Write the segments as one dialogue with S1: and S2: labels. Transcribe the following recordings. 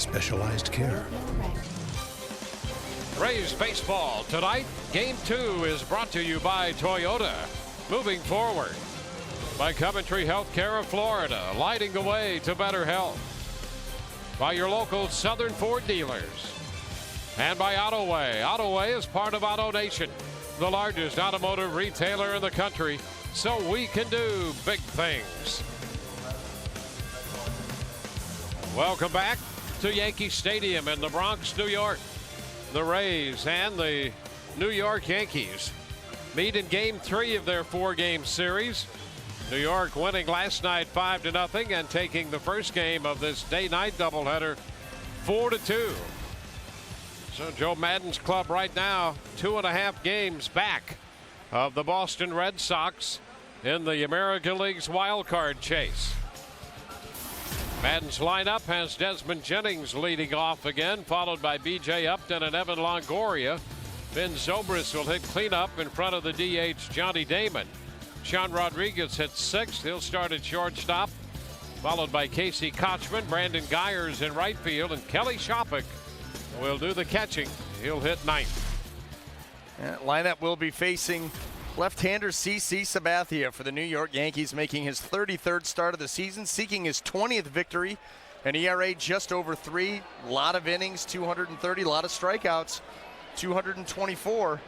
S1: specialized care.
S2: Rays baseball tonight. Game 2 is brought to you by Toyota. Moving forward. By Coventry Healthcare of Florida, lighting the way to better health. By your local Southern Ford dealers. And by Autoway. Autoway is part of Auto Nation, the largest automotive retailer in the country, so we can do big things. Welcome back to Yankee Stadium in the Bronx, New York. The Rays and the New York Yankees meet in Game 3 of their 4-game series. New York winning last night 5-0 and taking the first game of this day-night doubleheader 4-2. So Joe Maddon's club right now 2.5 games back of the Boston Red Sox in the American League's wild card chase. Maddon's lineup has Desmond Jennings leading off again, followed by B.J. Upton and Evan Longoria. Ben Zobrist will hit cleanup in front of the DH Johnny Damon. Sean Rodriguez hits 6th. He'll start at shortstop, followed by Casey Kochman, Brandon Gyers in right field, and Kelly Shopik will do the catching. He'll hit 9th.
S3: That lineup will be facing left-hander CC Sabathia for the New York Yankees, making his 33rd start of the season, seeking his 20th victory. An ERA just over 3. A lot of innings, 230, a lot of strikeouts, 224.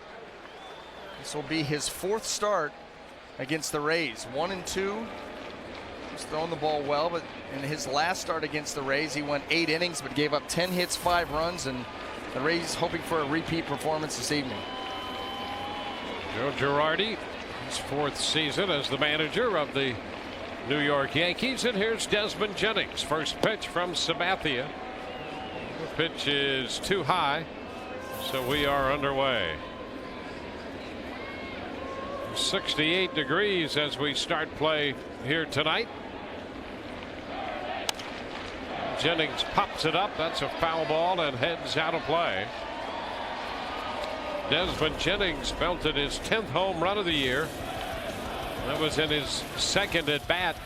S3: This will be his 4th start against the Rays. 1-2. He's throwing the ball well, but in his last start against the Rays, he went 8 innings but gave up 10 hits, 5 runs, and the Rays hoping for a repeat performance this evening.
S2: Joe Girardi, his 4th season as the manager of the New York Yankees. And here's Desmond Jennings. First pitch from Sabathia. The pitch is too high, so we are underway. 68 degrees as we start play here tonight. Jennings pops it up. That's a foul ball and heads out of play. Desmond Jennings belted his 10th home run of the year. That was in his 2nd at bat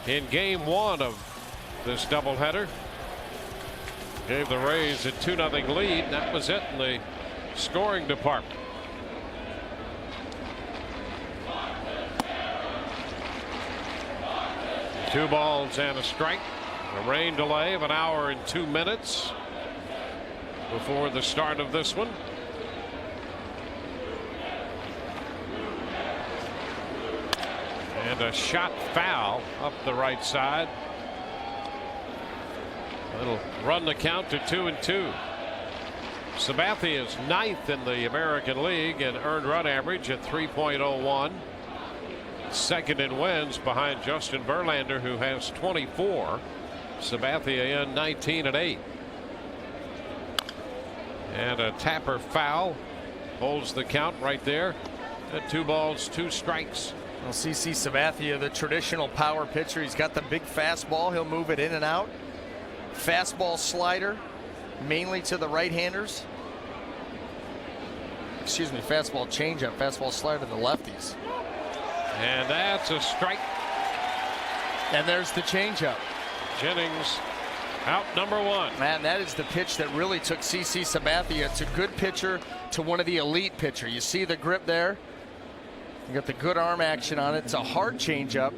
S2: in Game 1 of this doubleheader. Gave the Rays a 2-0 lead. That was it in the scoring department. Two balls and a strike. A rain delay of 1 hour and 2 minutes before the start of this one. And a shot foul up the right side. It'll run the count to 2-2. Sabathia is 9th in the American League in earned run average at 3.01. 2nd in wins behind Justin Verlander, who has 24. Sabathia in 19-8. And a tapper foul holds the count right there at 2 balls, 2 strikes.
S3: Well, CC Sabathia, the traditional power pitcher. He's got the big fastball. He'll move it in and out. Fastball slider, mainly to the right-handers. Excuse me, fastball changeup, fastball slider to the lefties.
S2: And that's a strike.
S3: And there's the changeup.
S2: Jennings out number 1.
S3: Man, that is the pitch that really took CC Sabathia. It's a good pitcher to one of the elite pitcher. You see the grip there. You got the good arm action on it. It's a hard changeup.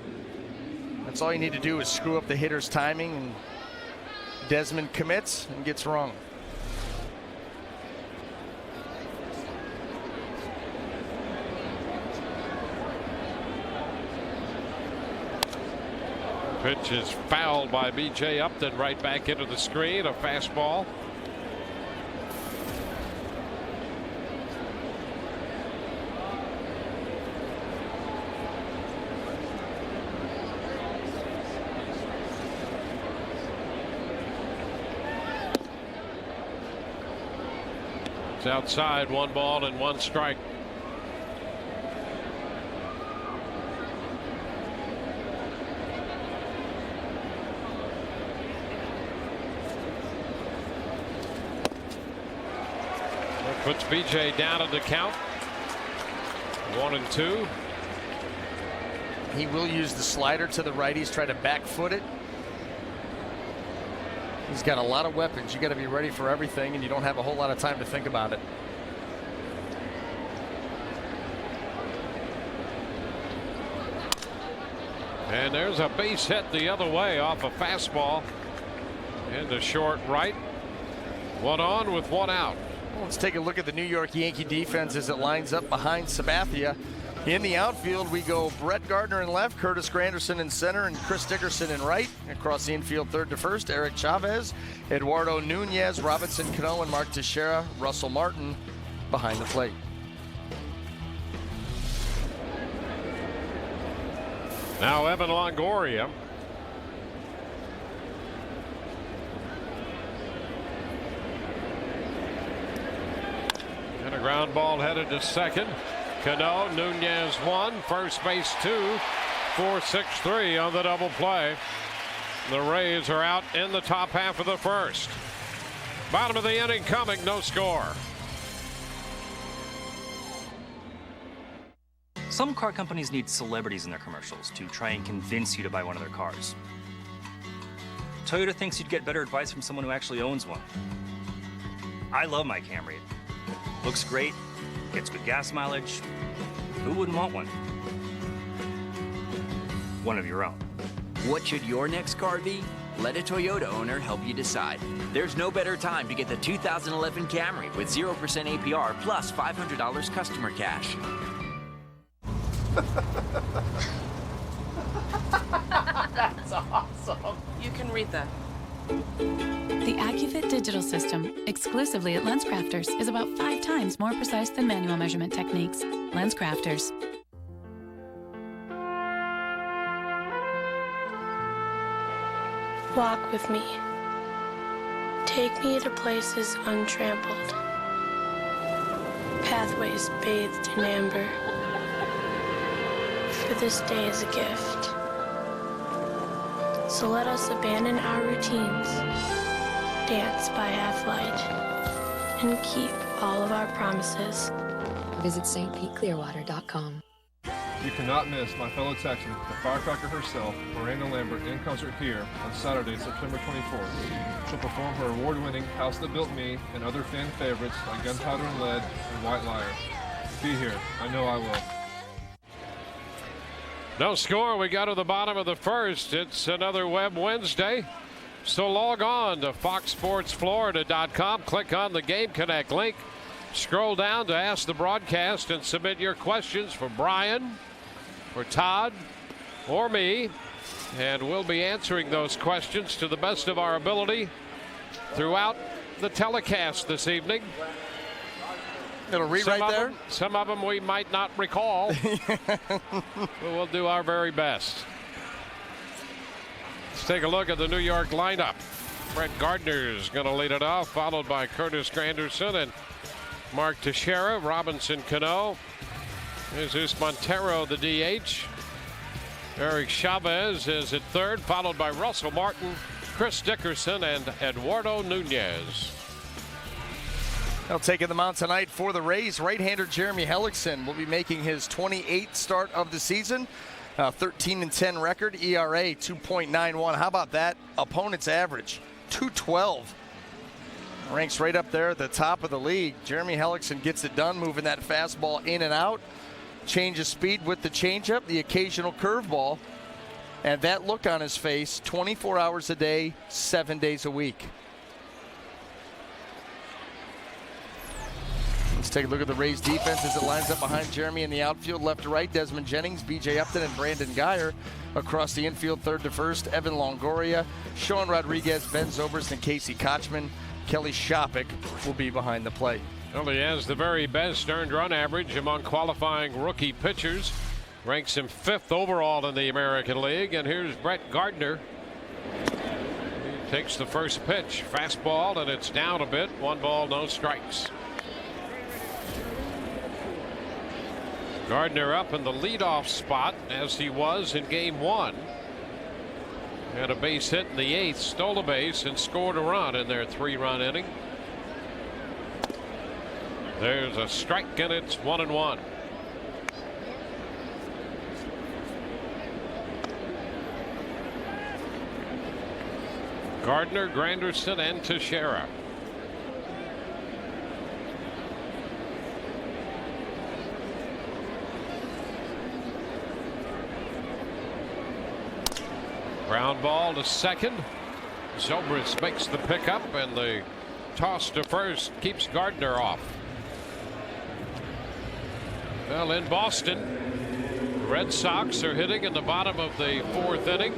S3: That's all you need to do is screw up the hitter's timing, and Desmond commits and gets wrong.
S2: Pitch is fouled by B.J. Upton right back into the screen. A fastball. It's outside. 1 ball and 1 strike. That puts BJ down in the count. 1-2.
S3: He will use the slider to the righties, try to back foot it. He's got a lot of weapons. You got to be ready for everything, and you don't have a whole lot of time to think about it.
S2: And there's a base hit the other way off a fastball into short right. One on with one out.
S3: Well, let's take a look at the New York Yankee defense as it lines up behind Sabathia. In the outfield, we go Brett Gardner in left, Curtis Granderson in center, and Chris Dickerson in right. Across the infield, third to first, Eric Chavez, Eduardo Nunez, Robinson Cano, and Mark Teixeira. Russell Martin behind the plate.
S2: Now Evan Longoria. And a ground ball headed to second. Cano, Nunez 1, first base 2, 4-6-3 on the double play. The Rays are out in the top half of the first. Bottom of the inning coming, no score.
S1: Some car companies need celebrities in their commercials to try and convince you to buy one of their cars. Toyota thinks you'd get better advice from someone who actually owns one. I love my Camry. Looks great, gets good gas mileage. Who wouldn't want one? One of your own.
S4: What should your next car be? Let a Toyota owner help you decide. There's no better time to get the 2011 Camry with 0% APR plus $500 customer cash.
S5: That's awesome. You can read that.
S6: The AccuFit digital system, exclusively at LensCrafters, is about 5 times more precise than manual measurement techniques. LensCrafters.
S7: Walk with me. Take me to places untrampled. Pathways bathed in amber. For this day is a gift. So let us abandon our routines, dance by half light, and keep all of our promises.
S8: Visit stpclearwater.com.
S9: You cannot miss my fellow Texan, the firecracker herself, Miranda Lambert, in concert here on Saturday, September 24th. She'll perform her award-winning House That Built Me and other fan favorites like Gunpowder and Lead and White Liar. Be here. I know I will.
S2: No score. We got to the bottom of the first. It's another Web Wednesday. So log on to foxsportsflorida.com. Click on the Game Connect link. Scroll down to Ask the Broadcast and submit your questions for Brian, for Todd, or me. And we'll be answering those questions to the best of our ability throughout the telecast this evening.
S3: It'll read right there.
S2: Some of them we might not recall. But we'll do our very best. Let's take a look at the New York lineup. Brett Gardner's going to lead it off, followed by Curtis Granderson and Mark Teixeira, Robinson Cano, Jesus Montero, the DH. Eric Chavez is at third, followed by Russell Martin, Chris Dickerson, and Eduardo Nunez.
S3: Now taking the mound tonight for the Rays, right-hander Jeremy Hellickson will be making his 28th start of the season. 13-10 record, ERA 2.91. How about that? Opponent's average, 2.12. Ranks right up there at the top of the league. Jeremy Hellickson gets it done, moving that fastball in and out. Change of speed with the changeup, the occasional curveball. And that look on his face, 24 hours a day, 7 days a week. Let's take a look at the Rays defense as it lines up behind Jeremy in the outfield, left to right. Desmond Jennings, B.J. Upton, and Brandon Guyer. Across the infield, third to first, Evan Longoria, Sean Rodriguez, Ben Zobrist, and Casey Kochman. Kelly Shopik will be behind the plate.
S2: Well, he has the very best earned run average among qualifying rookie pitchers. Ranks him 5th overall in the American League. And here's Brett Gardner. He takes the first pitch. Fastball, and it's down a bit. 1 ball, no strikes. Gardner up in the leadoff spot as he was in game 1. Had a base hit in the 8th, stole a base, and scored a run in their 3-run inning. There's a strike, and it's 1-1. Gardner, Granderson, and Teixeira. Ground ball to second. Zobrist makes the pickup, and the toss to first keeps Gardner off. Well, in Boston, Red Sox are hitting in the bottom of the 4th inning.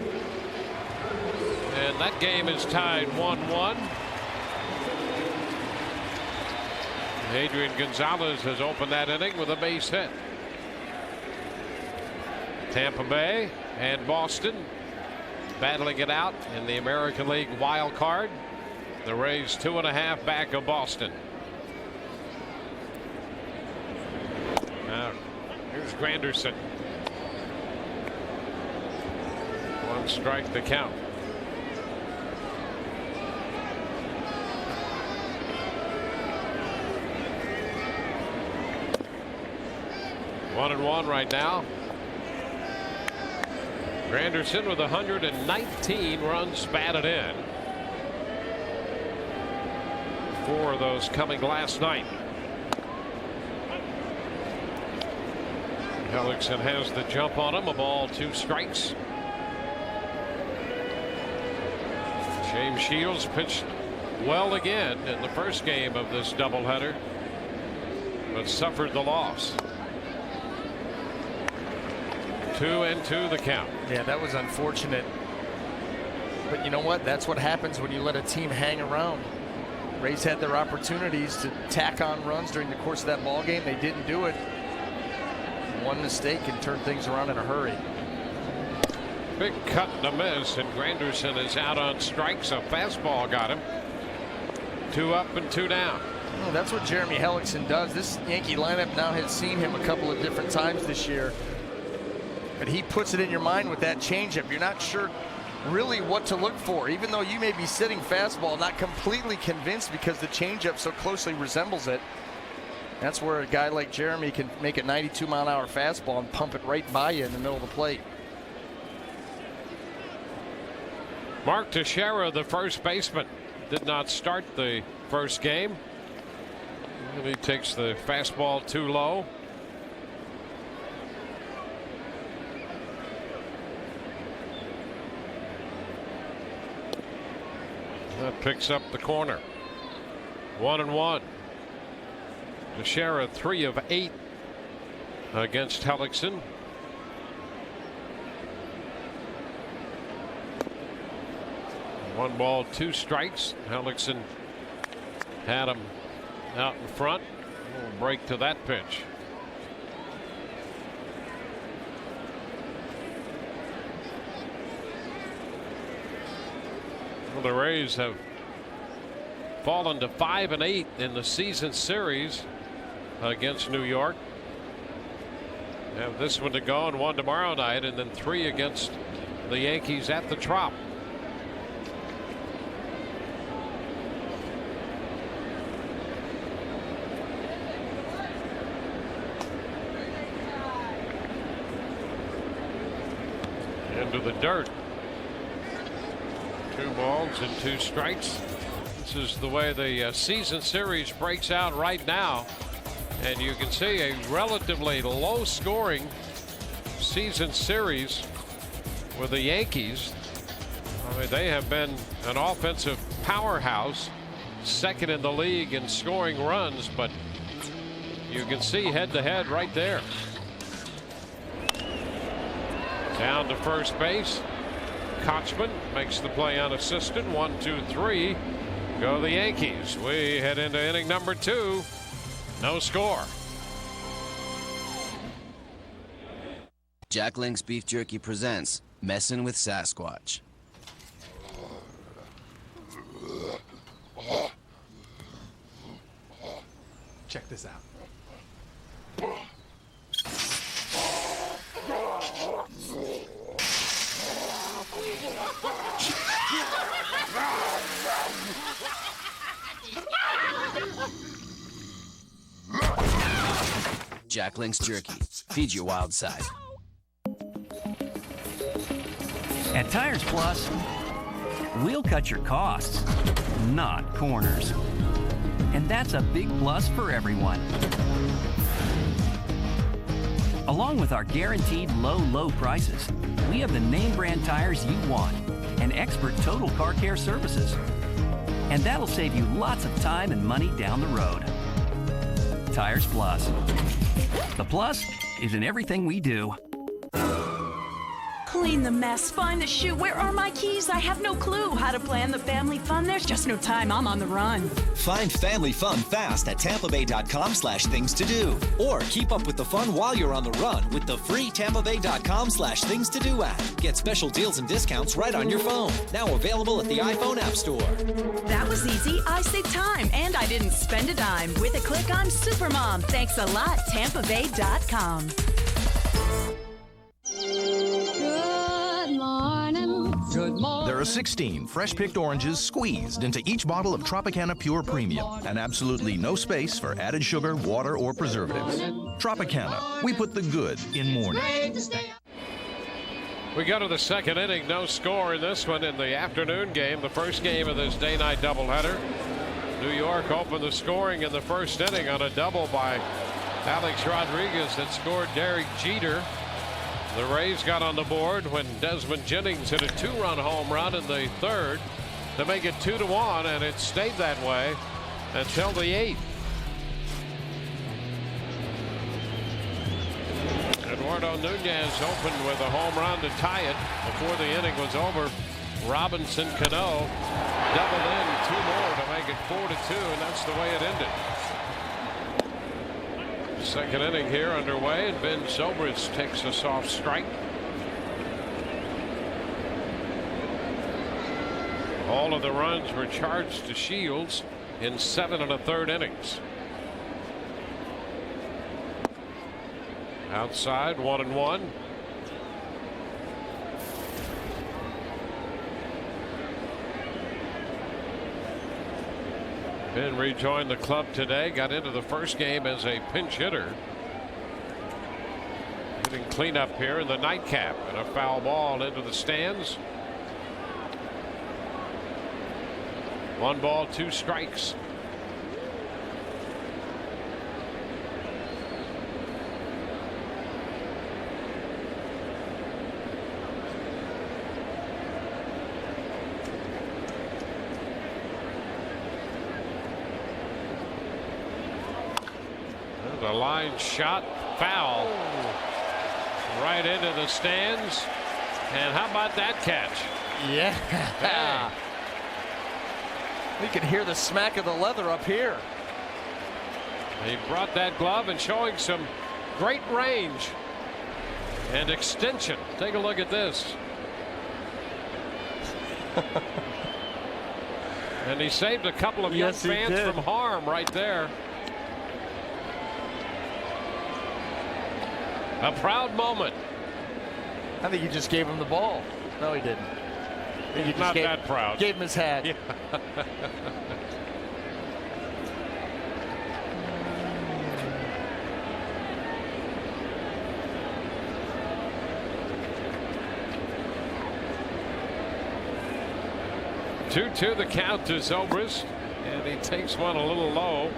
S2: And that game is tied 1-1. Adrian Gonzalez has opened that inning with a base hit. Tampa Bay and Boston battling it out in the American League wild card. The Rays 2.5 back of Boston. Now, here's Granderson. 1 strike to count. One and one right now. Granderson with 119 runs batted in. 4 of those coming last night. Hellickson has the jump on him. A ball, 2 strikes. James Shields pitched well again in the first game of this doubleheader, but suffered the loss. 2-2 the count.
S3: Yeah, that was unfortunate. But you know what? That's what happens when you let a team hang around. Rays had their opportunities to tack on runs during the course of that ball game. They didn't do it. One mistake can turn things around in a hurry.
S2: Big cut and a miss, and Granderson is out on strikes. A fastball got him. 2 up and 2 down.
S3: Oh, that's what Jeremy Hellickson does. This Yankee lineup now has seen him a couple of different times this year. But he puts it in your mind with that changeup. You're not sure really what to look for, even though you may be sitting fastball, not completely convinced because the changeup so closely resembles it. That's where a guy like Jeremy can make a 92-mile-an-hour fastball and pump it right by you in the middle of the plate.
S2: Mark Teixeira, the first baseman, did not start the first game. And he takes the fastball too low. That picks up the corner. 1-1. Teixeira 3 of 8 against Hellickson. One ball, 2 strikes. Hellickson had him out in front. We'll break to that pitch. Well, the Rays have fallen to 5-8 in the season series against New York. Have this one to go and 1 tomorrow night, and then 3 against the Yankees at the Trop. Into the dirt. 2 balls and 2 strikes. This is the way the season series breaks out right now. And you can see a relatively low scoring season series with the Yankees. I mean, they have been an offensive powerhouse, second in the league in scoring runs, but you can see head to head right there. Down to first base. Kochman makes the play unassisted. 1, 2, 3. Go the Yankees. We head into inning number 2. No score.
S10: Jack Link's Beef Jerky presents Messin' with Sasquatch.
S11: Check this out.
S10: Jack Link's Jerky. Feed your wild side.
S12: At Tires Plus, we'll cut your costs, not corners. And that's a big plus for everyone. Along with our guaranteed low prices, we have the name brand tires you want and expert total car care services. And that'll save you lots of time and money down the road. Tires Plus. The plus is in everything we do.
S13: Clean the mess, find the shoe. Where are my keys? I have no clue how to plan the family fun. There's just no time. I'm on the run.
S14: Find family fun fast at tampabay.com/things to do. Or keep up with the fun while you're on the run with the free tampabay.com/things to do app. Get special deals and discounts right on your phone. Now available at the iPhone App Store.
S13: That was easy. I saved time and I didn't spend a dime. With a click, I'm Supermom. Thanks a lot, tampabay.com.
S15: There are 16 fresh-picked oranges squeezed into each bottle of Tropicana Pure Premium, and absolutely no space for added sugar, water, or preservatives. Tropicana, we put the good in morning.
S2: We go to the second inning, no score in this one in the afternoon game, the first game of this day-night doubleheader. New York opened the scoring in the first inning on a double by Alex Rodriguez that scored Derek Jeter. The Rays got on the board when Desmond Jennings hit a 2-run home run in the third to make it 2-1, and it stayed that way until the 8th. Eduardo Nunez opened with a home run to tie it before the inning was over. Robinson Cano doubled in 2 more to make it 4-2, and that's the way it ended. Second inning here underway, and Ben Zobrist takes a soft strike. All of the runs were charged to Shields in 7 1/3 innings. Outside, 1-1. Ben rejoined the club today, got into the first game as a pinch hitter. Hitting cleanup here in the nightcap, and a foul ball into the stands. 1 ball, 2 strikes. A line shot, foul, right into the stands. And how about that catch?
S3: Yeah. We can hear the smack of the leather up here.
S2: He brought that glove and showing some great range and extension. Take a look at this. And he saved a couple of young fans from harm right there. A proud moment.
S3: I think he just gave him the ball. No, he didn't.
S2: He's not that proud.
S3: Gave him his hat.
S2: Yeah. 2-2 the count to Zobrist, and he takes one a little low.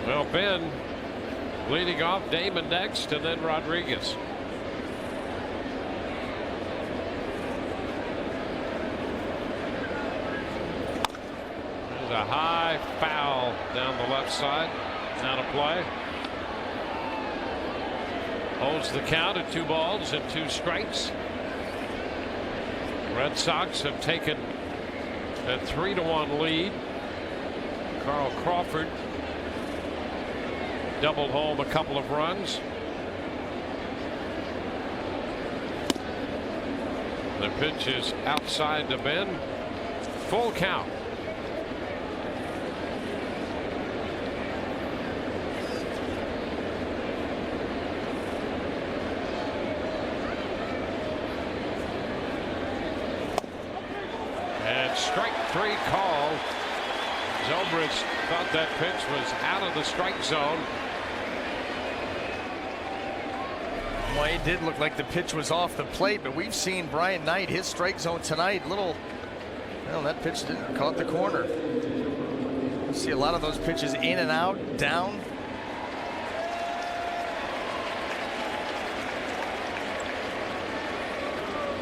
S2: Well, Ben leading off, Damon next, and then Rodriguez. There's a high foul down the left side. Out of play. Holds the count at 2 balls and 2 strikes. Red Sox have taken a 3-1 lead. Carl Crawford doubled home a couple of runs. The pitch is outside to Ben. Full count. And strike 3 call. Zobrist thought that pitch was out of the strike zone.
S3: Well, it did look like the pitch was off the plate, but we've seen Brian Knight, his strike zone tonight, well, that pitch didn't caught the corner. You see a lot of those pitches in and out, down.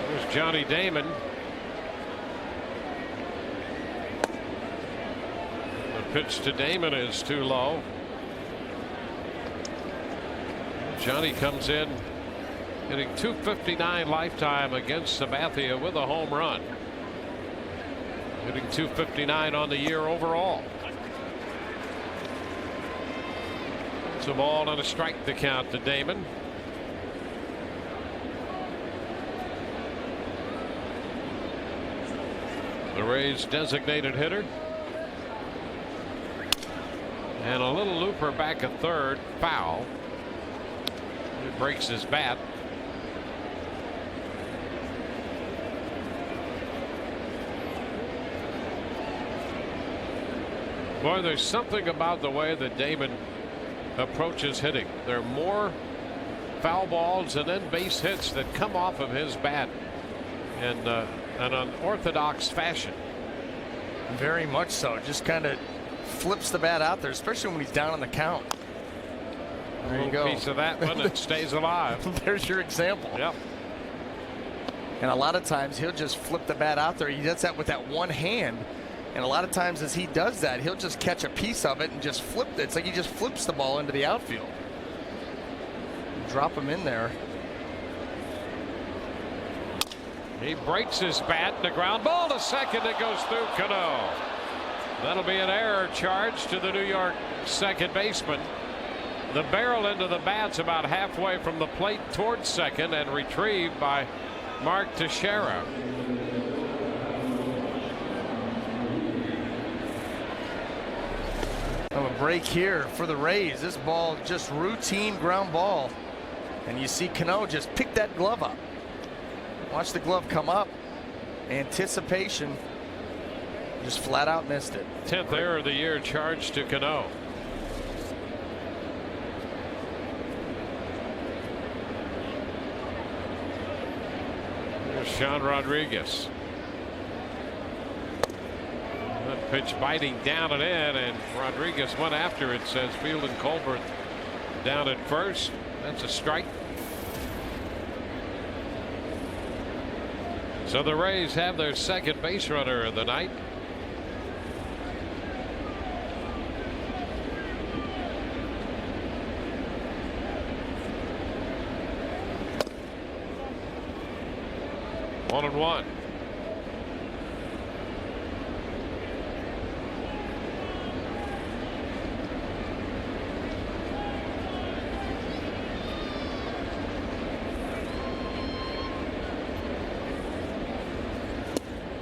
S2: There's Johnny Damon. The pitch to Damon is too low. Johnny comes in hitting .259 lifetime against Sabathia with a home run. Hitting .259 on the year overall. It's a ball and a strike to count to Damon. The Rays' designated hitter. And a little looper back at third, foul. It breaks his bat. Boy, there's something about the way that Damon approaches hitting. There are more foul balls and then base hits that come off of his bat in an unorthodox fashion.
S3: Very much so. Just kind of flips the bat out there, especially when he's down on the count. There you go.
S2: Piece of that one that stays alive.
S3: There's your example.
S2: Yep.
S3: And a lot of times he'll just flip the bat out there. He does that with that one hand. And a lot of times as he does that, he'll just catch a piece of it and just flip it. It's like he just flips the ball into the outfield. Drop him in there.
S2: He breaks his bat. The ground ball to second. It goes through Cano. That'll be an error charge to the New York second baseman. The barrel into the bat's about halfway from the plate towards second and retrieved by Mark Teixeira.
S3: A break here for the Rays. This ball just routine ground ball. And you see Cano just pick that glove up. Watch the glove come up. Anticipation. Just flat out missed it.
S2: 10th error of the year charged to Cano. There's Sean Rodriguez. That pitch biting down and in, and Rodriguez went after it, says Field and Colbert down at first. That's a strike. So the Rays have their second base runner of the night. One and one.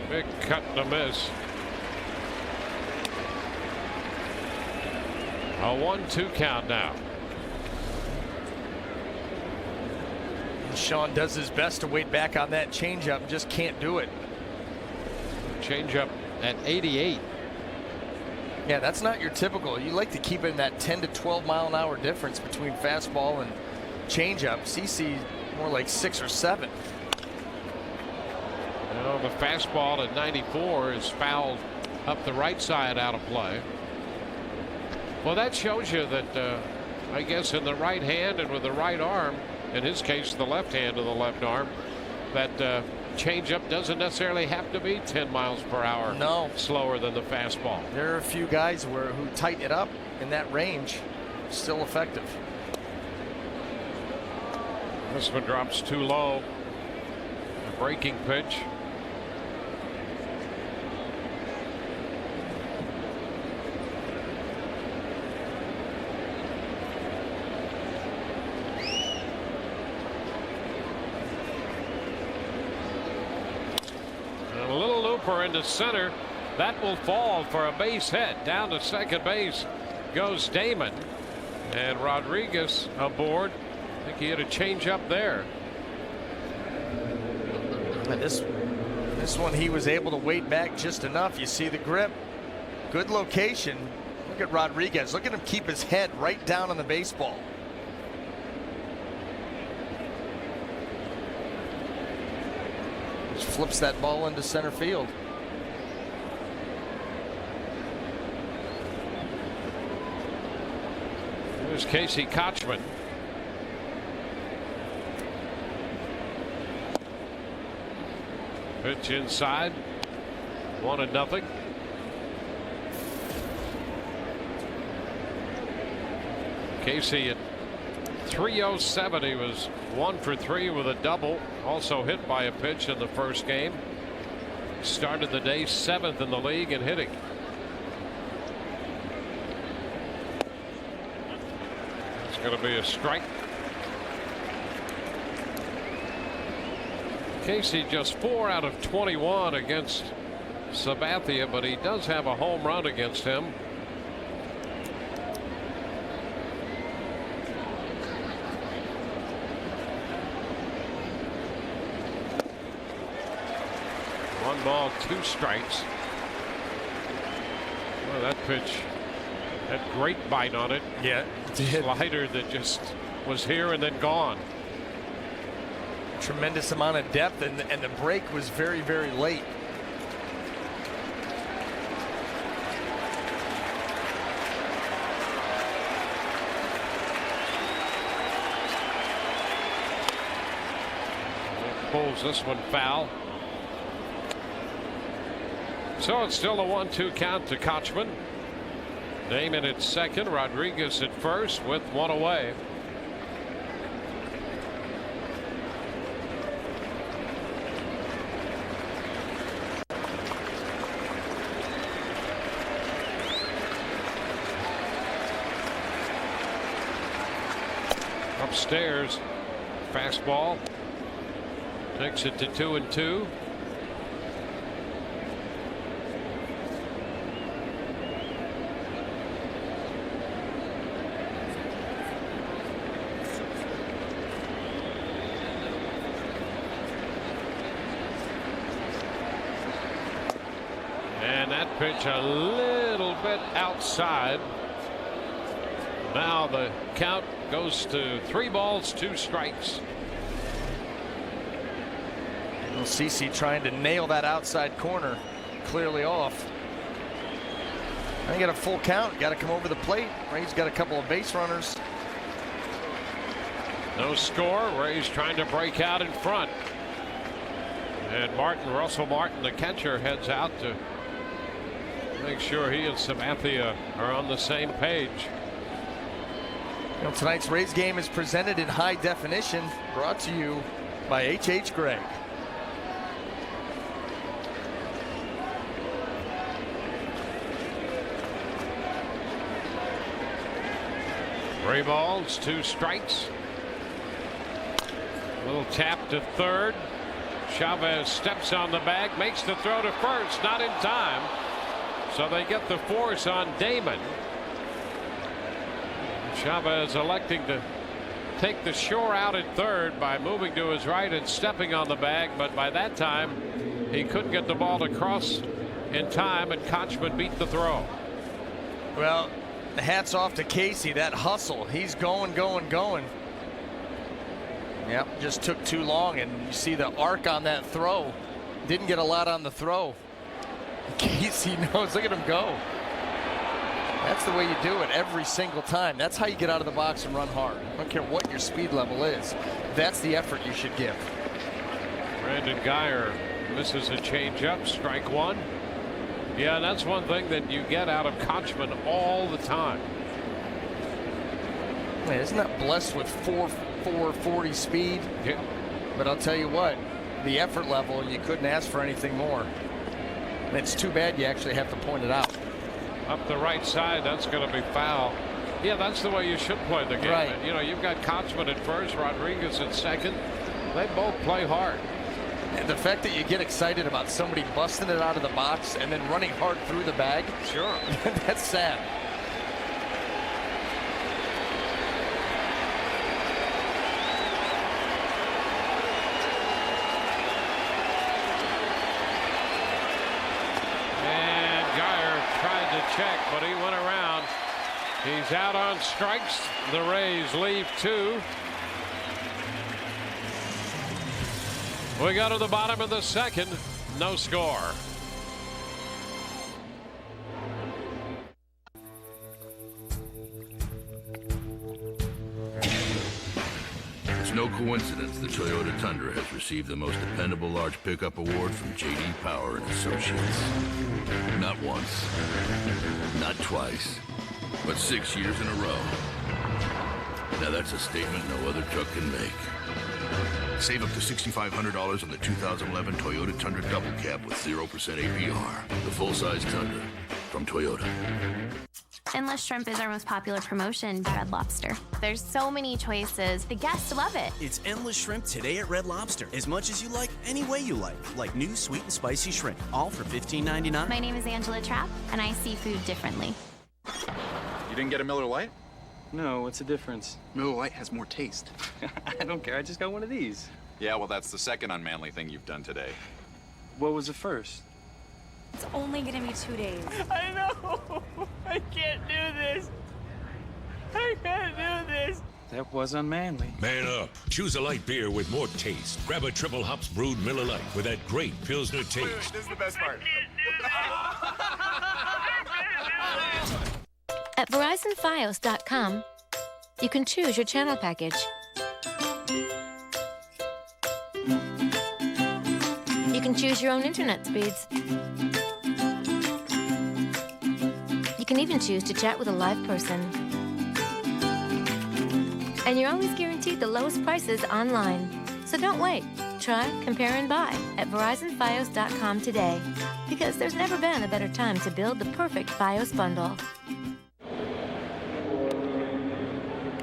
S2: Big cut and a miss. A 1-2 count now.
S3: Sean does his best to wait back on that changeup, just can't do it.
S2: Changeup at 88.
S3: Yeah, that's not your typical. You like to keep it in that 10 to 12 mile an hour difference between fastball and changeup. CC more like 6 or 7.
S2: Well, the fastball at 94 is fouled up the right side out of play. Well, that shows you that I guess in the right hand and with the right arm, in his case the left hand of the left arm, that changeup doesn't necessarily have to be 10 miles per hour slower than the fastball.
S3: There are a few guys who tighten it up in that range, still effective.
S2: This one drops too low. A breaking pitch. A little looper into center. That will fall for a base hit. Down to second base goes Damon. And Rodriguez aboard. I think he had a change up there.
S3: And this one he was able to wait back just enough. You see the grip. Good location. Look at Rodriguez. Look at him keep his head right down on the baseball. flips that ball into center field.
S2: Here's Casey Kochman. Pitch inside. 1-0. Casey at 307. He was 1 for 3 with a double. Also hit by a pitch in the first game. Started the day 7th in the league in hitting. It's going to be a strike. Casey just 4 out of 21 against Sabathia, but he does have a home run against him. One ball, 2 strikes. Well, that pitch had great bite on it.
S3: Yeah.
S2: Slider that just was here and then gone.
S3: Tremendous amount of depth, and the break was very, very late.
S2: Pulls this one foul. So it's still a 1-2 count to Kochman. Damon at second, Rodriguez at first with 1 away. Upstairs, fastball. Takes it to 2-2. And that pitch a little bit outside. Now the count goes to 3 balls, 2 strikes.
S3: CC trying to nail that outside corner clearly off. I got a full count. Got to come over the plate. Ray's got a couple of base runners.
S2: No score. Ray's trying to break out in front. And Russell Martin, the catcher, heads out to make sure he and Sabathia are on the same page.
S3: You know, tonight's Rays game is presented in high definition, brought to you by H.H. Gregg.
S2: 3 balls, 2 strikes. Little tap to third. Chavez steps on the bag, makes the throw to first, not in time. So they get the force on Damon. Chavez electing to take the shore out at third by moving to his right and stepping on the bag, but by that time he couldn't get the ball to cross in time, and Kochman beat the throw.
S3: Well, hats off to Casey. That hustle, he's going. Yep, just took too long, and you see the arc on that throw. Didn't get a lot on the throw. Casey knows. Look at him go. That's the way you do it every single time. That's how you get out of the box and run hard. I don't care what your speed level is. That's the effort you should give.
S2: Brandon Guyer misses a changeup, strike 1. Yeah, that's one thing that you get out of Kochman all the time.
S3: Man, isn't that blessed with 4.40 speed?
S2: Yeah.
S3: But I'll tell you what, the effort level, you couldn't ask for anything more. And it's too bad you actually have to point it out.
S2: Up the right side, that's going to be foul. Yeah, that's the way you should play the game.
S3: Right.
S2: And, you know, you've got Kochman at first, Rodriguez at second. They both play hard.
S3: And the fact that you get excited about somebody busting it out of the box and then running hard through the bag,
S2: sure,
S3: that's sad.
S2: And Guyer tried to check, but he went around. He's out on strikes. The Rays leave 2. We go to the bottom of the second. No score.
S16: It's no coincidence the Toyota Tundra has received the most dependable large pickup award from J.D. Power and Associates. Not once, not twice, but 6 years in a row. Now that's a statement no other truck can make. Save up to $6,500 on the 2011 Toyota Tundra Double Cab with 0% APR. The full-size Tundra from Toyota.
S17: Endless Shrimp is our most popular promotion at Red Lobster. There's so many choices. The guests love it.
S18: It's Endless Shrimp today at Red Lobster. As much as you like, any way you like new sweet and spicy shrimp, all for $15.99.
S17: My name is Angela Trapp, and I see food differently.
S11: You didn't get a Miller Lite?
S19: No, what's the difference?
S11: Miller Lite has more taste.
S19: I don't care, I just got one of these.
S11: Yeah, well, that's the second unmanly thing you've done today.
S19: What was the first?
S20: It's only gonna be 2 days.
S5: I know. I can't do this. I can't do this.
S19: That was unmanly.
S21: Man up. Choose a light beer with more taste. Grab a triple hops brewed Miller Lite with that great Pilsner taste.
S11: Wait, this is the best part.
S22: At VerizonFios.com, you can choose your channel package. You can choose your own internet speeds. You can even choose to chat with a live person. And you're always guaranteed the lowest prices online. So don't wait. Try, compare, and buy at VerizonFios.com today. Because there's never been a better time to build the perfect Fios bundle.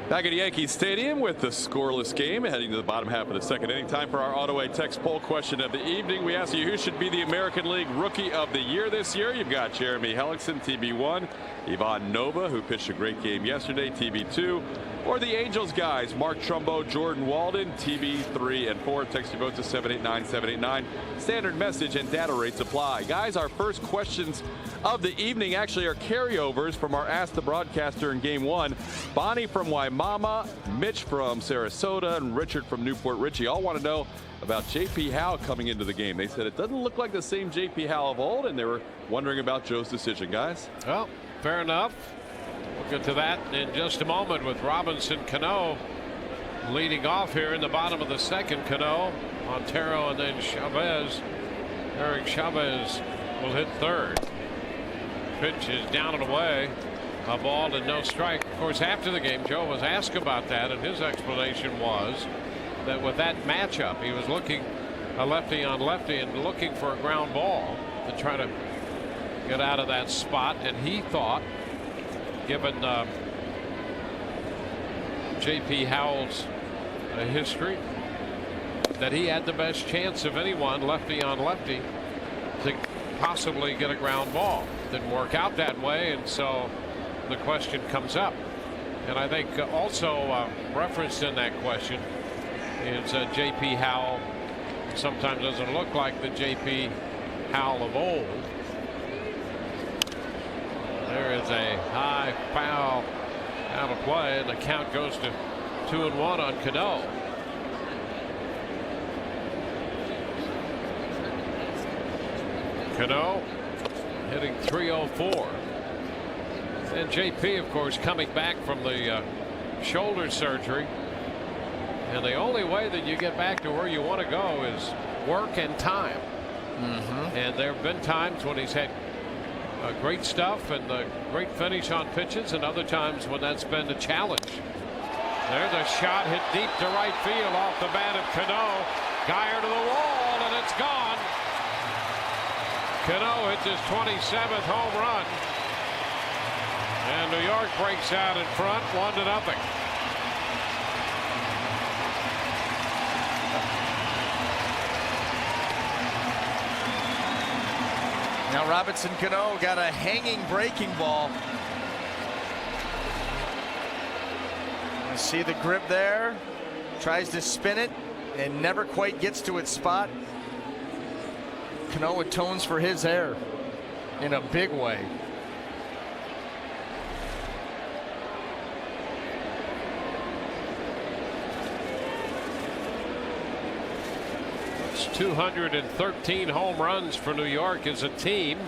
S23: Back at Yankee Stadium with the scoreless game, heading to the bottom half of the second inning. Time for our Auto A text poll question of the evening. We ask you who should be the American League Rookie of the Year this year. You've got Jeremy Hellickson, TB1, Ivan Nova, who pitched a great game yesterday, TB2, or the Angels guys, Mark Trumbo, Jordan Walden, TB3 and 4. Text your vote to 789-789. Standard message and data rates apply. Guys, our first questions of the evening actually are carryovers from our Ask the Broadcaster in Game 1. Bonnie from Waimama, Mitch from Sarasota, and Richard from Newport Richie all want to know about J.P. Howell coming into the game. They said it doesn't look like the same J.P. Howell of old, and they were wondering about Joe's decision, guys.
S2: Well, fair enough. We'll get to that in just a moment with Robinson Cano leading off here in the bottom of the second. Cano, Montero, and then Chavez. Eric Chavez will hit third. Pitch is down and away. A ball and no strike. Of course, after the game, Joe was asked about that, and his explanation was that with that matchup, he was looking a lefty on lefty and looking for a ground ball to try to get out of that spot. And he thought, given J.P. Howell's history, that he had the best chance of anyone lefty on lefty to possibly get a ground ball. Didn't work out that way, and so the question comes up. And I think also referenced in that question is J.P. Howell sometimes doesn't look like the J.P. Howell of old. There is a high foul out of play, and the count goes to 2-1 on Cano. Cano hitting .304. And JP, of course, coming back from the shoulder surgery. And the only way that you get back to where you want to go is work and time. And there have been times when he's had great stuff and a great finish on pitches, and other times when that's been a challenge. There's a shot hit deep to right field off the bat of Cano. Guyer to the wall, and it's gone. Cano hits his 27th home run. And New York breaks out in front, 1-0.
S3: Now Robinson Cano got a hanging breaking ball. You see the grip there. Tries to spin it and never quite gets to its spot. Cano atones for his error in a big way.
S2: It's 213 home runs for New York as a team.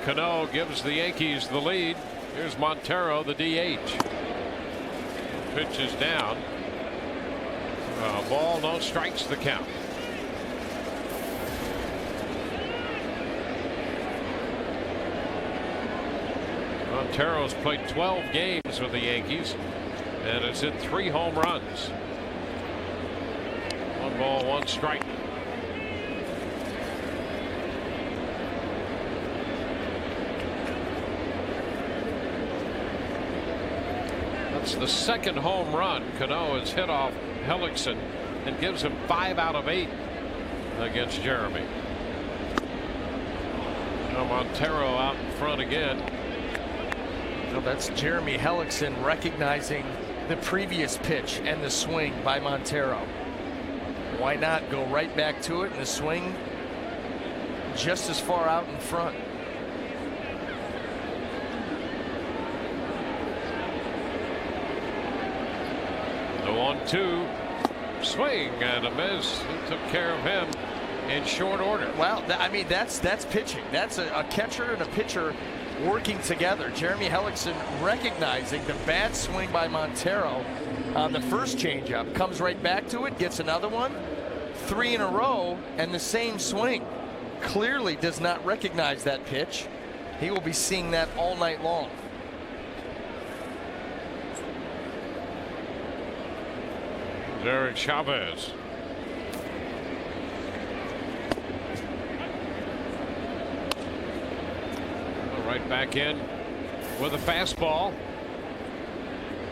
S2: Cano gives the Yankees the lead. Here's Montero, the DH. Pitch is down. Ball, no strikes, the count. Montero's played 12 games with the Yankees and has hit 3 home runs. 1 ball, 1 strike. That's the second home run Cano has hit off Hellickson and gives him 5 out of 8 against Jeremy. Now Montero out in front again.
S3: So that's Jeremy Hellickson recognizing the previous pitch and the swing by Montero. Why not go right back to it, and the swing just as far out in front.
S2: The 1-2 swing and a miss. He took care of him in short order.
S3: Well, I mean, that's pitching. That's a catcher and a pitcher working together. Jeremy Hellickson recognizing the bad swing by Montero on the first changeup, comes right back to it, gets another one, 3 in a row, and the same swing. Clearly does not recognize that pitch. He will be seeing that all night long.
S2: Derek Chavez. Right back in with a fastball.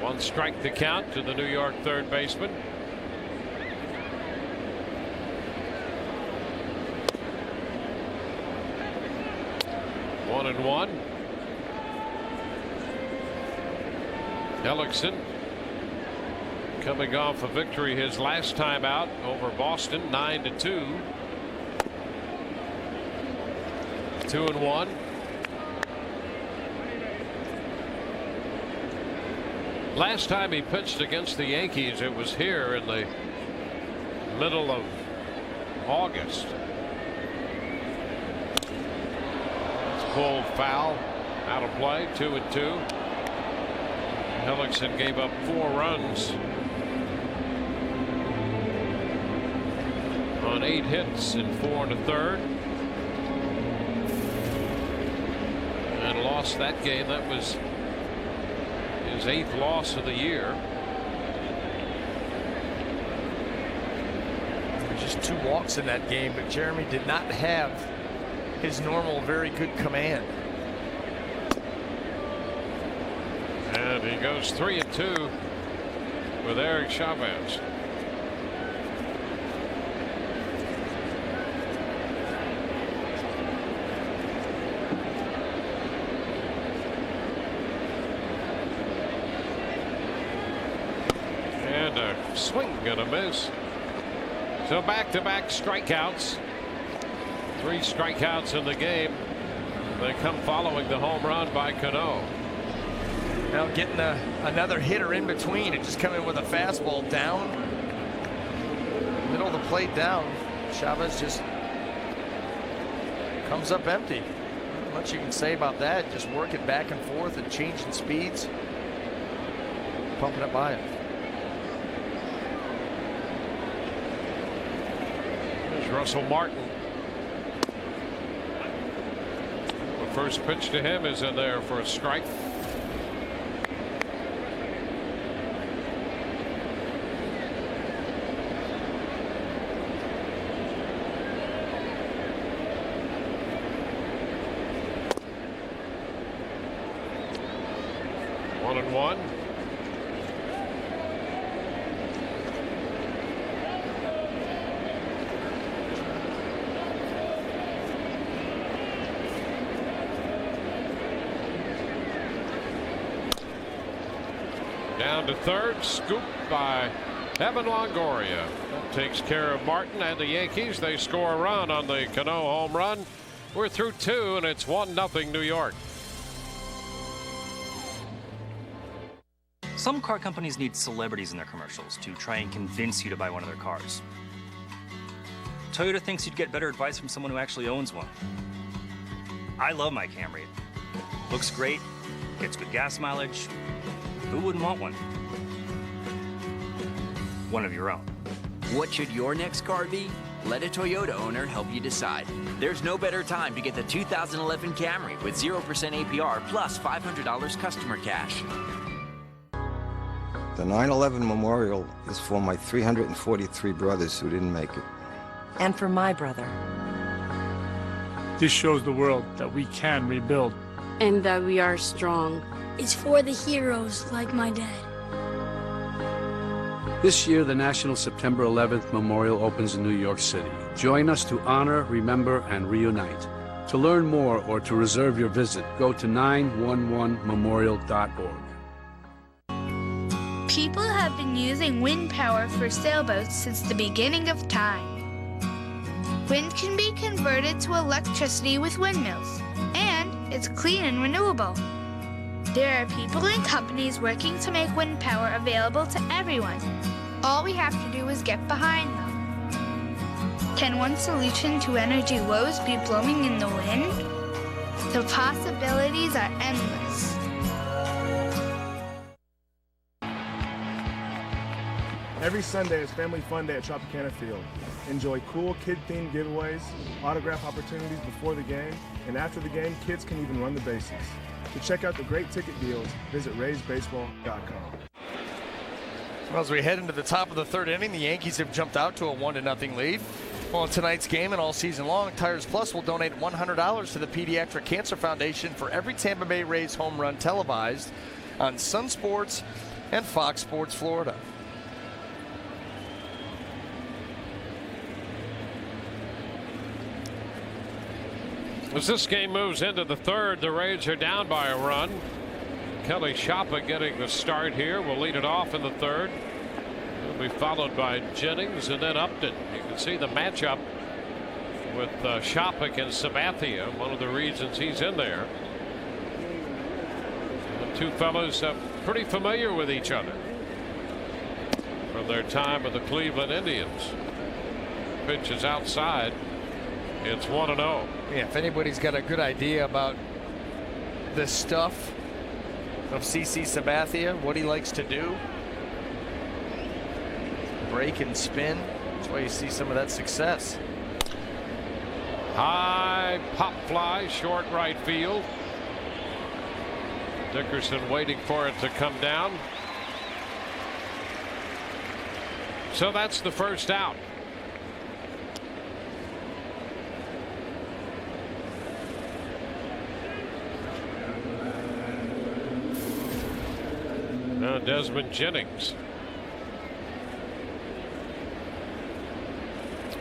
S2: 1 strike the count to the New York third baseman. One and 1. Hellickson coming off a victory his last time out over Boston, 9-2. 2 and 1. Last time he pitched against the Yankees, it was here in the middle of August. It's pulled foul, out of play, 2 and 2. Hellickson gave up 4 runs on 8 hits in 4 1/3, and lost that game. That was his 8th loss of the year.
S3: Just 2 walks in that game, but Jeremy did not have his normal very good command.
S2: And he goes 3 and 2 with Eric Chavez. And a swing and a miss. So back-to-back strikeouts. 3 strikeouts in the game. They come following the home run by Cano.
S3: Now getting another hitter in between and just coming with a fastball down. Middle of the plate down. Chavez just comes up empty. Not much you can say about that. Just working back and forth and changing speeds. Pumping it by him.
S2: There's Russell Martin. The first pitch to him is in there for a strike. One and 1. Down to third, scooped by Evan Longoria. That takes care of Martin and the Yankees. They score a run on the Cano home run. We're through 2, and it's 1-0 New York.
S1: Some car companies need celebrities in their commercials to try and convince you to buy one of their cars. Toyota thinks you'd get better advice from someone who actually owns one. I love my Camry. Looks great, gets good gas mileage. Who wouldn't want one? One of your own.
S4: What should your next car be? Let a Toyota owner help you decide. There's no better time to get the 2011 Camry with 0% APR plus $500 customer cash.
S6: The 9/11 memorial is for my 343 brothers who didn't make it.
S24: And for my brother.
S25: This shows the world that we can rebuild.
S7: And that we are strong. It's for the heroes like my dad.
S26: This year, the National September 11th Memorial opens in New York City. Join us to honor, remember, and reunite. To learn more or to reserve your visit, go to 911memorial.org.
S27: People have been using wind power for sailboats since the beginning of time. Wind can be converted to electricity with windmills, and it's clean and renewable. There are people and companies working to make wind power available to everyone. All we have to do is get behind them. Can one solution to energy woes be blowing in the wind? The possibilities are endless.
S28: Every Sunday is Family Fun Day at Tropicana Field. Enjoy cool kid-themed giveaways, autograph opportunities before the game, and after the game, kids can even run the bases. To check out the great ticket deals, visit RaysBaseball.com.
S3: Well, as we head into the top of the third inning, the Yankees have jumped out to a 1-0 lead. Well, in tonight's game and all season long, Tires Plus will donate $100 to the Pediatric Cancer Foundation for every Tampa Bay Rays home run televised on Sun Sports and Fox Sports Florida.
S2: As this game moves into the third, the Rays are down by a run. Kelly Schappa getting the start here will lead it off in the third. He'll be followed by Jennings and then Upton. You can see the matchup with Schappa and Sabathia, one of the reasons he's in there. The two fellows pretty familiar with each other from their time with the Cleveland Indians. Pitch is outside. It's 1-0.
S3: Yeah, if anybody's got a good idea about the stuff of CC Sabathia, what he likes to do, break and spin, that's why you see some of that success.
S2: High pop fly, short right field. Dickerson waiting for it to come down. So that's the first out. Now Desmond Jennings.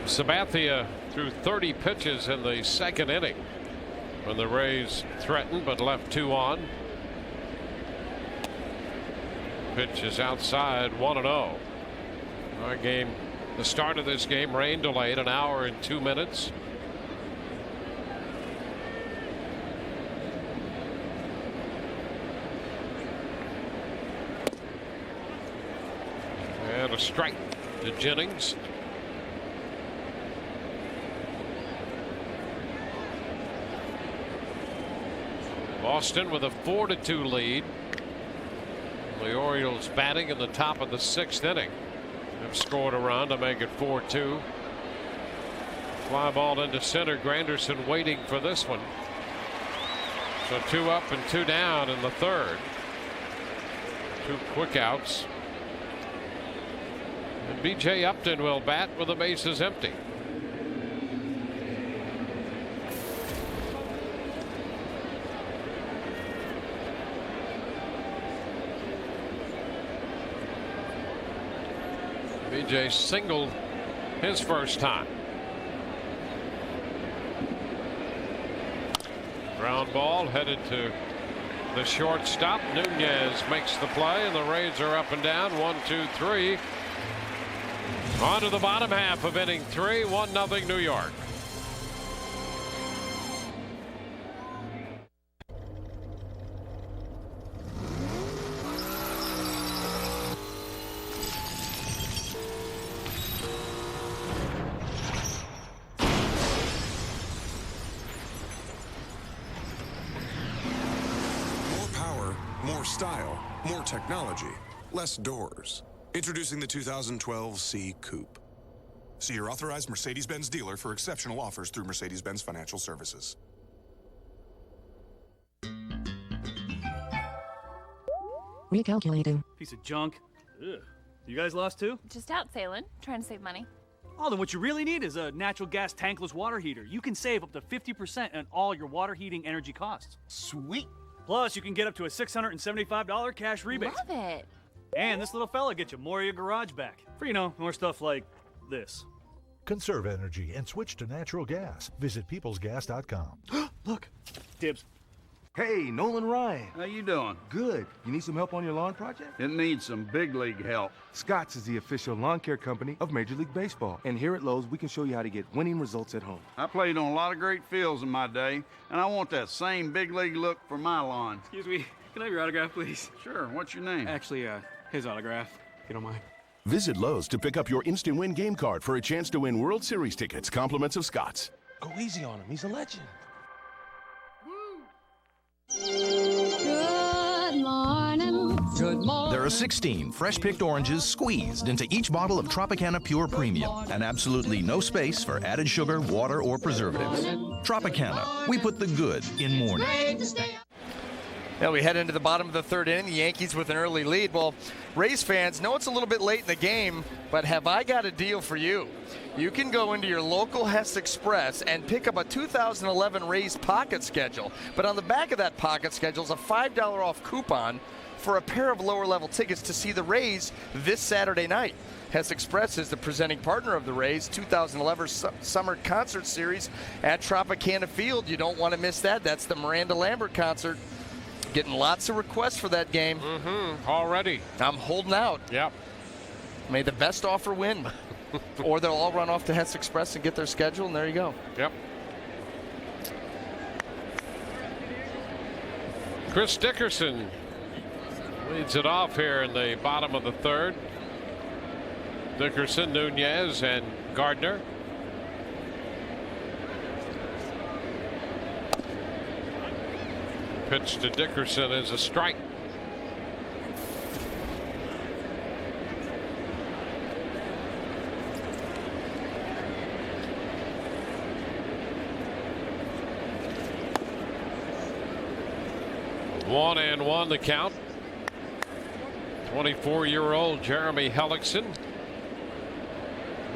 S2: Sabathia threw 30 pitches in the second inning when the Rays threatened but left 2 on. Pitch is outside, 1-0. Our game, the start of this game, rain delayed, 1 hour and 2 minutes. And a strike to Jennings. Boston with a 4-2 lead. The Orioles batting in the top of the 6th inning have scored a run to make it 4-2. Fly ball into center. Granderson waiting for this one. So 2 up and 2 down in the third. 2 quick outs. And B.J. Upton will bat with the bases empty. B.J. singled his first time. Ground ball headed to the shortstop. Nunez makes the play, and the Rays are up and down. 1, 2, 3. On to the bottom half of inning 3. 1-0 New York.
S8: style, more technology, less doors. Introducing the 2012 C Coupe. See your authorized Mercedes-Benz dealer for exceptional offers through Mercedes-Benz Financial Services.
S9: Recalculating.
S10: Piece of junk. Ugh. You guys lost too?
S20: Just out sailing, trying to save money.
S10: Oh, then what you really need is a natural gas tankless water heater. You can save up to 50% on all your water heating energy costs. Sweet. Plus, you can get up to a $675 cash rebate.
S20: Love it.
S10: And this little fella gets you more of your garage back. For, more stuff like this.
S12: Conserve energy and switch to natural gas. Visit peoplesgas.com.
S10: Look. Dibs.
S13: Hey, Nolan Ryan.
S14: How you doing?
S13: Good. You need some help on your lawn project?
S14: It needs some big league help.
S13: Scott's is the official lawn care company of Major League Baseball. And here at Lowe's, we can show you how to get winning results at home.
S14: I played on a lot of great fields in my day, and I want that same big league look for my lawn.
S10: Excuse me, can I have your autograph, please?
S14: Sure, what's your name?
S10: Actually, his autograph, if you don't mind.
S15: Visit Lowe's to pick up your Instant Win game card for a chance to win World Series tickets, compliments of Scott's.
S13: Go easy on him. He's a legend.
S16: Good morning. Good morning.
S29: There are 16 fresh-picked oranges squeezed into each bottle of Tropicana Pure Premium, and absolutely no space for added sugar, water, or preservatives. Tropicana, we put the good in morning.
S3: Now we head into the bottom of the third inning, the Yankees with an early lead. Well, Rays fans know it's a little bit late in the game, but have I got a deal for you? You can go into your local Hess Express and pick up a 2011 Rays pocket schedule. But on the back of that pocket schedule is a $5 off coupon for a pair of lower-level tickets to see the Rays this Saturday night. Hess Express is the presenting partner of the Rays' 2011 Summer Concert Series at Tropicana Field. You don't want to miss that. That's the Miranda Lambert concert. Getting lots of requests for that game.
S2: Already.
S3: I'm holding out.
S2: Yep.
S3: May the best offer win. Or they'll all run off to Hess Express and get their schedule, and there you go.
S2: Yep. Chris Dickerson leads it off here in the bottom of the third. Dickerson, Nunez, and Gardner. Pitch to Dickerson is a strike. One and one the count. 24-year-old Jeremy Hellickson.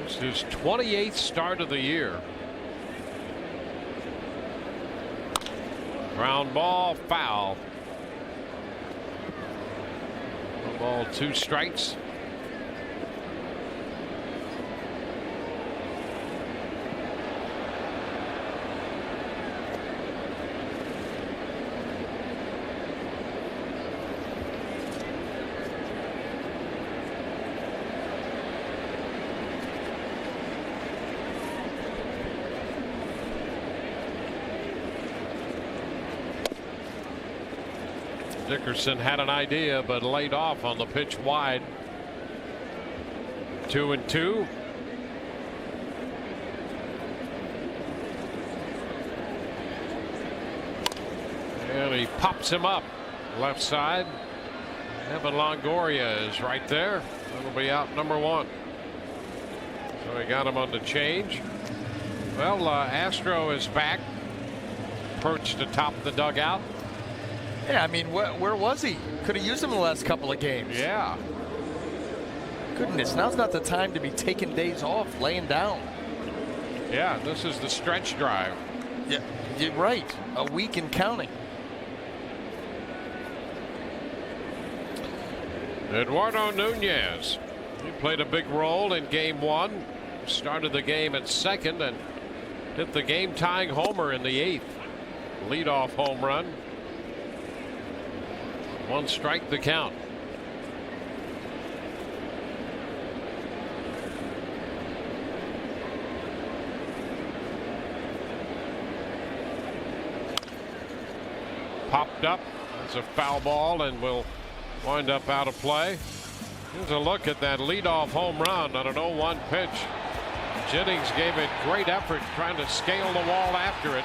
S2: This is his 28th start of the year. Ground ball, foul. 1 ball, 2 strikes. Dickerson had an idea but laid off on the pitch wide. 2-2. And he pops him up left side. Evan Longoria is right there. That'll be out number 1. So he got him on the change. Well, Astro is back, perched atop the dugout.
S3: Yeah, I mean, where was he? Could have used him in the last couple of games.
S2: Yeah.
S3: Goodness, now's not the time to be taking days off, laying down.
S2: Yeah, this is the stretch drive.
S3: Yeah, you're right. A week and counting.
S2: Eduardo Nunez. He played a big role in game 1. Started the game at second and hit the game-tying homer in the 8th. Leadoff home run. 1 strike the count. Popped up. That's a foul ball and will wind up out of play. Here's a look at that leadoff home run on an 0-1 pitch. Jennings gave it great effort trying to scale the wall after it.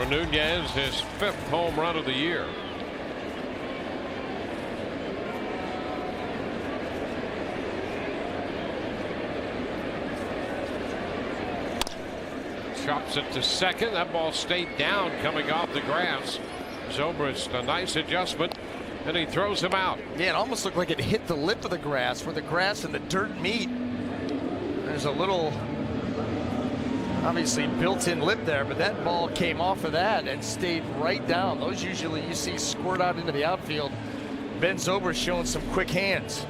S2: For Nunez, his 5th home run of the year. Chops it to second. That ball stayed down coming off the grass. Zobrist, a nice adjustment, and he throws him out.
S3: Yeah, it almost looked like it hit the lip of the grass where the grass and the dirt meet. There's a little, obviously, built-in lip there, but that ball came off of that and stayed right down. Those usually you see squirt out into the outfield. Ben Zobrist showing some quick hands.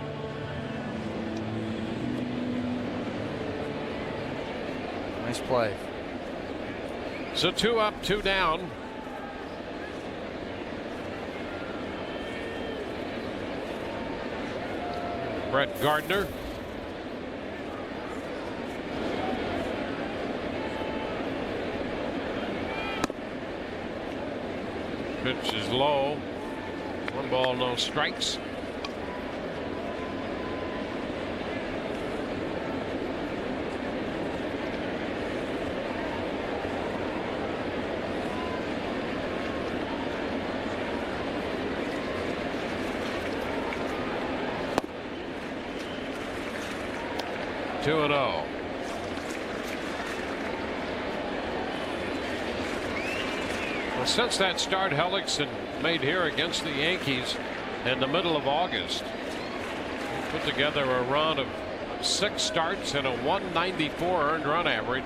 S3: Nice play.
S2: So 2 up, 2 down. Brett Gardner. Pitch is low. 1 ball, no strikes. Two and 0. Well, since that start Hellickson made here against the Yankees in the middle of August, he put together a run of 6 starts and a 194 earned run average.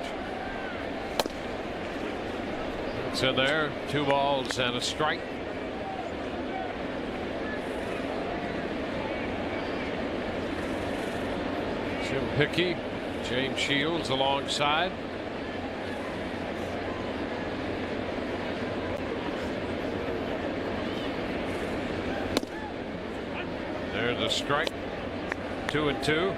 S2: It's in there. 2 balls and a strike. Jim Hickey, James Shields alongside. There's a strike. 2 and 2.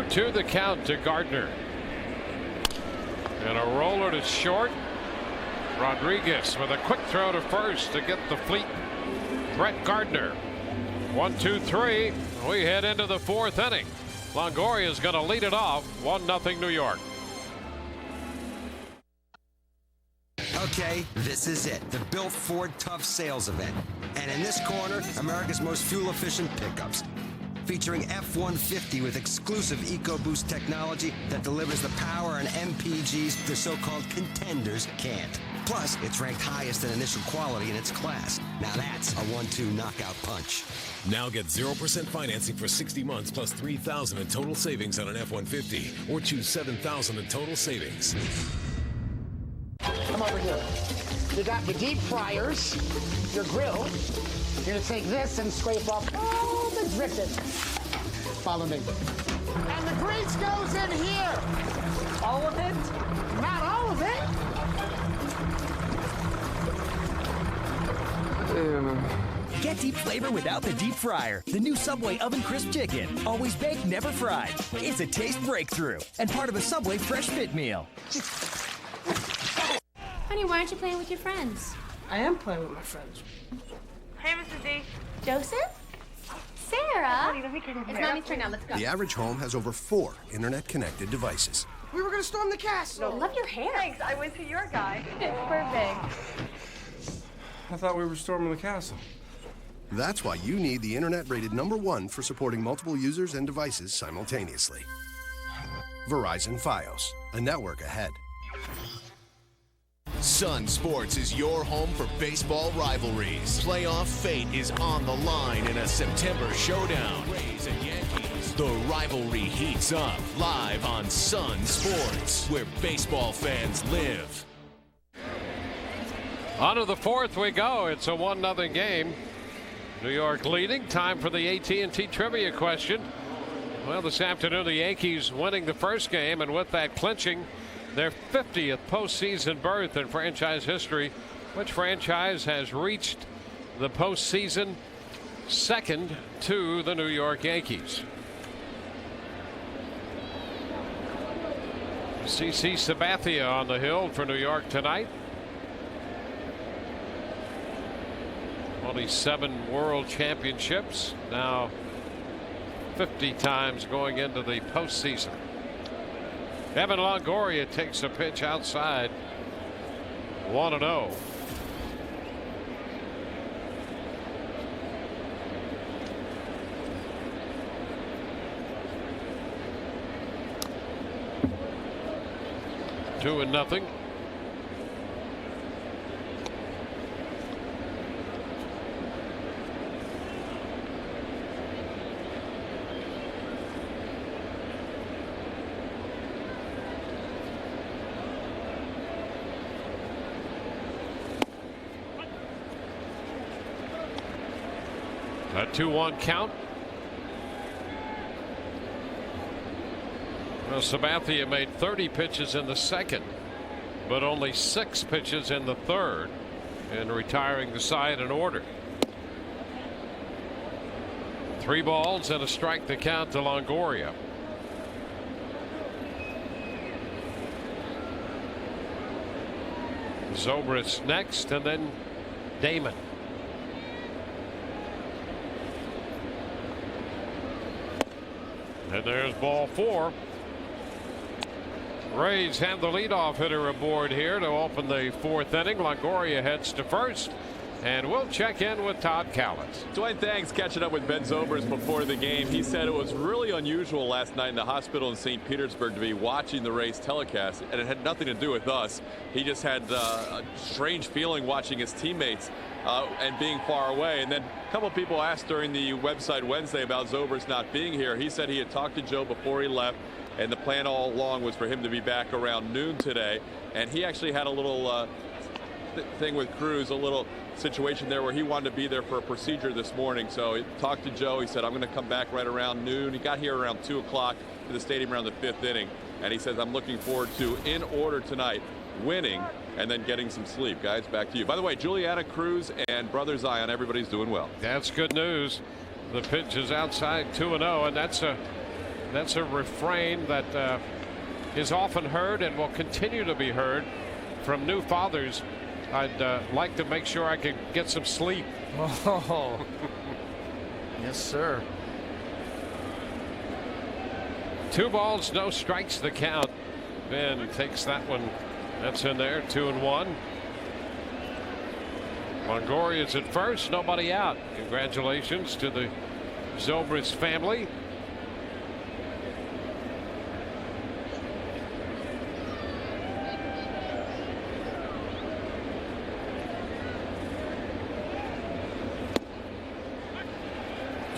S2: Two the count to Gardner. And a roller to short. Rodriguez with a quick throw to first to get the fleet. Brett Gardner. 1, 2, 3. We head into the 4th inning. Longoria is going to lead it off. 1-0 New York.
S1: Okay, this is it. The Built Ford Tough Sales Event. And in this corner, America's most fuel-efficient pickups. Featuring F-150 with exclusive EcoBoost technology that delivers the power and MPGs the so-called contenders can't. Plus, it's ranked highest in initial quality in its class. Now that's a 1-2 knockout punch.
S5: Now get 0% financing for 60 months plus $3,000 in total savings on an F-150, or choose $7,000 in total savings.
S11: Come over here. You got your deep fryers, your grill. You're gonna take this and scrape off all the dripping. Follow me. And the grease goes in here. All of it? Not all of it.
S17: Get deep flavor without the deep fryer. The new Subway Oven Crisp Chicken. Always baked, never fried. It's a taste breakthrough and part of a Subway Fresh Fit meal.
S20: Honey, why aren't you playing with your friends?
S11: I am playing with my friends.
S20: Hey, Mrs. D. Joseph? Sarah?
S11: Honey, let me get in
S20: It's
S11: there.
S20: Mommy's turn now. Let's go.
S18: The average home has over 4 internet-connected devices.
S11: We were gonna storm the castle.
S20: I love your hair.
S19: Thanks. I went to your guy.
S20: It's perfect.
S18: I thought we were storming the castle. That's why you need the internet rated #1 for supporting multiple users and devices simultaneously. Verizon Fios, a network ahead.
S21: Sun Sports is your home for baseball rivalries. Playoff fate is on the line in a September showdown. Rays and Yankees. The rivalry heats up live on Sun Sports, where baseball fans live.
S2: On to the 4th we go. It's a 1-0 game. New York leading. Time for the AT&T trivia question. Well, this afternoon the Yankees winning the first game, and with that clinching their 50th postseason berth in franchise history. Which franchise has reached the postseason second to the New York Yankees? CC Sabathia on the hill for New York tonight. 27 world championships, now 50 times going into the postseason. Evan Longoria takes a pitch outside. 1-0. Two and nothing. A 2-1 count. Well, Sabathia made 30 pitches in the second, but only 6 pitches in the third, and retiring the side in order. 3 balls and a strike to count to Longoria. Zobrist next, and then Damon. And there's ball 4. Rays have the leadoff hitter aboard here to open the 4th inning. Longoria heads to first, and we'll check in with Todd Cowles.
S4: Dwayne, thanks. Catching up with Ben Zobrist before the game. He said it was really unusual last night in the hospital in St. Petersburg to be watching the Rays telecast, and it had nothing to do with us. He just had a strange feeling watching his teammates and being far away. And then a couple of people asked during the website Wednesday about Zobrist not being here. He said he had talked to Joe before he left, and the plan all along was for him to be back around noon today. And he actually had a little thing with Cruz, a little situation there where he wanted to be there for a procedure this morning. So he talked to Joe. He said, I'm going to come back right around noon. He got here around 2 o'clock to the stadium around the 5th inning. And he says, I'm looking forward to, in order tonight, winning and then getting some sleep. Guys, back to you. By the way, Juliana, Cruz, and brother Zion, everybody's doing well.
S2: That's good news. The pitch is outside, 2-0, and that's a refrain that is often heard and will continue to be heard from new fathers. I'd like to make sure I could get some sleep.
S3: Oh. Yes, sir.
S2: 2 balls, no strikes, the count. Ben takes that one. That's in there. 2-1. Longoria's at first, nobody out. Congratulations to the Zobrist family.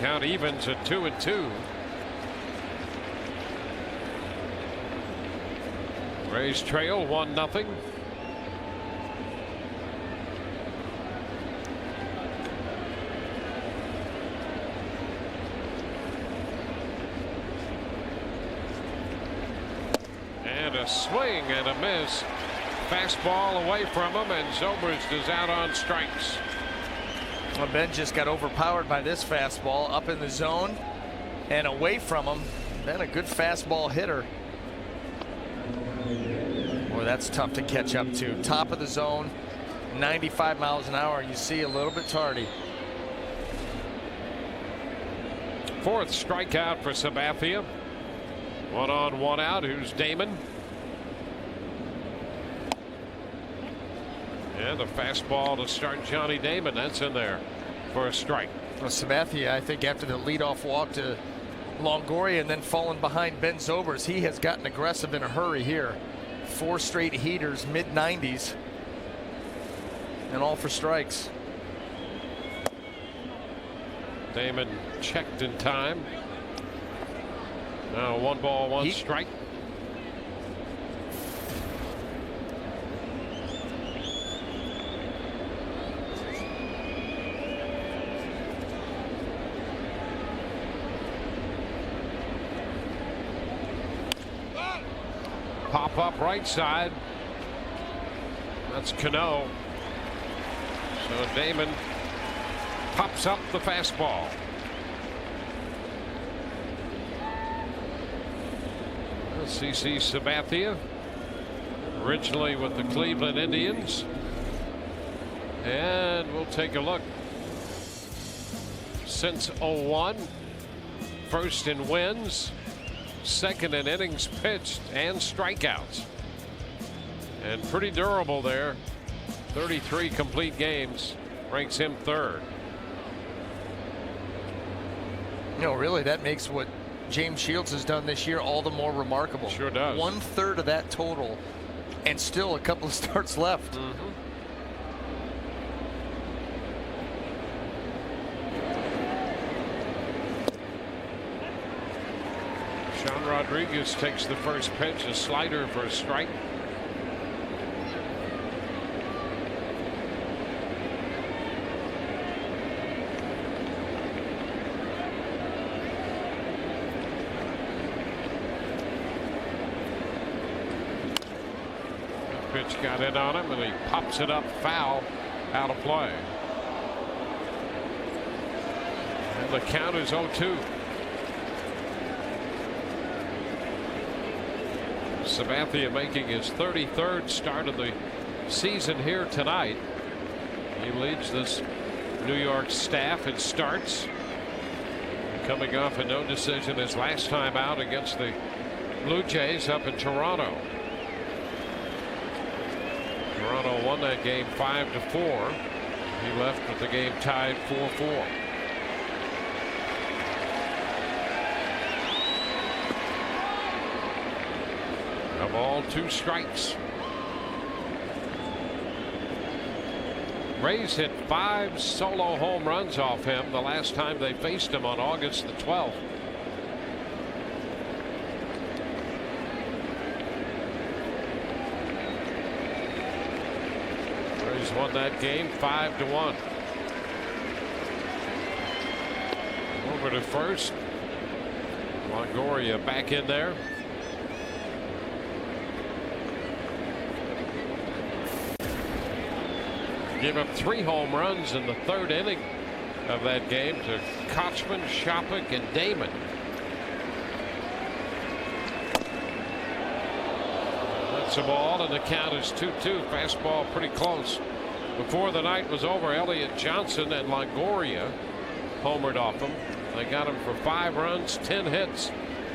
S2: Count evens at 2-2. Rays trail 1-0. And a swing and a miss. Fastball away from him, and Zobrist is out on strikes.
S3: Well, Ben just got overpowered by this fastball up in the zone and away from him. Then a good fastball hitter. Boy, that's tough to catch up to. Top of the zone, 95 miles an hour. You see a little bit tardy.
S2: 4th strikeout for Sabathia. 1 on, 1 out. Who's Damon? And the fastball to start Johnny Damon. That's in there for a strike.
S3: Well, Sabathia, I think after the leadoff walk to Longoria and then falling behind Ben Zobrist, he has gotten aggressive in a hurry here. 4 straight heaters, mid-90s, and all for strikes.
S2: Damon checked in time. Now 1 ball, 1 strike. Pop up right side. That's Cano. So Damon pops up the fastball. CC Sabathia, originally with the Cleveland Indians. And we'll take a look since 01. First in wins, second in innings pitched and strikeouts. And pretty durable there. 33 complete games ranks him third.
S3: Really, that makes what James Shields has done this year all the more remarkable.
S2: Sure does.
S3: 1/3 of that total, and still a couple of starts left.
S2: Sean Rodriguez takes the first pitch, a slider for a strike. Pitch got in on him, and he pops it up foul, out of play. And the count is 0-2. Sabathia making his 33rd start of the season here tonight. He leads this New York staff in starts, coming off a no decision his last time out against the Blue Jays up in Toronto. Toronto won that game 5-4. He left with the game tied 4-4. A ball, 2 strikes. Rays hit 5 solo home runs off him the last time they faced him on August the 12th. Rays won that game 5-1. Over to first. Longoria back in there. Gave up 3 home runs in the 3rd inning of that game to Kochman, Shopik, and Damon. That's a ball, and the count is 2-2. Fastball pretty close. Before the night was over, Elliott Johnson and Longoria homered off him. They got him for 5 runs, 10 hits.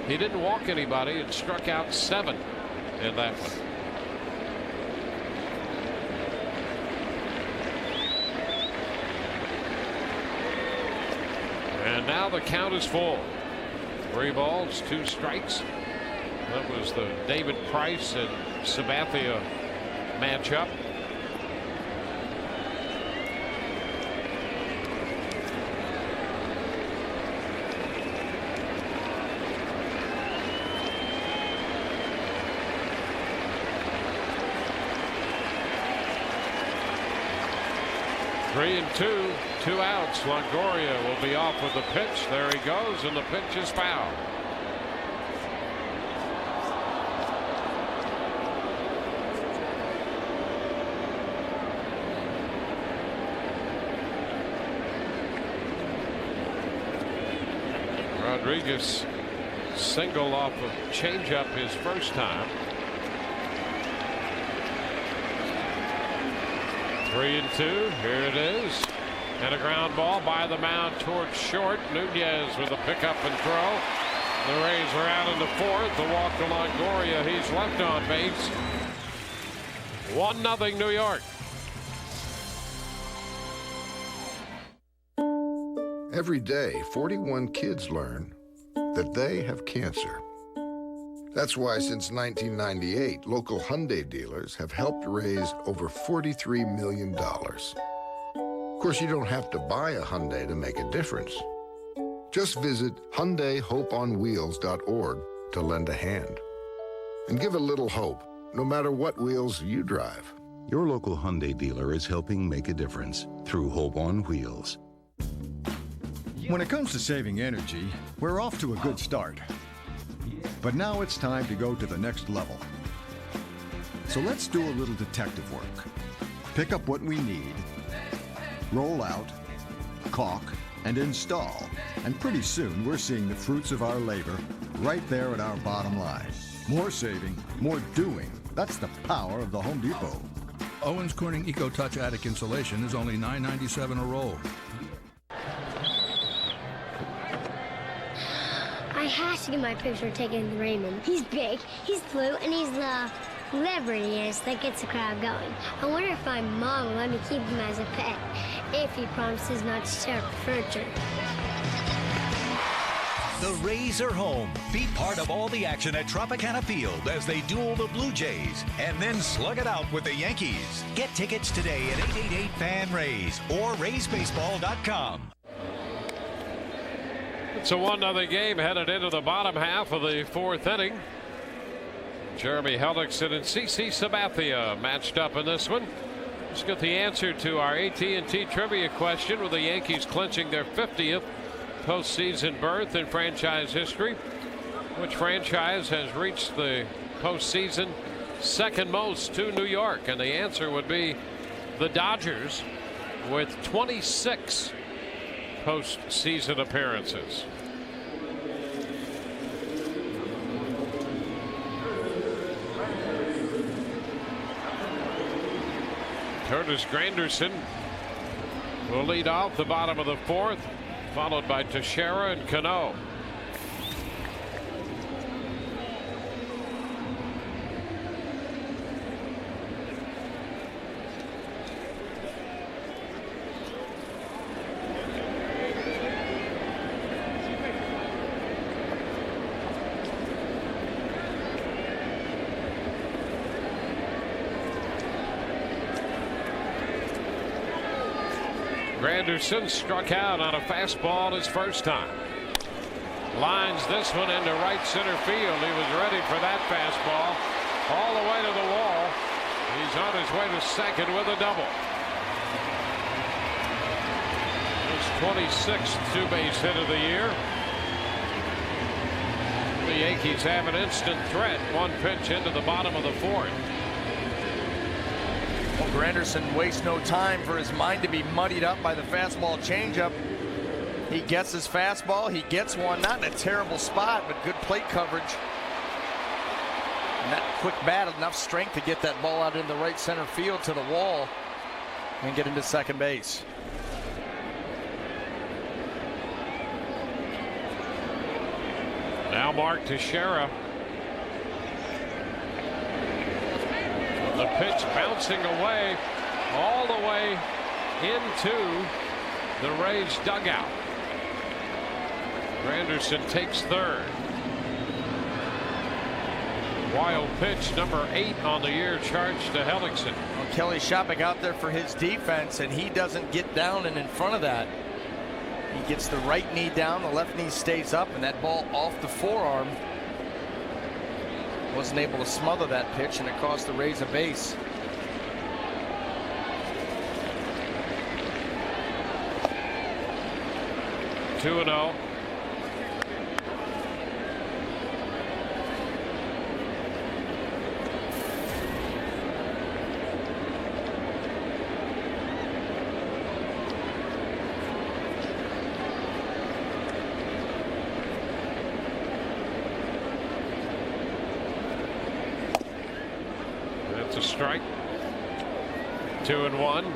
S2: He didn't walk anybody and struck out 7 in that one. And now the count is full. 3 balls, 2 strikes. That was the David Price and Sabathia matchup. Three and two, 2 outs. Longoria will be off with the pitch. There he goes, and the pitch is foul. Rodriguez single off a changeup his first time. 3 and 2. Here it is. And a ground ball by the mound towards short. Nunez with a pickup and throw. The Rays are out in the 4th. The walk to Longoria. He's left on base. 1-0 New York.
S6: Every day, 41 kids learn that they have cancer. That's why since 1998, local Hyundai dealers have helped raise over $43 million. Of course, you don't have to buy a Hyundai to make a difference. Just visit HyundaiHopeOnWheels.org to lend a hand. And give a little hope, no matter what wheels you drive.
S7: Your local Hyundai dealer is helping make a difference through Hope on Wheels.
S19: When it comes to saving energy, we're off to a good start. But now it's time to go to the next level. So let's do a little detective work. Pick up what we need, roll out, caulk, and install. And pretty soon we're seeing the fruits of our labor right there at our bottom line. More saving, more doing. That's the power of the Home Depot.
S22: Owens Corning EcoTouch Attic Insulation is only $9.97 a roll.
S8: have to get my picture taken with Raymond. He's big, he's blue, and he's the whatever he is that gets the crowd going. I wonder if my mom will let me keep him as a pet, if he promises not to tear up the furniture.
S9: The Rays are home. Be part of all the action at Tropicana Field as they duel the Blue Jays and then slug it out with the Yankees. Get tickets today at 888-FAN-RAYS or RaysBaseball.com.
S2: It's a 1-0 game headed into the bottom half of the fourth inning. Jeremy Hellickson and CC Sabathia matched up in this one. Let's get the answer to our AT&T trivia question, with the Yankees clinching their 50th postseason berth in franchise history. Which franchise has reached the postseason second most to New York? And the answer would be the Dodgers, with 26 postseason appearances. Curtis Granderson will lead off the bottom of the fourth, followed by Teixeira and Cano. Granderson struck out on a fastball his first time. Lines this one into right center field. He was ready for that fastball. All the way to the wall. He's on his way to second with a double. His 26th two-base hit of the year. The Yankees have an instant threat. One pitch into the bottom of the fourth.
S3: Well, Granderson wastes no time for his mind to be muddied up by the fastball changeup. He gets his fastball. He gets one, not in a terrible spot, but good plate coverage. And that quick bat, enough strength to get that ball out in the right center field to the wall and get into second base.
S2: Now Mark Teixeira. The pitch bouncing away all the way into the Rays dugout. Granderson takes third. Wild pitch, number 8 on the year, charged to Hellickson.
S3: Well, Kelly Shopik out there for his defense, and he doesn't get down and in front of that. He gets the right knee down, the left knee stays up, and that ball off the forearm. Wasn't able to smother that pitch, and it cost the Rays a base.
S2: Two and 0. A strike. 2-1.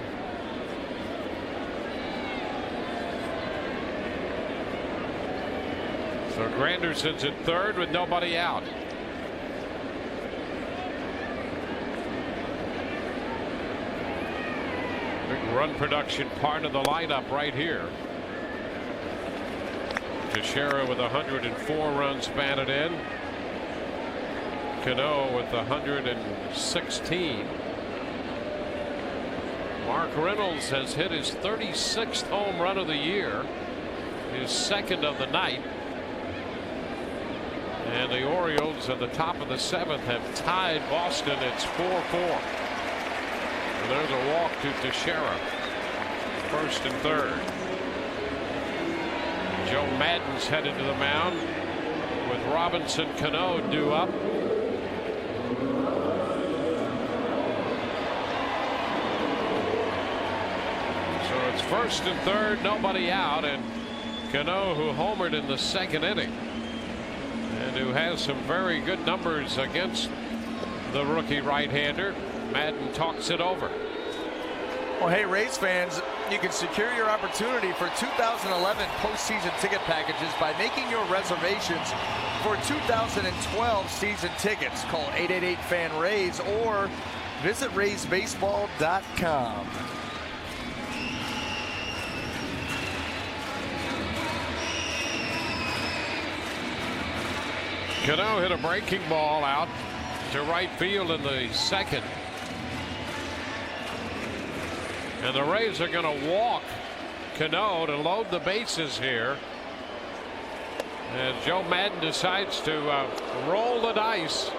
S2: So Granderson's at third with nobody out. Big run production part of the lineup right here. Teixeira with 104 runs batted in. Cano with 116. Mark Reynolds has hit his 36th home run of the year, his second of the night. And the Orioles at the top of the 7th have tied Boston. It's 4-4. And there's a walk to Teixeira. First and third. Joe Maddon's headed to the mound with Robinson Cano due up. It's first and third, nobody out, and Cano, who homered in the second inning and who has some very good numbers against the rookie right-hander. Madden talks it over.
S3: Well, hey, Rays fans, you can secure your opportunity for 2011 postseason ticket packages by making your reservations for 2012 season tickets. Call 888-FAN-RAYS or visit RaysBaseball.com.
S2: Cano hit a breaking ball out to right field in the second. And the Rays are going to walk Cano to load the bases here. And Joe Madden decides to roll the dice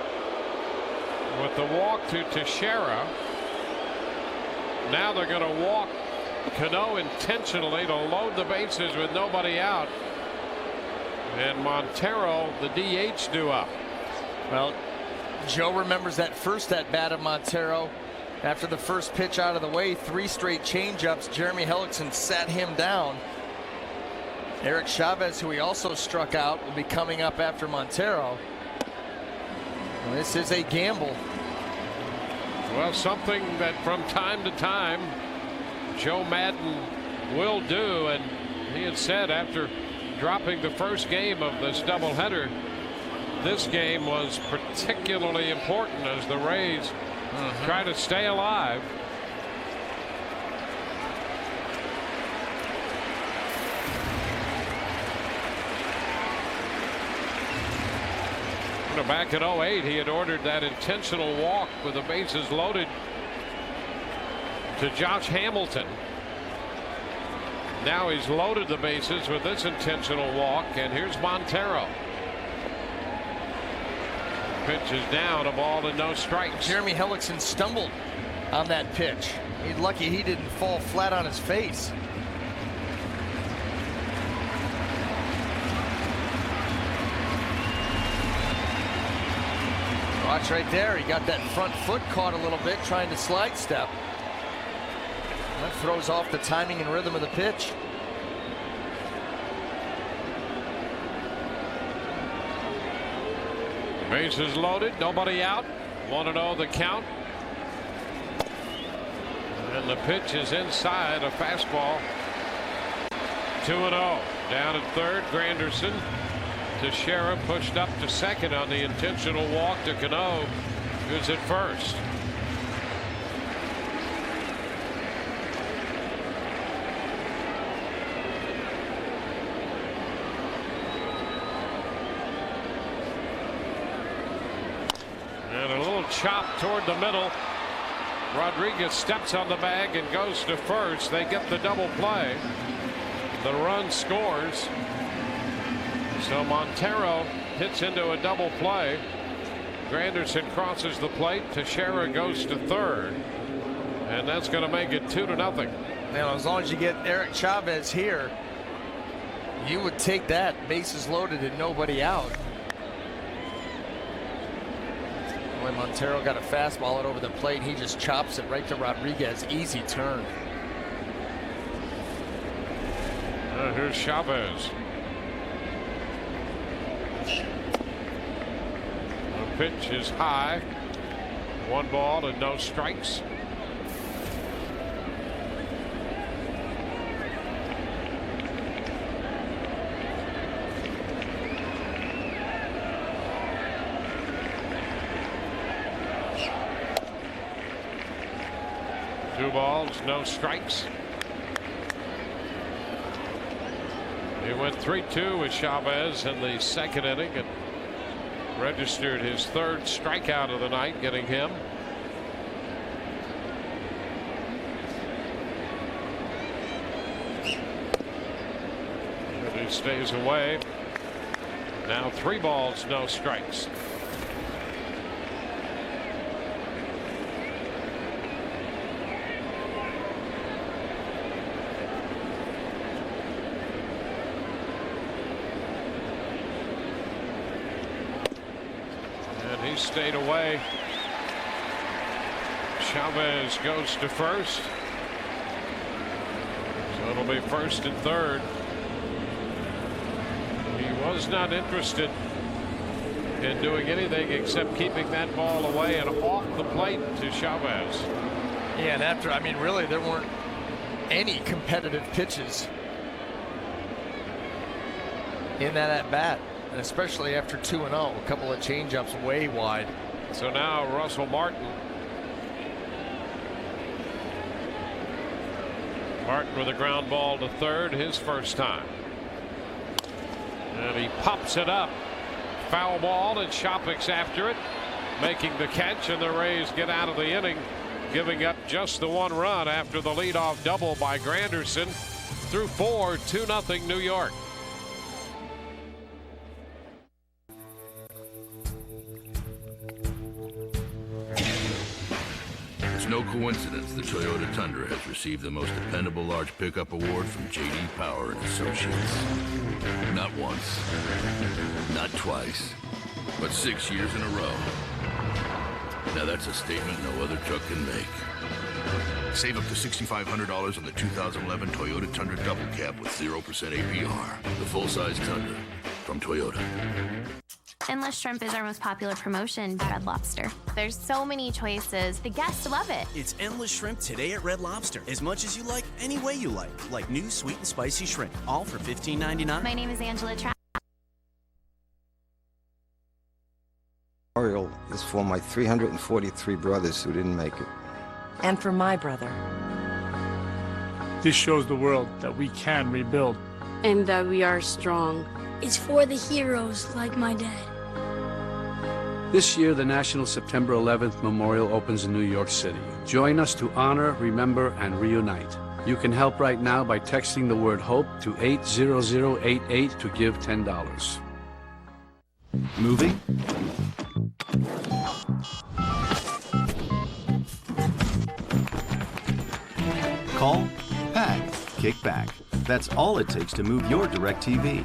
S2: with the walk to Teixeira. Now they're going to walk Cano intentionally to load the bases with nobody out. And Montero, the DH, due up.
S3: Well, Joe remembers that first at-bat of Montero. After the first pitch out of the way, 3 straight changeups. Jeremy Hellickson sat him down. Eric Chavez, who he also struck out, will be coming up after Montero. Well, this is a gamble.
S2: Well, something that from time to time Joe Madden will do, and he had said after dropping the first game of this doubleheader, this game was particularly important as the Rays try to stay alive. Back in 08, he had ordered that intentional walk with the bases loaded to Josh Hamilton. Now he's loaded the bases with this intentional walk, and here's Montero. Pitch is down, a ball and no strikes.
S3: Jeremy Hellickson stumbled on that pitch. He's lucky he didn't fall flat on his face. Watch right there. He got that front foot caught a little bit trying to slide step. That throws off the timing and rhythm of the pitch.
S2: Bases loaded, nobody out. 1-0 the count. And the pitch is inside, a fastball. 2-0. Down at third, Granderson. Teixeira pushed up to second on the intentional walk to Cano, who's at first. And a little chop toward the middle. Rodriguez steps on the bag and goes to first. They get the double play. The run scores. So Montero hits into a double play. Granderson crosses the plate. Teixeira goes to third. And that's going to make it 2-0.
S3: Now, as long as you get Eric Chavez here, you would take that. Bases loaded and nobody out. When Montero got a fastball out over the plate, he just chops it right to Rodriguez. Easy turn.
S2: Here's Chavez. The pitch is high. 1 ball and no strikes. Two balls, no strikes. He went 3-2 with Chavez in the second inning and registered his third strikeout of the night, getting him. And he stays away. Now 3 balls, no strikes. He stayed away. Chavez goes to first. So it'll be first and third. He was not interested in doing anything except keeping that ball away and off the plate to Chavez.
S3: Yeah, and after, really, there weren't any competitive pitches in that at-bat, and especially after 2-0, a couple of change-ups way wide.
S2: So now Russell Martin. Martin with a ground ball to third, his first time. And he pops it up. Foul ball, and Shopik's after it, making the catch, and the Rays get out of the inning, giving up just the one run after the leadoff double by Granderson. Through 4, 2-0 New York.
S12: It's no coincidence the Toyota Tundra has received the most dependable large pickup award from J.D. Power and Associates. Not once, not twice, but 6 years in a row. Now that's a statement no other truck can make. Save up to $6,500 on the 2011 Toyota Tundra Double Cab with 0% APR. The full-size Tundra from Toyota.
S14: Endless Shrimp is our most popular promotion at Red Lobster. There's so many choices. The guests love it.
S22: It's Endless Shrimp today at Red Lobster. As much as you like, any way you like new sweet and spicy shrimp, all for $15.99.
S14: My name is Angela Trapp.
S23: Memorial is for my 343 brothers who didn't make it.
S24: And for my brother.
S25: This shows the world that we can rebuild.
S26: And that we are strong.
S27: It's for the heroes like my dad.
S25: This year, the National September 11th Memorial opens in New York City. Join us to honor, remember, and reunite. You can help right now by texting the word HOPE to 80088 to give $10.
S28: Moving? Call, pack, kick back. That's all it takes to move your DirecTV.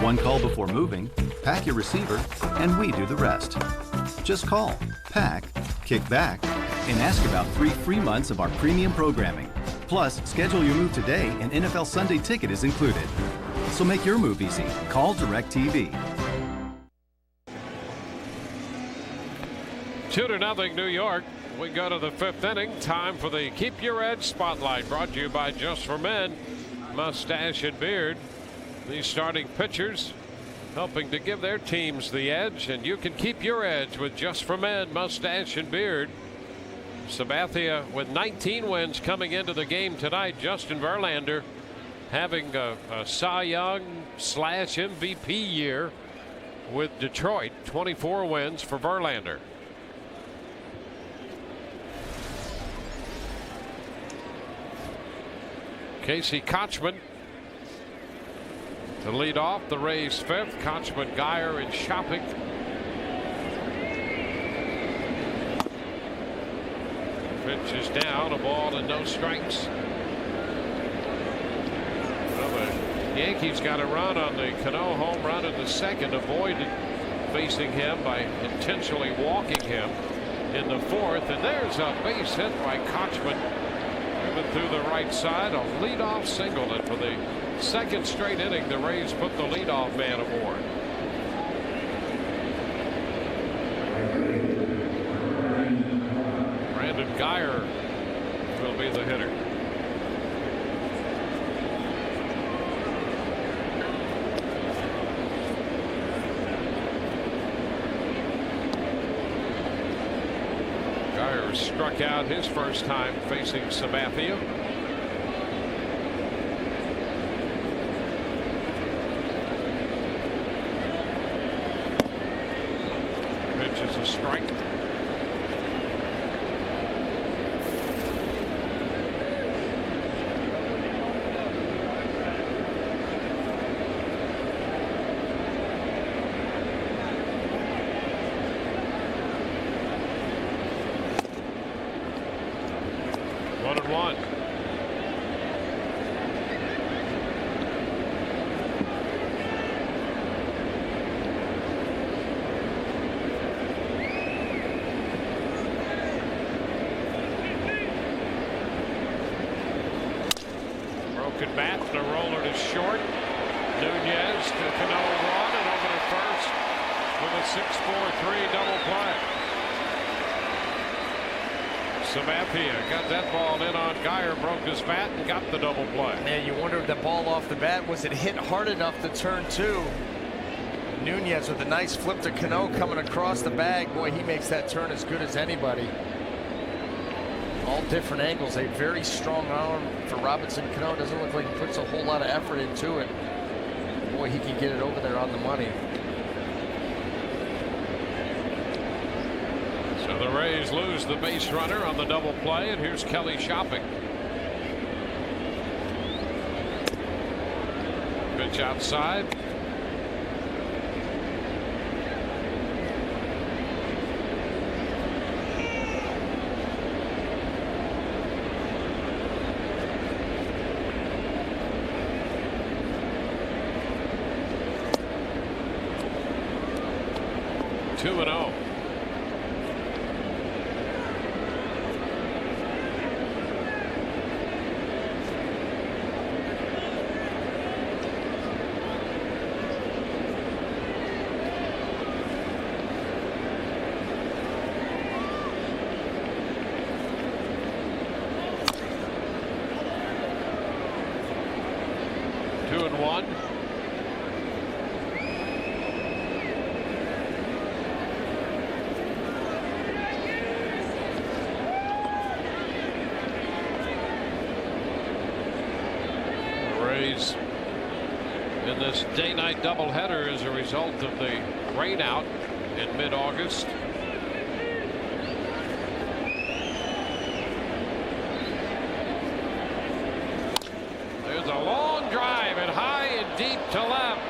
S28: One call before moving, pack your receiver, and we do the rest. Just call, pack, kick back, and ask about 3 free months of our premium programming. Plus, schedule your move today, and NFL Sunday Ticket is included. So make your move easy. Call DirecTV.
S2: 2-0 New York. We go to the 5th inning. Time for the Keep Your Edge Spotlight, brought to you by Just for Men, Mustache and Beard. These starting pitchers helping to give their teams the edge, and you can keep your edge with Just for Men, Mustache and Beard. Sabathia with 19 wins coming into the game tonight. Justin Verlander having a Cy Young / MVP year with Detroit. 24 wins for Verlander. Casey Kochman to lead off the Rays 5th. Kochman, Geyer, and Shopik. Pitch is down, a ball and no strikes. Well, the Yankees got a run on the Cano home run in the 2nd, avoided facing him by intentionally walking him in the 4th. And there's a base hit by Kochman. Through the right side, a leadoff single, and for the 2nd straight inning, the Rays put the leadoff man aboard. Brandon Geyer will be the hitter. Geyer struck out his first time facing Sabathia. Pitch is a strike. Broken bat, the roller to short. Nunez to Cano run and over to first with a 6-4-3 double play. Sabathia got that ball in on Geyer, broke his bat, and got the double play.
S3: Man, you wonder if the ball off the bat, was it hit hard enough to turn two? Nunez with a nice flip to Cano coming across the bag. Boy, he makes that turn as good as anybody. All different angles. A very strong arm for Robinson Cano. Doesn't look like he puts a whole lot of effort into it. Boy, he can get it over there on the money.
S2: So the Rays lose the base runner on the double play, and here's Kelly Shopping. Pitch outside. Two and 0. Two and 1. Rays in this day-night doubleheader as a result of the rainout in mid-August. There's a long drive and high and deep to left.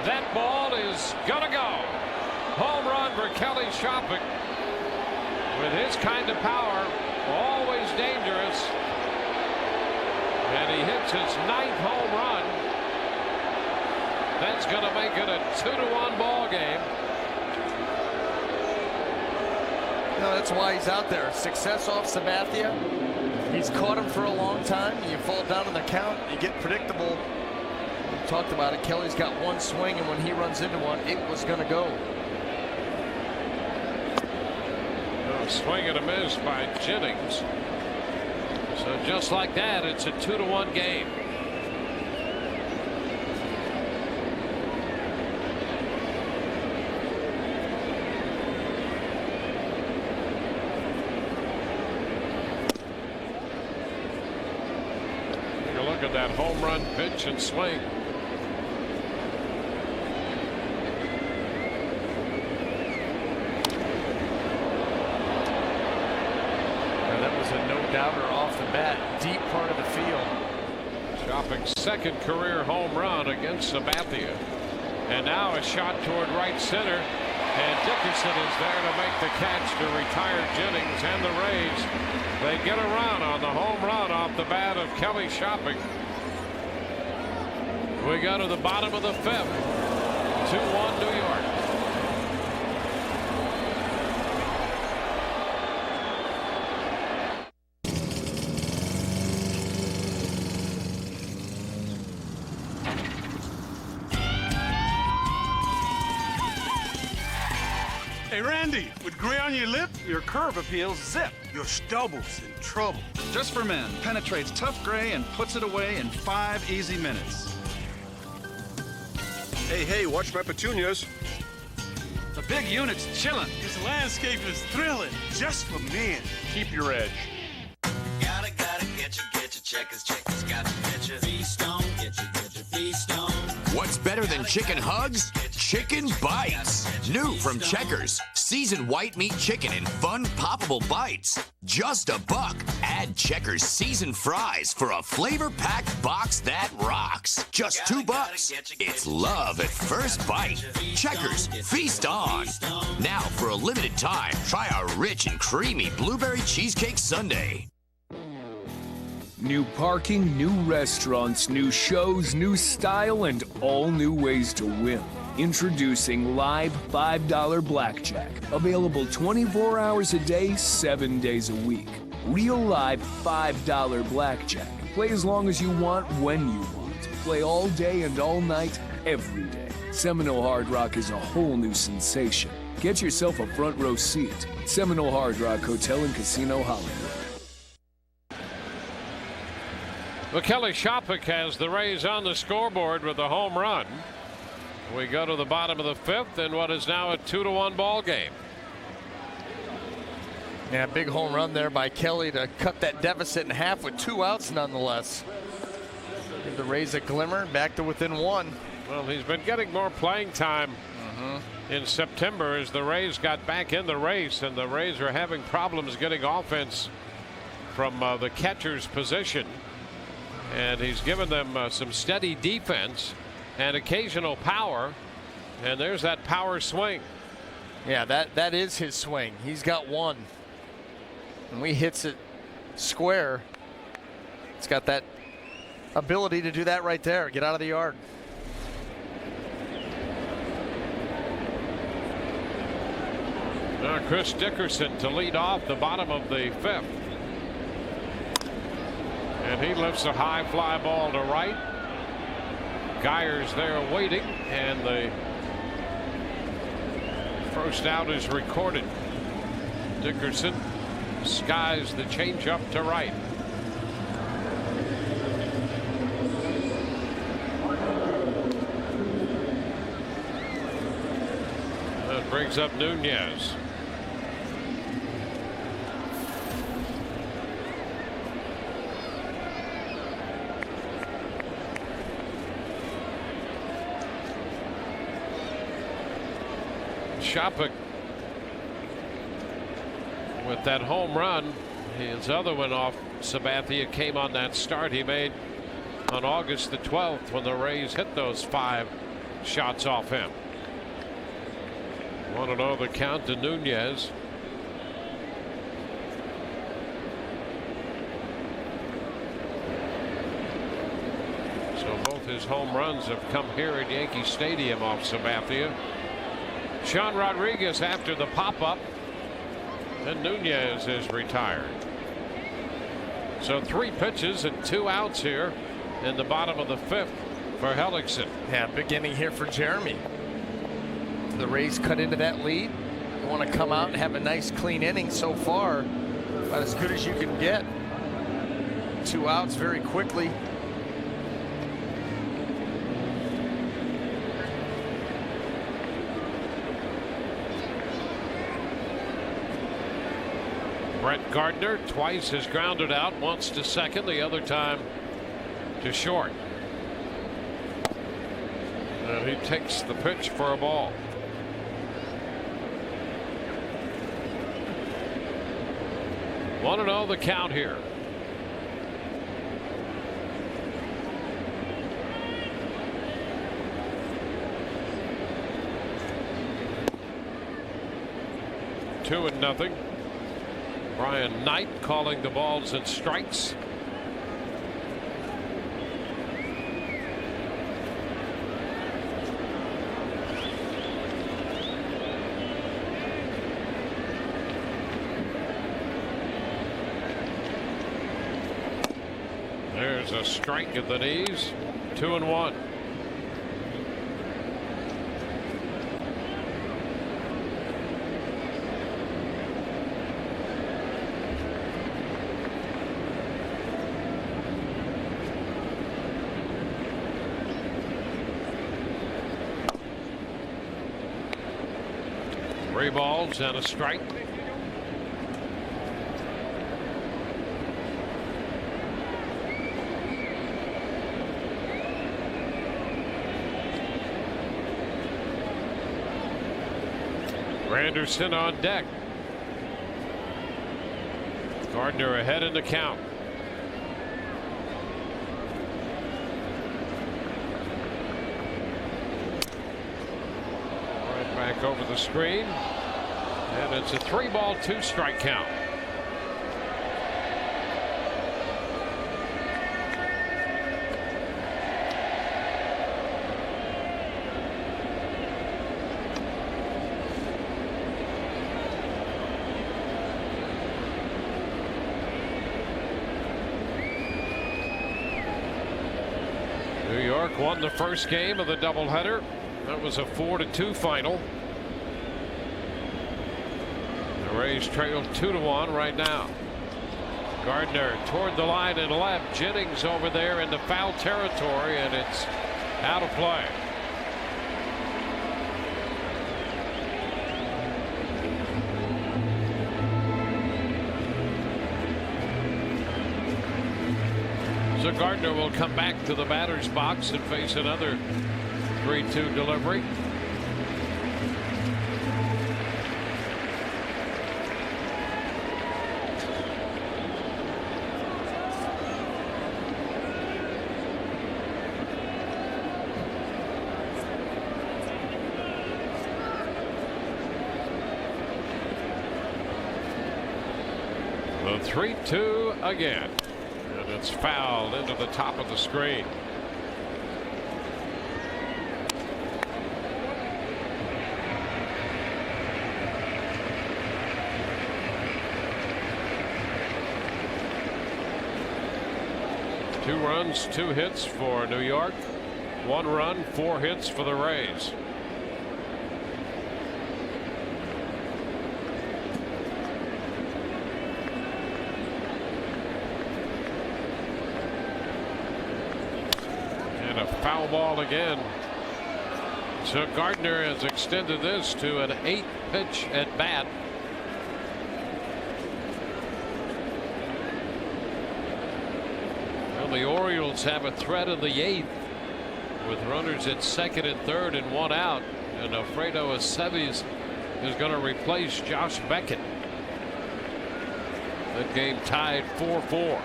S2: That ball is gonna go. Home run for Kelly Shopping. With his kind of power, always dangerous. And he hits his 9th home run. That's going to make it a 2-1 ball game.
S3: You know, that's why he's out there. Success off Sabathia. He's caught him for a long time. You fall down in the count, you get predictable. We talked about it. Kelly's got one swing, and when he runs into one, it was going to go.
S2: A swing and a miss by Jennings. So just like that, it's a 2-1 game. Take a look at that home run pitch and swing.
S3: No-doubter off the bat, deep part of the field.
S2: Shopping's second career home run against Sabathia. And now a shot toward right center. And Dickerson is there to make the catch to retire Jennings, and the Rays, they get a run on the home run off the bat of Kelly Shopping. We go to the bottom of the 5th. 2-1 New York.
S1: Hey, Randy, with gray on your lip, your curve appeals zip. Your stubble's in trouble.
S5: Just for men, penetrates tough gray and puts it away in 5 easy minutes.
S10: Hey, watch my petunias.
S5: The big unit's chillin'.
S1: This landscape is thrilling, just for men. Keep your edge.
S11: Gotta get your checkers, gotta get your feast on, get your feast on.
S21: What's better than chicken hugs? Chicken bites. New from Checkers. Seasoned white meat chicken in fun, poppable bites. Just $1. Add Checkers seasoned fries for a flavor-packed box that rocks. Just $2. It's love at first bite. Checkers, feast on. Now, for a limited time, try our rich and creamy blueberry cheesecake sundae.
S13: New parking, new restaurants, new shows, new style, and all new ways to win. Introducing Live $5 Blackjack. Available 24 hours a day, 7 days a week. Real live $5 Blackjack. Play as long as you want, when you want. Play all day and all night, every day. Seminole Hard Rock is a whole new sensation. Get yourself a front row seat. Seminole Hard Rock Hotel and Casino Hollywood.
S2: Well, Kelly Shopik has the Rays on the scoreboard with a home run. We go to the bottom of the 5th in what is now a 2-1 ball game.
S3: Yeah, big home run there by Kelly to cut that deficit in half with 2 outs nonetheless. Give the Rays a glimmer, back to within 1.
S2: Well, he's been getting more playing time in September as the Rays got back in the race, and the Rays are having problems getting offense from the catcher's position. And he's given them some steady defense and occasional power, and there's that power swing.
S3: Yeah, that is his swing. He's got one. And he hits it square. It's got that ability to do that right there. Get out of the yard.
S2: Now Chris Dickerson to lead off the bottom of the 5th. And he lifts a high fly ball to right. Geyer's there waiting, and the first out is recorded. Dickerson skies the changeup to right. That brings up Nunez. Shopik with that home run. His other one off Sabathia came on that start he made on August the 12th when the Rays hit those 5 shots off him. 1-0 the count to Nunez. So both his home runs have come here at Yankee Stadium off Sabathia. Sean Rodriguez after the pop-up, and Nunez is retired. So 3 pitches and 2 outs here in the bottom of the 5th for Hellickson.
S3: Yeah, beginning here for Jeremy. The Rays cut into that lead. You want to come out and have a nice clean inning so far. About as good as you can get. 2 outs very quickly.
S2: Brett Gardner twice has grounded out, once to second, the other time to short. And he takes the pitch for a ball. One and 0 the count here. Two and nothing. Brian Knight calling the balls and strikes. There's a strike at the knees. 2-1. Three balls and a strike. Anderson on deck. Gardner ahead in the count. Right back over the screen. And it's a 3-ball, 2-strike count. New York won the first game of the doubleheader. That was a 4-2 final. The Rays trail 2-1 right now. Gardner toward the line and left. Jennings over there into foul territory, and it's out of play. So Gardner will come back to the batter's box and face another 3-2 delivery. The 3-2 again. And it's fouled into the top of the screen. Two runs, 2 hits for New York. 1 run, 4 hits for the Rays. And a foul ball again. So Gardner has extended this to an 8-pitch at bat. The Orioles have a threat in the 8th with runners at 2nd and 3rd and 1 out, and Alfredo Aceves is going to replace Josh Beckett. That game tied 4-4.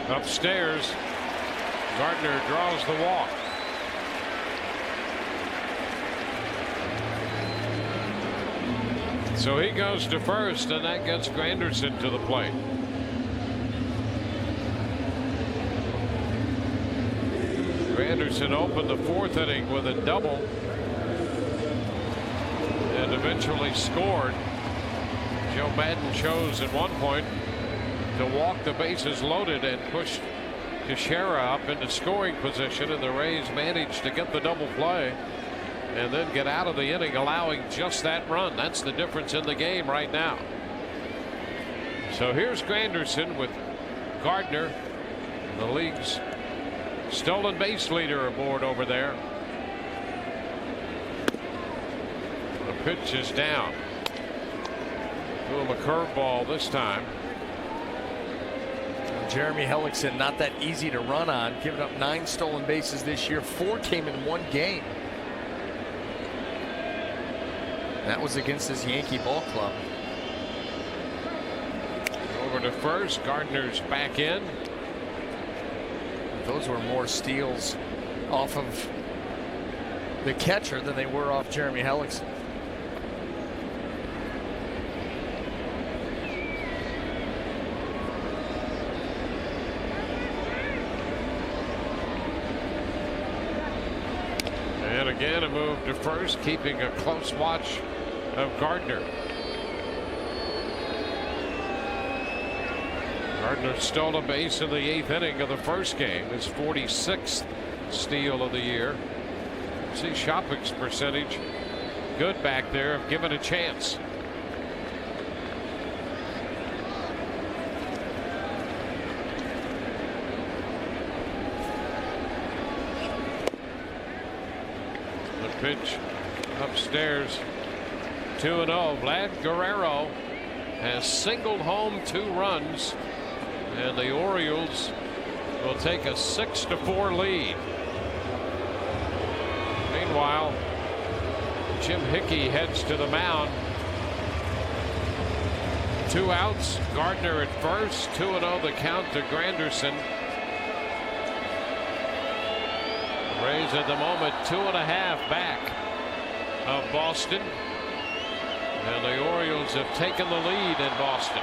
S2: Upstairs, Gardner draws the walk. So he goes to first, and that gets Granderson to the plate. Granderson opened the 4th inning with a double and eventually scored. Joe Madden chose at one point to walk the bases loaded and push Teixeira up into scoring position, and the Rays managed to get the double play and then get out of the inning, allowing just that run. That's the difference in the game right now. So here's Granderson with Gardner, the league's stolen base leader, aboard over there. The pitch is down. Threw him a curveball this time.
S3: Jeremy Hellickson, not that easy to run on, giving up 9 stolen bases this year. 4 came in 1 game. That was against his Yankee ball club.
S2: Over to first. Gardner's back in.
S3: Those were more steals off of the catcher than they were off Jeremy Hellickson.
S2: And again a move to first, keeping a close watch of Gardner. Gardner stole a base in the 8th inning of the first game, his 46th steal of the year. See Shopik's percentage good back there if given a chance. The pitch upstairs, 2-0. Vlad Guerrero has singled home 2 runs, and the Orioles will take a 6-4 lead. Meanwhile, Jim Hickey heads to the mound. 2 outs, Gardner at first, 2-0 the count to Granderson. Rays at the moment 2.5 back of Boston, and the Orioles have taken the lead in Boston.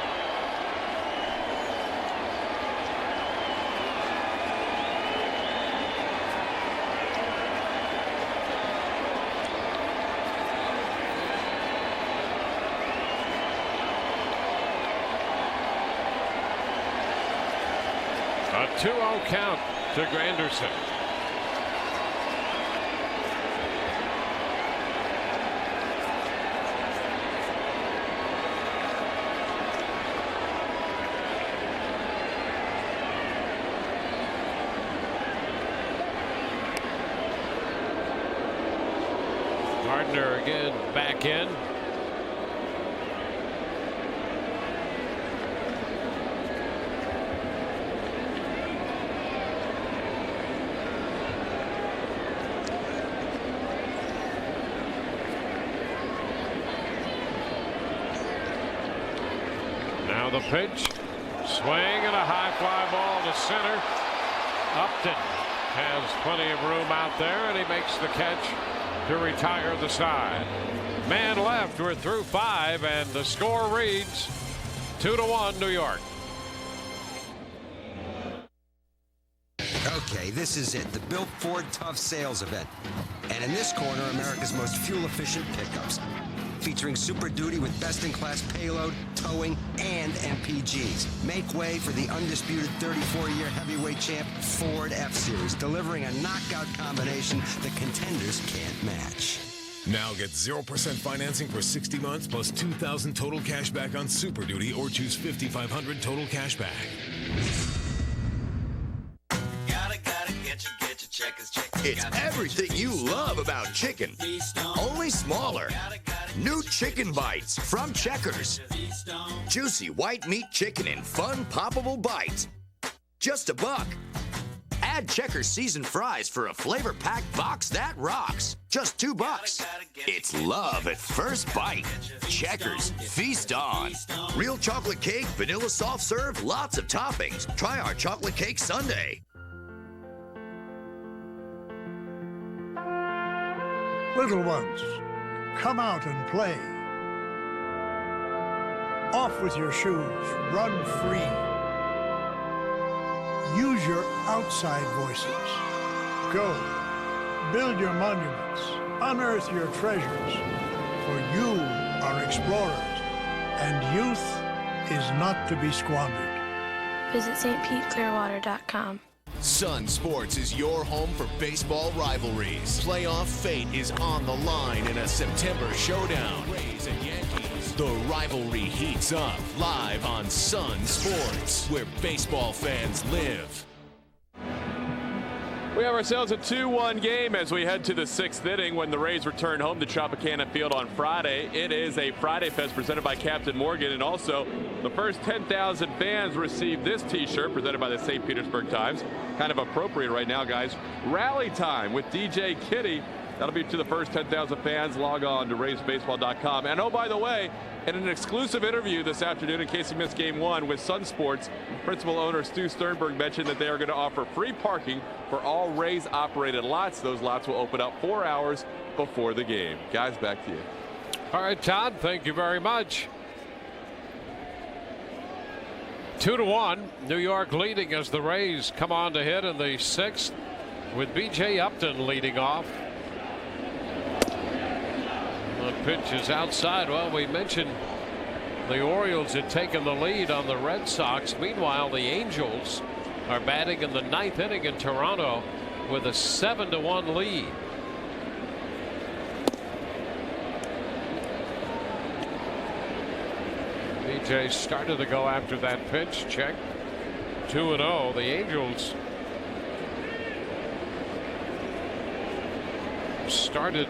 S2: A 2-0 count to Granderson. Gardner again back in. Now the pitch. Swing and a high fly ball to center. Upton has plenty of room out there, and he makes the catch to retire the side. Man left. We're through 5, and the score reads 2-1 New York.
S4: Okay, this is it, the Bill Ford Tough Sales event. And in this corner, America's most fuel-efficient pickups. Featuring Super Duty with best-in-class payload, towing, and MPGs. Make way for the undisputed 34-year heavyweight champ Ford F-Series, delivering a knockout combination the contenders can't match.
S21: Now get 0% financing for 60 months plus $2,000 total cash back on Super Duty or choose $5,500 total cash back.
S6: It's everything you love about chicken, only smaller. New Chicken Bites from Checkers. Juicy white meat chicken in fun, poppable bites. Just $1. Add Checkers seasoned fries for a flavor-packed box that rocks. Just $2. It's love at first bite. Checkers, feast on. Real chocolate cake, vanilla soft serve, lots of toppings. Try our chocolate cake sundae.
S7: Little ones, come out and play. Off with your shoes, run free. Use your outside voices. Go, build your monuments, unearth your treasures, for you are explorers, and youth is not to be squandered.
S27: Visit stpeteclearwater.com.
S21: Sun Sports is your home for baseball rivalries. Playoff fate is on the line in a September showdown. Rays and Yankees. The rivalry heats up live on Sun Sports, where baseball fans live.
S15: We have ourselves a 2-1 game as we head to the 6th inning when the Rays return home to Tropicana Field on Friday. It is a Friday Fest presented by Captain Morgan, and also the first 10,000 fans receive this t-shirt presented by the St. Petersburg Times. Kind of appropriate right now, guys. Rally time with DJ Kitty. That'll be to the first 10,000 fans. Log on to RaysBaseball.com. And oh, by the way, in an exclusive interview this afternoon, in case you missed Game 1 with Sun Sports, principal owner Stu Sternberg mentioned that they are going to offer free parking for all Rays-operated lots. Those lots will open up 4 hours before the game. Guys, back to you.
S2: All right, Todd, thank you very much. 2-1, New York leading as the Rays come on to hit in the 6th with B.J. Upton leading off. The pitch is outside. Well, we mentioned the Orioles had taken the lead on the Red Sox. Meanwhile, the Angels are batting in the 9th inning in Toronto with a 7-1 lead. BJ started to go after that pitch. Check. 2-0. The Angels started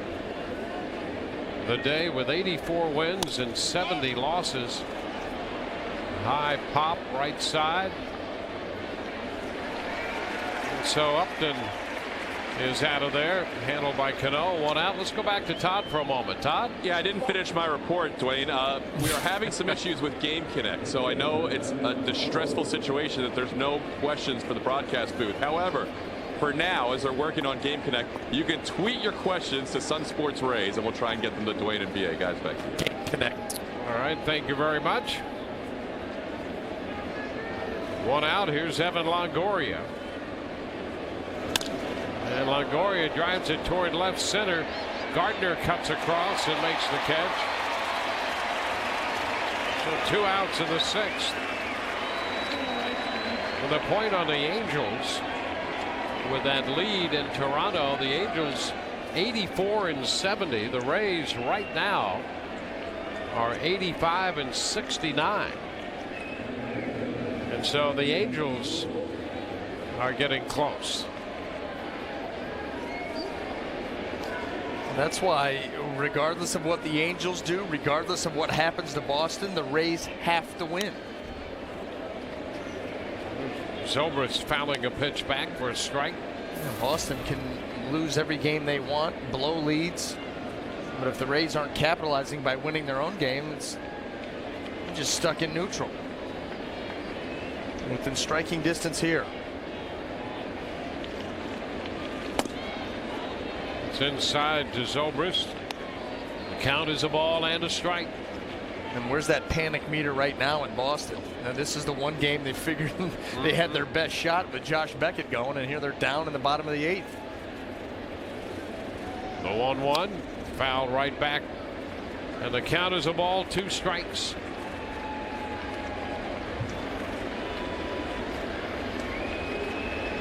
S2: the day with 84 wins and 70 losses. High pop right side. And so Upton is out of there, handled by Cano. 1 out. Let's go back to Todd for a moment. Todd?
S15: Yeah, I didn't finish my report, Dwayne. We are having some issues with Game Connect, so I know it's a distressful situation that there's no questions for the broadcast booth. However, for now, as they're working on Game Connect, you can tweet your questions to Sun Sports Rays, and we'll try and get them to Dwayne and BA. Guys, back to you.
S2: Game Connect. All right, thank you very much. 1 out. Here's Evan Longoria. And Longoria drives it toward left center. Gardner cuts across and makes the catch. So 2 outs in the 6th. With a point on the Angels. With that lead in Toronto, the Angels 84-70. The Rays right now are 85-69. And so the Angels are getting close.
S3: That's why, regardless of what the Angels do, regardless of what happens to Boston, the Rays have to win.
S2: Zobrist fouling a pitch back for a strike.
S3: Boston can lose every game they want, blow leads, but if the Rays aren't capitalizing by winning their own game, it's just stuck in neutral. Within striking distance here.
S2: It's inside to Zobrist. The count is a ball and a strike.
S3: And where's that panic meter right now in Boston? Now, this is the one game they figured they had their best shot with Josh Beckett going, and here they're down in the bottom of the 8th.
S2: The 1-1, foul right back, and the count is a ball, 2 strikes.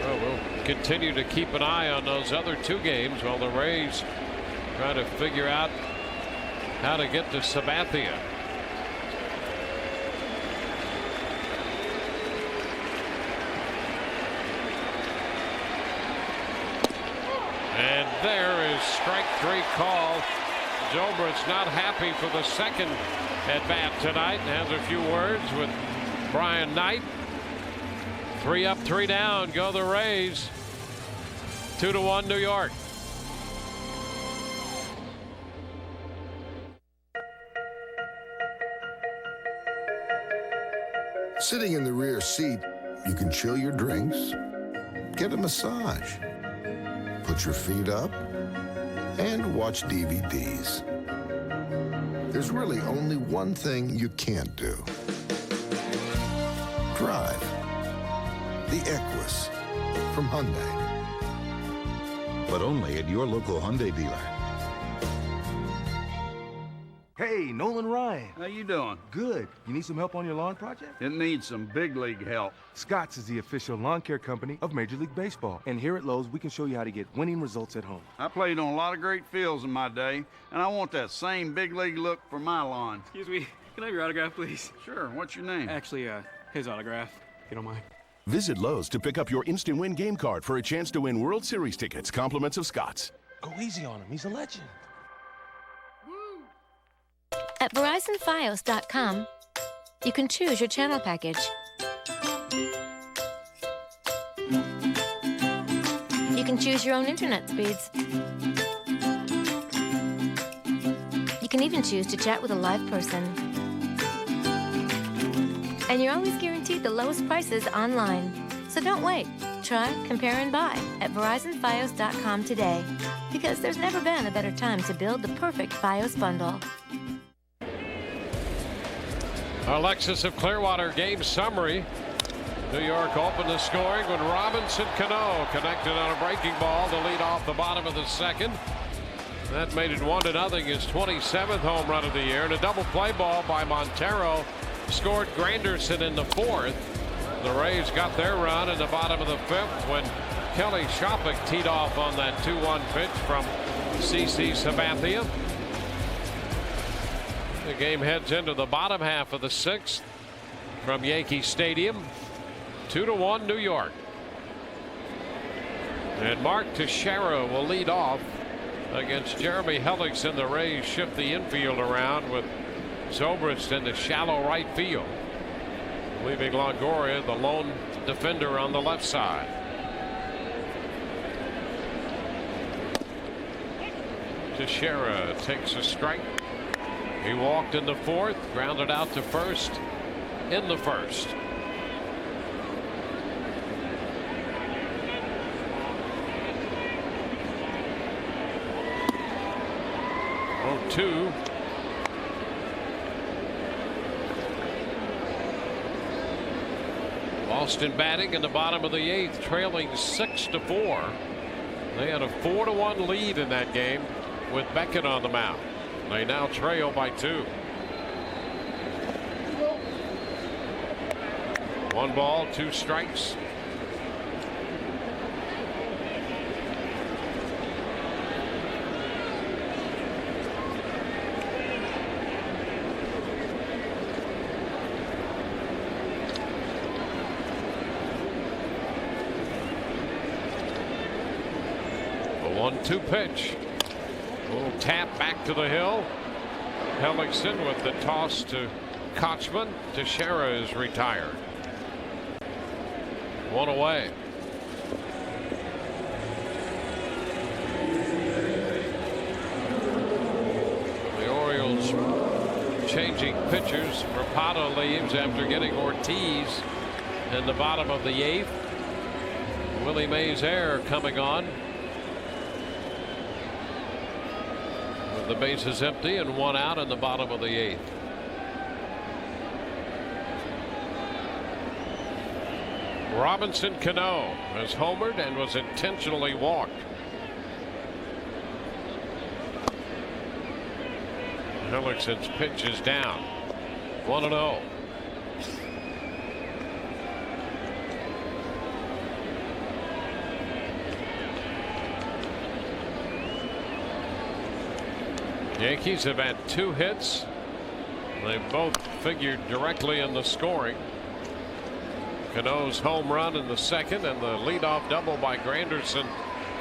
S2: Well, we'll continue to keep an eye on those other 2 games while the Rays try to figure out how to get to Sabathia. And there is strike 3 call. Zobrist not happy for the second at bat tonight. Has a few words with Brian Knight. 3 up, 3 down. Go the Rays. 2-1 New York.
S8: Sitting in the rear seat, you can chill your drinks, get a massage, put your feet up, and watch DVDs. There's really only one thing you can't do. Drive. The Equus from Hyundai.
S9: But only at your local Hyundai dealer.
S12: Hey, Nolan Ryan.
S16: How you doing?
S12: Good. You need some help on your lawn project?
S16: It needs some big league help.
S12: Scotts is the official lawn care company of Major League Baseball. And here at Lowe's, we can show you how to get winning results at home.
S16: I played on a lot of great fields in my day, and I want that same big league look for my lawn.
S17: Excuse me, can I have your autograph, please?
S16: Sure, what's your name?
S17: Actually, his autograph, if you don't mind.
S18: Visit Lowe's to pick up your Instant Win game card for a chance to win World Series tickets, compliments of Scotts.
S12: Go easy on him, he's a legend.
S19: At VerizonFios.com, you can choose your channel package. You can choose your own internet speeds. You can even choose to chat with a live person. And you're always guaranteed the lowest prices online. So don't wait. Try, compare, and buy at VerizonFios.com today. Because there's never been a better time to build the perfect Fios bundle.
S2: Alexis of Clearwater game summary. New York opened the scoring when Robinson Cano connected on a breaking ball to lead off the bottom of the second. That made it 1-0, his 27th home run of the year, and a double play ball by Montero scored Granderson in the 4th. The Rays got their run in the bottom of the 5th when Kelly Shopik teed off on that 2-1 pitch from CC Sabathia. The game heads into the bottom half of the 6th from Yankee Stadium. 2-1 New York. And Mark Teixeira will lead off against Jeremy Hellickson. The Rays shift the infield around with Zobrist in the shallow right field, leaving Longoria the lone defender on the left side. Teixeira takes a strike. He walked in the 4th, grounded out to first in the 1st. Oh, 2. Boston batting in the bottom of the 8th, trailing 6-4. They had a 4-1 lead in that game with Beckett on the mound. They now trail by 2. 1 ball, 2 strikes. A 1-2 pitch. Little tap back to the hill. Hellickson with the toss to Kochman. Teixeira is retired. 1 away. The Orioles changing pitchers. Rapado leaves after getting Ortiz in the bottom of the 8th. Willie Mays Air coming on. With the bases empty and 1 out in the bottom of the 8th. Robinson Cano has homered and was intentionally walked. Hellickson's pitch is down. 1-0. Yankees have had 2 hits. They both figured directly in the scoring. Cano's home run in the 2nd and the leadoff double by Granderson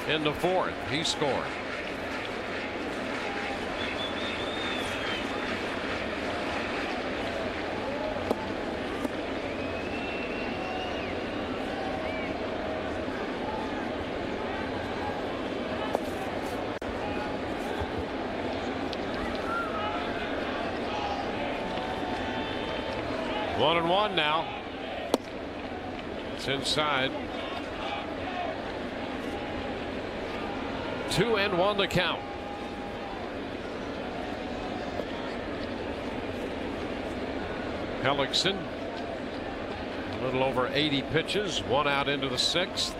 S2: in the 4th. He scored. One and one now. It's inside. 2-1 the count. Hellickson, a little over 80 pitches, 1 out into the 6th.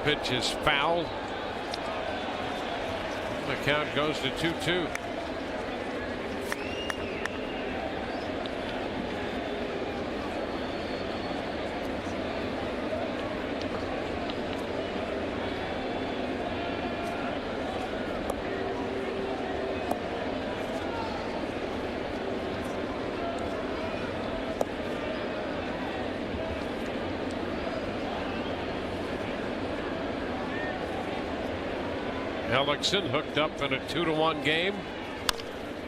S2: Pitch is fouled. The count goes to 2-2. Hellickson hooked up in a 2-1 game.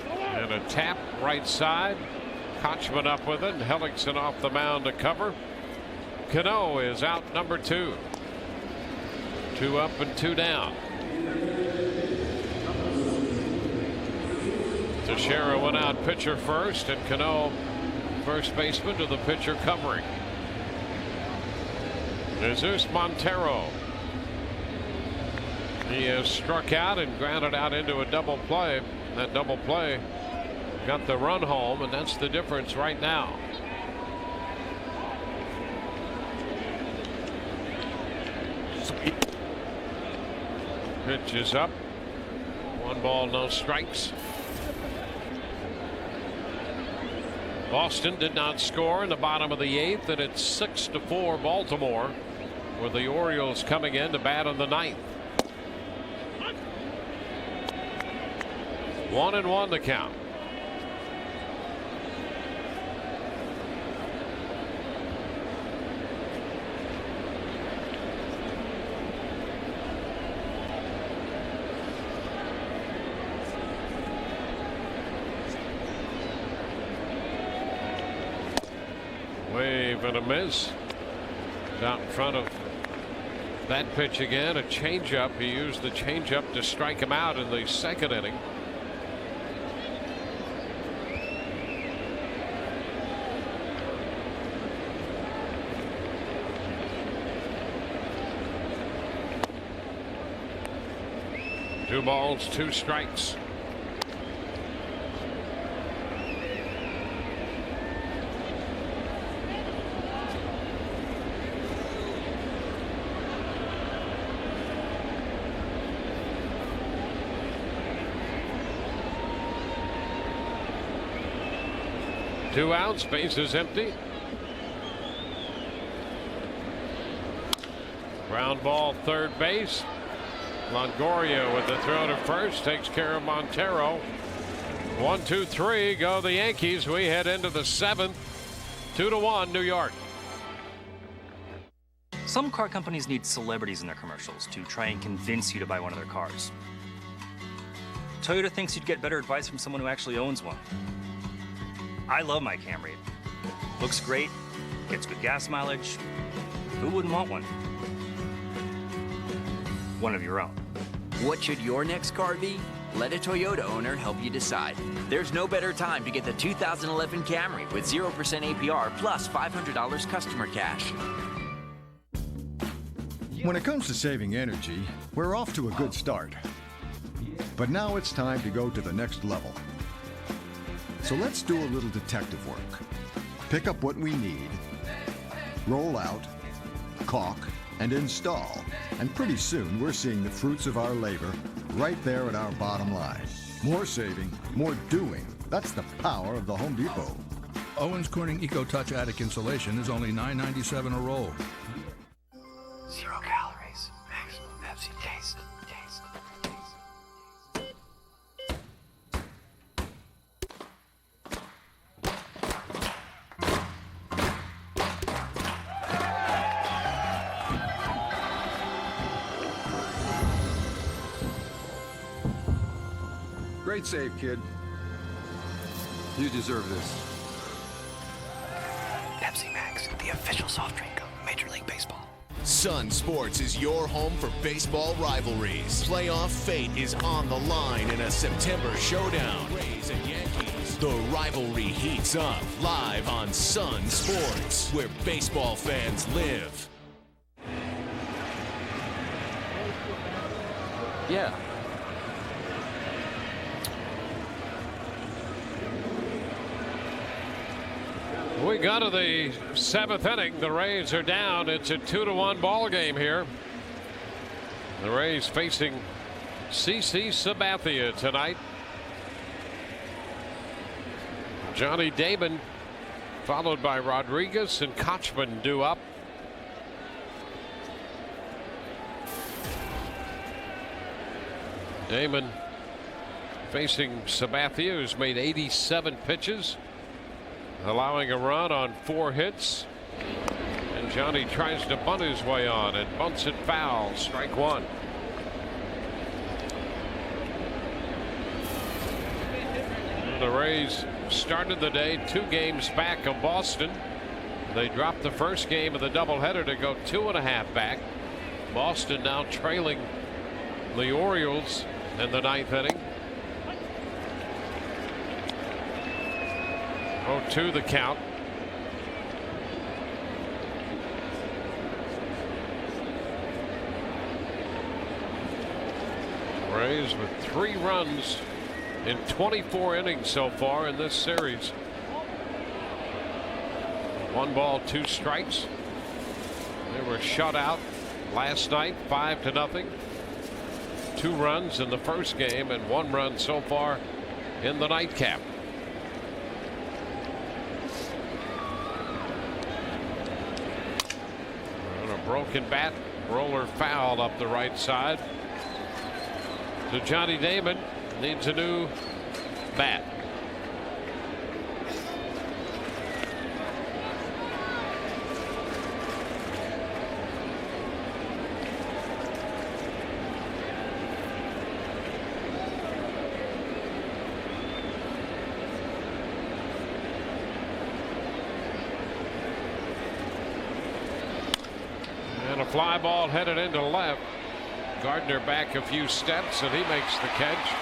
S2: And a tap right side. Kochman up with it. And Hellickson off the mound to cover. Cano is out number 2. 2 up and 2 down. Teixeira went out pitcher first, and Cano first baseman to the pitcher covering. Jesus Montero. He has struck out and grounded out into a double play. That double play got the run home, and that's the difference right now. Pitch is up. 1 ball, no strikes. Boston did not score in the bottom of the 8th, and it's 6-4 Baltimore, with the Orioles coming in to bat in the 9th. 1-1 the count. Wave and a miss. Out in front of that pitch again. A changeup. He used the changeup to strike him out in the 2nd inning. Two balls, 2 strikes. Two outs, bases empty. Ground ball, 3rd base. Longoria with the throw to first takes care of Montero. 1, 2, 3 go the Yankees. We head into the 7th. 2-1 New York.
S14: Some car companies need celebrities in their commercials to try and convince you to buy one of their cars. Toyota thinks you'd get better advice from someone who actually owns one. I love my Camry. Looks great, gets good gas mileage. Who wouldn't want one? One of your own.
S20: What should your next car be? Let a Toyota owner help you decide. There's no better time to get the 2011 Camry with 0% APR plus $500 customer cash.
S22: When it comes to saving energy, we're off to a good start. But now it's time to go to the next level. So let's do a little detective work. Pick up what we need, roll out, caulk, and install. And pretty soon we're seeing the fruits of our labor right there at our bottom line. More saving, more doing. That's the power of the Home Depot.
S23: Owens Corning EcoTouch Attic Insulation is only $9.97 a roll.
S20: 0 calories. Maximum Pepsi taste.
S22: Great save, kid. You deserve this.
S20: Pepsi Max, the official soft drink of Major League Baseball.
S21: Sun Sports is your home for baseball rivalries. Playoff fate is on the line in a September showdown. Rays and Yankees. The rivalry heats up live on Sun Sports, where baseball fans live.
S2: Yeah. We got to the 7th inning. The Rays are down. It's a 2-1 ball game here. The Rays facing CC Sabathia tonight. Johnny Damon followed by Rodriguez and Kochman due up. Damon facing Sabathia, who's made 87 pitches, allowing a run on 4 hits. And Johnny tries to bunt his way on and bunts it foul. Strike 1. The Rays started the day 2 games back of Boston. They dropped the first game of the doubleheader to go 2.5 back. Boston now trailing the Orioles in the 9th inning. 0-2 the count. Rays with 3 runs in 24 innings so far in this series. 1 ball, 2 strikes. They were shut out last night 5-0. 2 runs in the first game and 1 run so far in the nightcap. And a broken bat, roller foul up the right side. So Johnny Damon needs a new bat. And a fly ball headed into left. Gardner back a few steps and he makes the catch.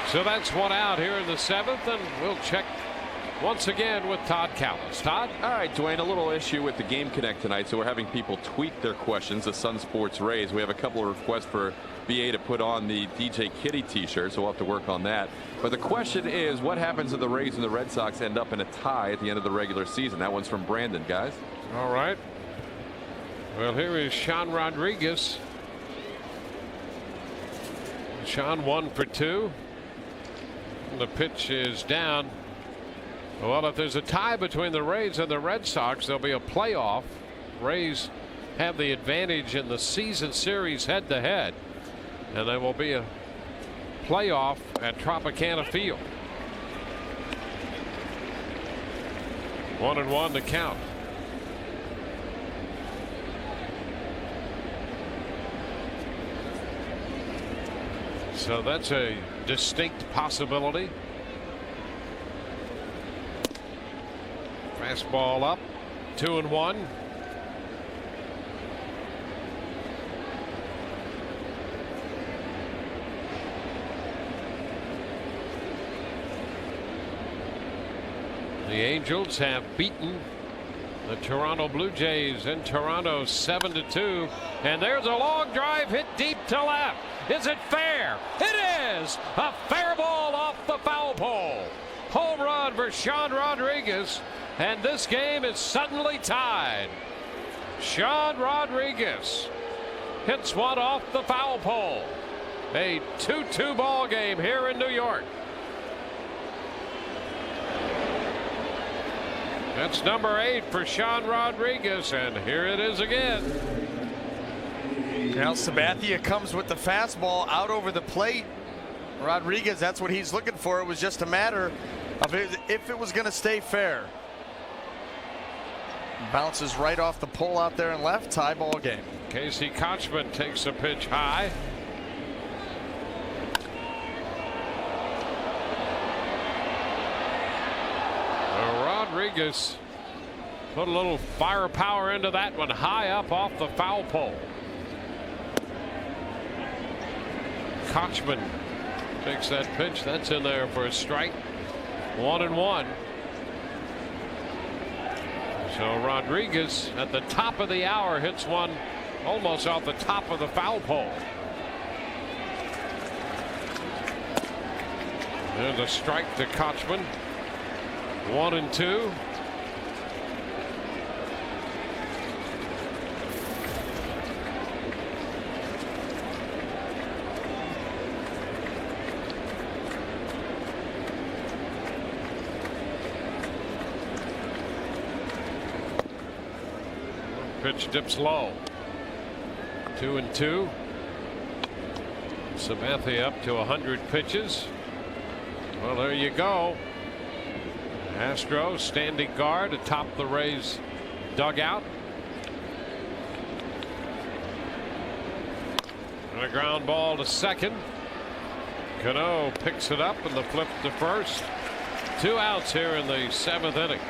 S2: So that's 1 out here in the 7th, and we'll check once again with Todd Callis. Todd?
S15: All right, Dwayne, a little issue with the Game Connect tonight, so we're having people tweet their questions to Sun Sports Rays. We have a couple of requests for BA to put on the DJ Kitty t-shirt, so we'll have to work on that. But the question is, what happens if the Rays and the Red Sox end up in a tie at the end of the regular season? That one's from Brandon, guys.
S2: All right. Well, here is Sean Rodriguez. Sean 1 for 2. The pitch is down. Well, if there's a tie between the Rays and the Red Sox, there'll be a playoff. Rays have the advantage in the season series head-to-head, and there will be a playoff at Tropicana Field. 1-1 to count. So that's a distinct possibility. Fastball up, 2-1. The Angels have beaten the Toronto Blue Jays in Toronto 7-2. And there's a long drive hit deep to left. Is it fair? It is! A fair ball off the foul pole. Home run for Sean Rodriguez. And this game is suddenly tied. Sean Rodriguez hits one off the foul pole. A 2-2 ball game here in New York. That's number 8 for Sean Rodriguez, and here it is again.
S3: Now Sabathia comes with the fastball out over the plate. Rodriguez, that's what he's looking for. It was just a matter of if it was going to stay fair. Bounces right off the pole out there and left. Tie ball game.
S2: Casey Kochman takes a pitch high. Rodriguez put a little firepower into that one, high up off the foul pole. Kochman takes that pitch. That's in there for a strike. 1-1. So Rodriguez at the top of the hour hits one almost off the top of the foul pole. There's a strike to Kochman. 1-2. Pitch dips low. 2-2. Sabathia up to 100 pitches. Well, there you go. Astros standing guard atop the Rays dugout. And a ground ball to second. Cano picks it up and the flip to first. 2 outs here in the 7th inning.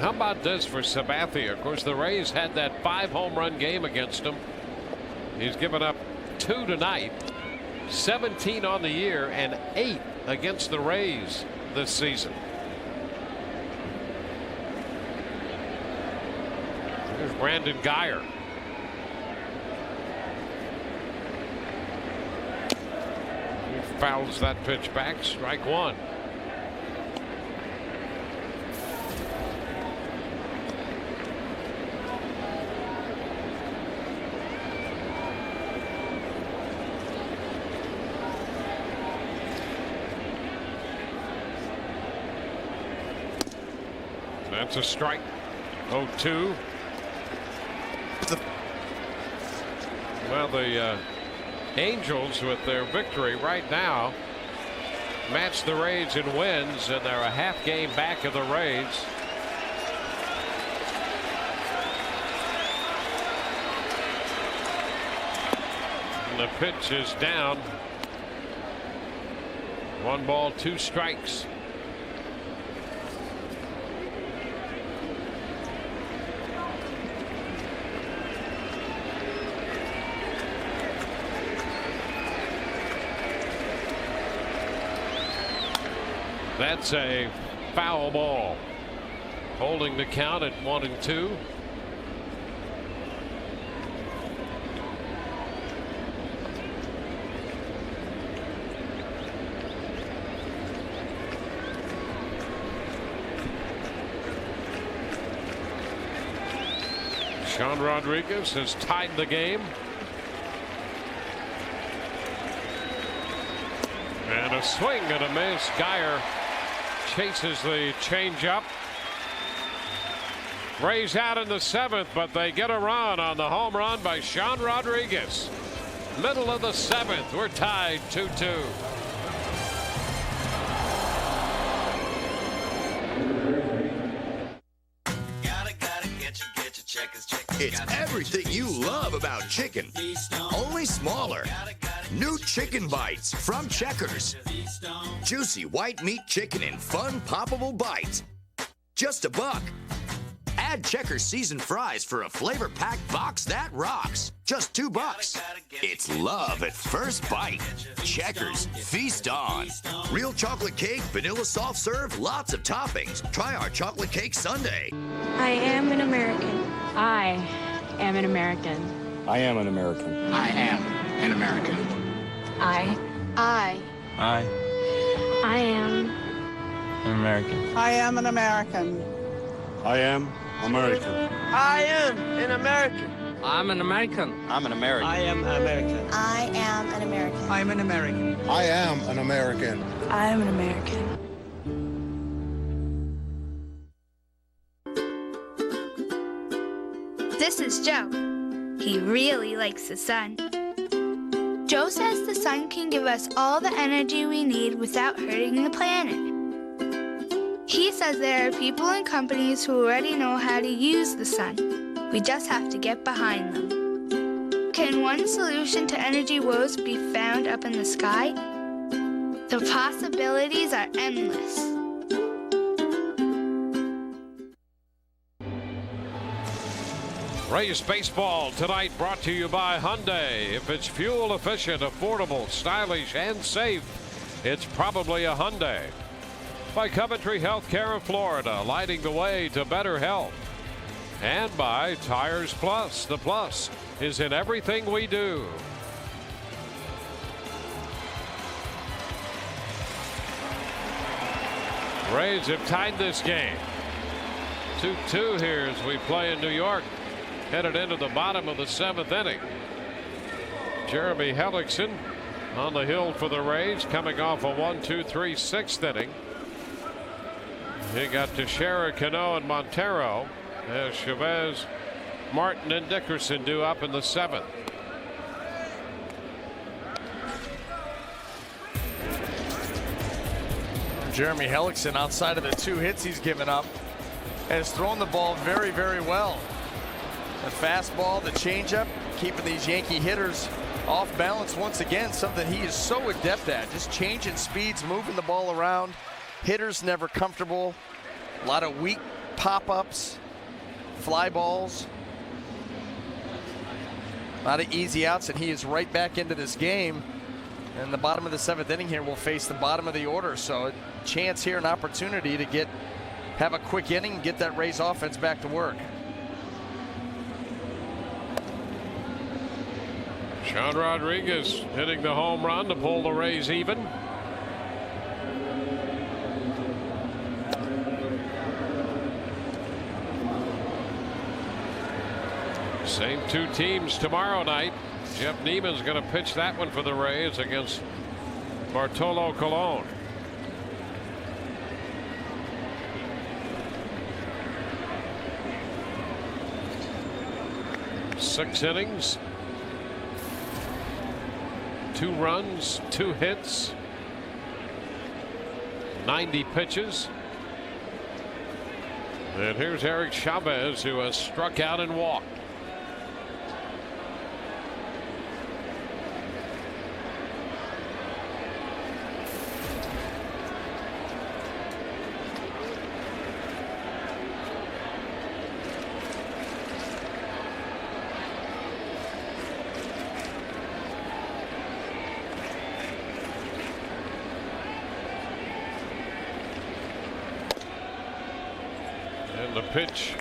S2: How about this for Sabathia? Of course, the Rays had that 5 home run game against him. He's given up 2 tonight, 17 on the year, and 8 against the Rays this season. There's Brandon Guyer. He fouls that pitch back. Strike 1. That's a strike. 0-2. Well, the Angels, with their victory right now, match the Rays in wins, and they're a half game back of the Rays. And the pitch is down. 1 ball, 2 strikes. That's a foul ball. Holding the count at 1-2. Sean Rodriguez has tied the game. And a swing and a miss. Guyer chases the changeup. Rays out in the 7th, but they get a run on the home run by Sean Rodriguez. Middle of the 7th. We're tied 2-2.
S6: It's everything you love about chicken, only smaller. New chicken bites from Checkers. Juicy white meat chicken in fun, poppable bites. Just $1. Add Checkers seasoned fries for a flavor-packed box that rocks. Just $2. It's love at first bite. Checkers, feast on. Real chocolate cake, vanilla soft serve, lots of toppings. Try our chocolate cake sundae.
S27: I am an American.
S1: I am an American.
S5: I am an American.
S10: I am an American.
S1: I am
S5: an American.
S11: I am an American.
S5: I am American.
S11: I am an American.
S5: I'm an American. I'm an American.
S11: I am an American.
S24: I am an American.
S11: I'm an American.
S9: I am an American.
S27: I am an American.
S25: This is Joe. He really likes the sun. Joe says the sun can give us all the energy we need without hurting the planet. He says there are people and companies who already know how to use the sun. We just have to get behind them. Can one solution to energy woes be found up in the sky? The possibilities are endless.
S2: Rays baseball tonight brought to you by Hyundai. If it's fuel efficient, affordable, stylish, and safe, it's probably a Hyundai. By Coventry Healthcare of Florida, lighting the way to better health. And by Tires Plus. The plus is in everything we do. Rays have tied this game. 2-2 here as we play in New York. Headed into the bottom of the 7th inning. Jeremy Hellickson on the hill for the Rays, coming off a 1-2-3 6th inning. He got Teixeira, Cano, and Montero as Chavez, Martin, and Dickerson do up in the 7th.
S3: Jeremy Hellickson, outside of the 2 hits he's given up, has thrown the ball very, very well. The fastball, the changeup, keeping these Yankee hitters off balance once again, something he is so adept at. Just changing speeds, moving the ball around. Hitters never comfortable. A lot of weak pop-ups, fly balls. A lot of easy outs, and he is right back into this game. And the bottom of the 7th inning here will face the bottom of the order. So a chance here, an opportunity to have a quick inning, get that Rays offense back to work.
S2: Sean Rodriguez hitting the home run to pull the Rays even. Same 2 teams tomorrow night. Jeff Neiman's going to pitch that one for the Rays against Bartolo Colon. Six innings, 2 runs, 2 hits, 90 pitches. And here's Eric Chavez, who has struck out and walked. The pitch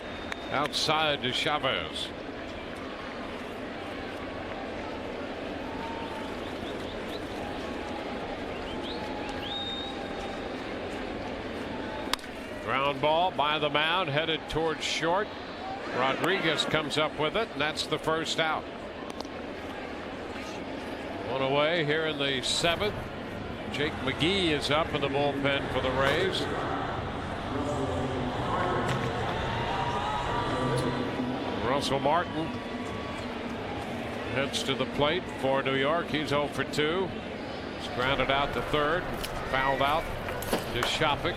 S2: outside to Chavez. Ground ball by the mound, headed towards short. Rodriguez comes up with it, and that's the first out. One away here in the 7th. Jake McGee is up in the bullpen for the Rays. Russell Martin heads to the plate for New York. He's 0 for 2. He's grounded out to third, fouled out to Shopik.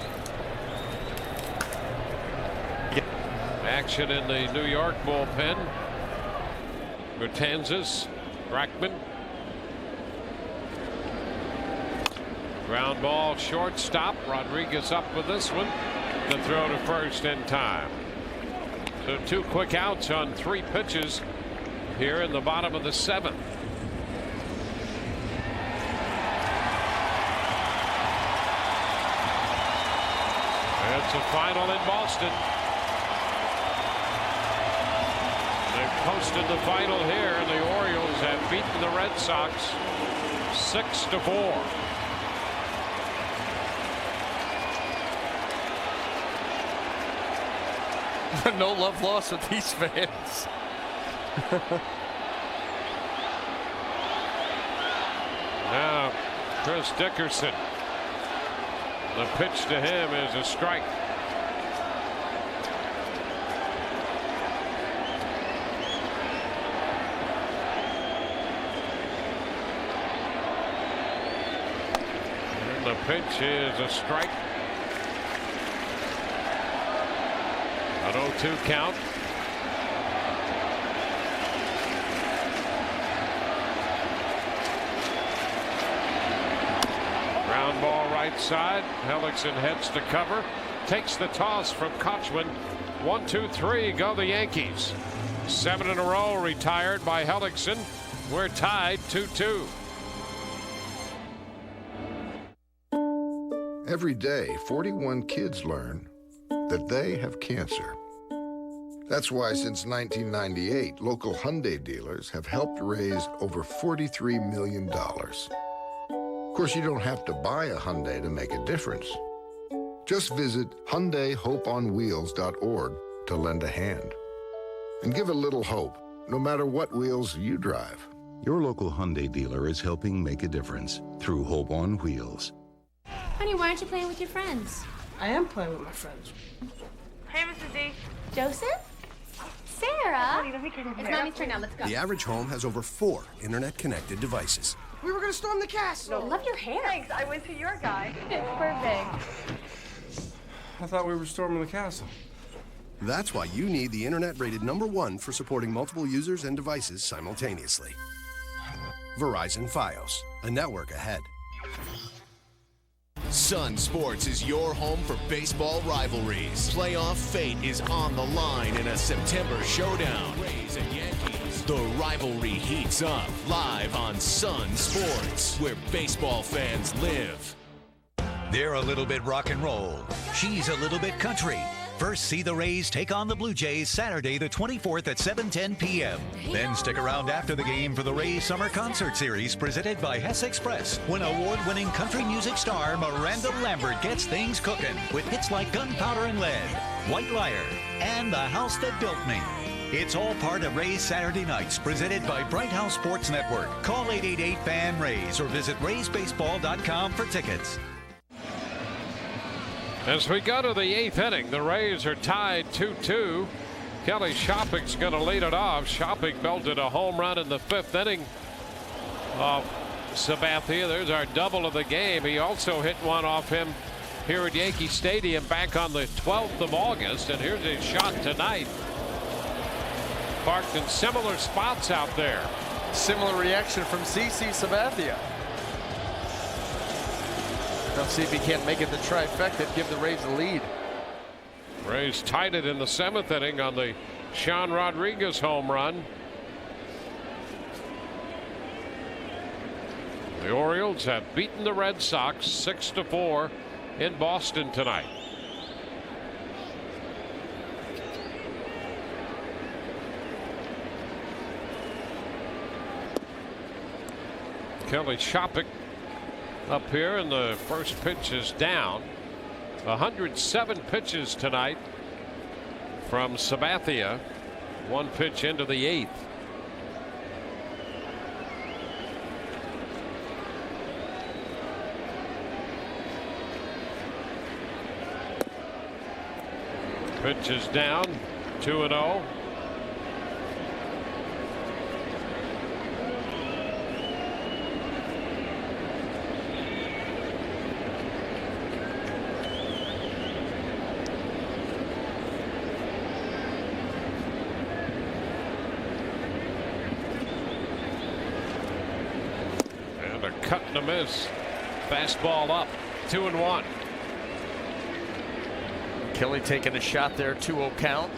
S2: Action in the New York bullpen. Bertanzas, Brackman. Ground ball, shortstop. Rodriguez up with this one. The throw to first in time. So 2 quick outs on 3 pitches here in the bottom of the 7th. It's a final in Boston. They've posted the final here, and the Orioles have beaten the Red Sox 6-4.
S3: No love lost with these fans.
S2: Now, Chris Dickerson. The pitch to him is a strike. And the pitch is a strike. An 0-2 count. Ground ball right side. Hellickson heads to cover. Takes the toss from Kochman. 1-2-3 go the Yankees. 7 in a row retired by Hellickson. We're tied 2-2.
S9: Every day, 41 kids learn that they have cancer. That's why since 1998, local Hyundai dealers have helped raise over $43 million. Of course, you don't have to buy a Hyundai to make a difference. Just visit HyundaiHopeOnWheels.org to lend a hand. And give a little hope, no matter what wheels you drive.
S4: Your local Hyundai dealer is helping make a difference through Hope on Wheels.
S19: Honey, why aren't you playing with your friends?
S11: I am playing with my friends.
S7: Hey, Mrs. D.
S19: Joseph? Sarah?
S7: Honey, let me get in
S19: It's
S7: there.
S19: Mommy's turn now. Let's go.
S8: The average home has over 4 internet-connected devices.
S11: We were gonna storm the castle.
S7: I love your hair. Thanks. I went to your guy.
S19: It's perfect.
S17: I thought we were storming the castle.
S8: That's why you need the internet rated #1 for supporting multiple users and devices simultaneously. Verizon Fios, a network ahead.
S21: Sun Sports is your home for baseball rivalries. Playoff fate is on the line in a September showdown. Rays and Yankees. The rivalry heats up live on Sun Sports, where baseball fans live.
S13: They're a little bit rock and roll. She's a little bit country. First, see the Rays take on the Blue Jays Saturday the 24th at 7:10 p.m. Then stick around after the game for the Rays Summer Concert Series presented by Hess Express, when award-winning country music star Miranda Lambert gets things cooking with hits like Gunpowder and Lead, White Liar, and The House That Built Me. It's all part of Rays Saturday Nights, presented by Bright House Sports Network. Call 888-FAN-RAYS or visit raysbaseball.com for tickets.
S2: As we go to the 8th inning, the Rays are tied 2-2. Kelly Shopping's going to lead it off. Shopping belted a home run in the 5th inning of Sabathia. There's our double of the game. He also hit one off him here at Yankee Stadium back on the 12th of August. And here's his shot tonight. Parked in similar spots out there.
S3: Similar reaction from CC Sabathia. Let's see if he can't make it the trifecta, give the Rays the lead.
S2: Rays tied it in the 7th inning on the Sean Rodriguez home run. The Orioles have beaten the Red Sox 6-4 in Boston tonight. Kelly Shopping up here, and the first pitch is down. 107 pitches tonight from Sabathia. 1 pitch into the 8th. Pitch is down. 2-0. a cut and a miss. Fastball up, 2-1.
S3: Kelly taking a shot there, 2-0 count.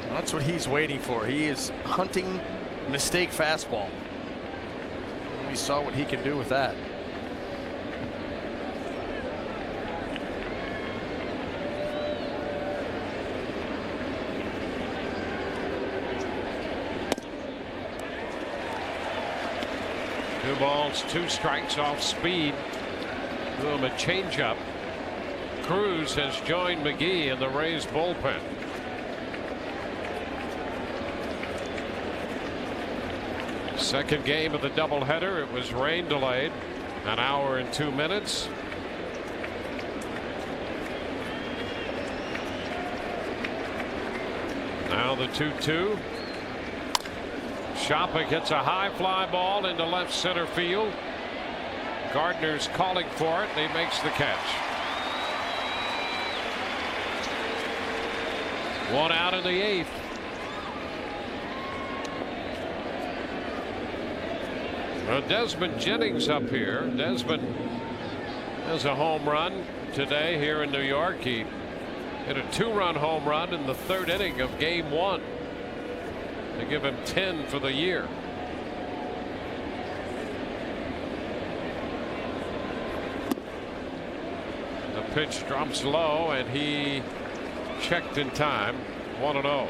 S3: That's what he's waiting for. He is hunting mistake fastball. We saw what he can do with that.
S2: Two balls, 2 strikes off speed. Threw him a changeup. Cruz has joined McGee in the Rays bullpen. Second game of the doubleheader. It was rain delayed. An hour and 2 minutes. Now the 2-2. Shopik hits a high fly ball into left center field. Gardner's calling for it, and he makes the catch. One out in the 8th. Well, Desmond Jennings up here. Desmond has a home run today here in New York. He hit a 2-run home run in the 3rd inning of game 1 to give him 10 for the year. The pitch drops low, and he checked in time. 1-0.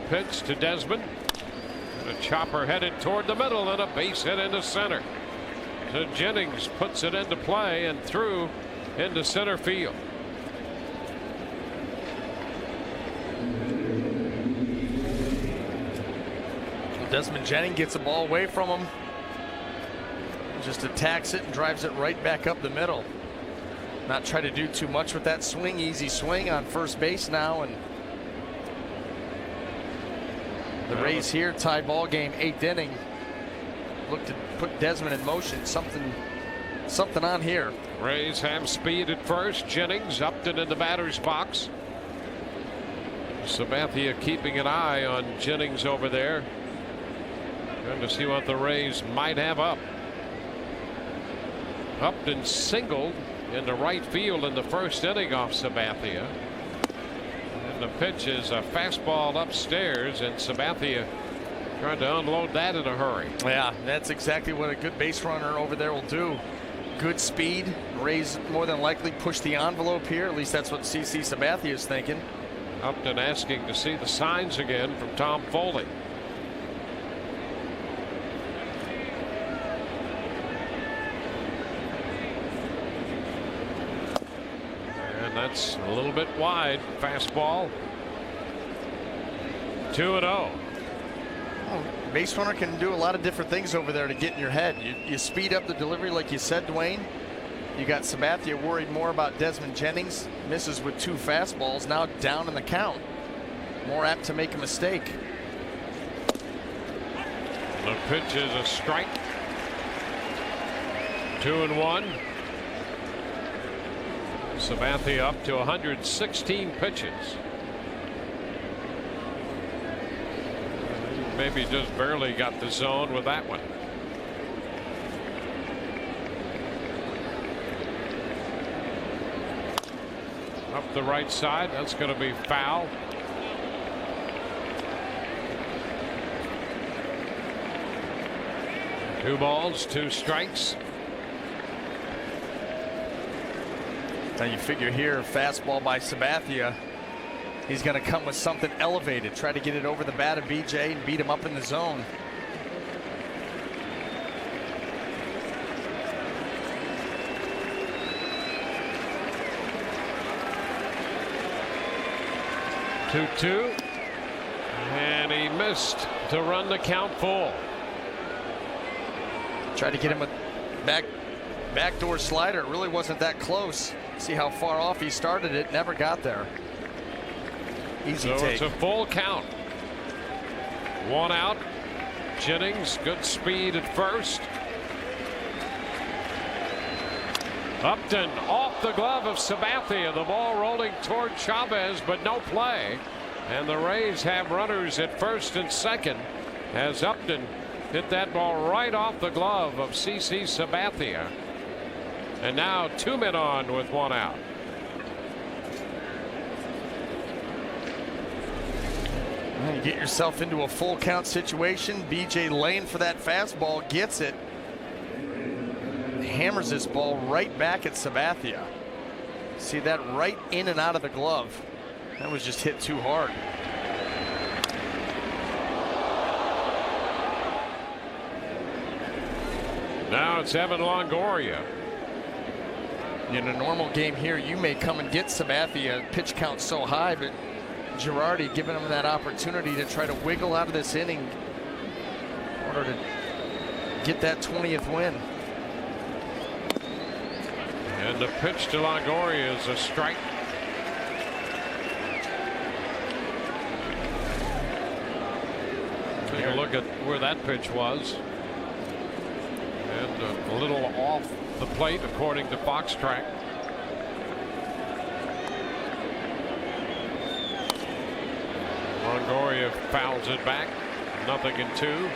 S2: Pitch to Desmond. And a chopper headed toward the middle, and a base hit into center. So Jennings puts it into play and through into center field.
S3: Desmond Jennings gets the ball away from him. Just attacks it and drives it right back up the middle. Not try to do too much with that swing. Easy swing on first base now, and the Rays here tie ball game, 8th inning. Look to put Desmond in motion. Something on here.
S2: Rays have speed at first. Jennings Upton in the batter's box. Sabathia keeping an eye on Jennings over there. Trying to see what the Rays might have up. Upton singled into right field in the 1st inning off Sabathia. The pitch is a fastball upstairs, and Sabathia trying to unload that in a hurry.
S3: Yeah, that's exactly what a good base runner over there will do. Good speed. Rays more than likely push the envelope here. At least that's what CC Sabathia is thinking.
S2: Upton asking to see the signs again from Tom Foley. That's a little bit wide. Fastball. 2-0.
S3: Well, base runner can do a lot of different things over there to get in your head. You speed up the delivery, like you said, Dwayne. You got Sabathia worried more about Desmond Jennings. Misses with 2 fastballs. Now down in the count. More apt to make a mistake.
S2: The pitch is a strike. 2-1. Sabathia up to 116 pitches. Maybe just barely got the zone with that one. Up the right side. That's going to be foul. Two balls, 2 strikes.
S3: Now you figure here, fastball by Sabathia. He's going to come with something elevated. Try to get it over the bat of BJ and beat him up in the zone.
S2: Two, and he missed to run the count full.
S3: Tried to get him a backdoor slider. It really wasn't that close. See how far off he started it. Never got there. Easy
S2: so
S3: take.
S2: It's a full count. 1 out. Jennings, good speed at first. Upton off the glove of Sabathia. The ball rolling toward Chavez, but no play. And the Rays have runners at first and second as Upton hit that ball right off the glove of CC Sabathia. And now 2 men on with 1 out.
S3: You get yourself into a full count situation. BJ Lane for that fastball, gets it. Hammers this ball right back at Sabathia. See that right in and out of the glove. That was just hit too hard.
S2: Now it's Evan Longoria.
S3: In a normal game here, you may come and get Sabathia. Pitch count so high, but Girardi giving him that opportunity to try to wiggle out of this inning in order to get that 20th win.
S2: And the pitch to Longoria is a strike. Take a look at where that pitch was. And a little off the plate, according to Fox Track. Longoria fouls it back. 0-2.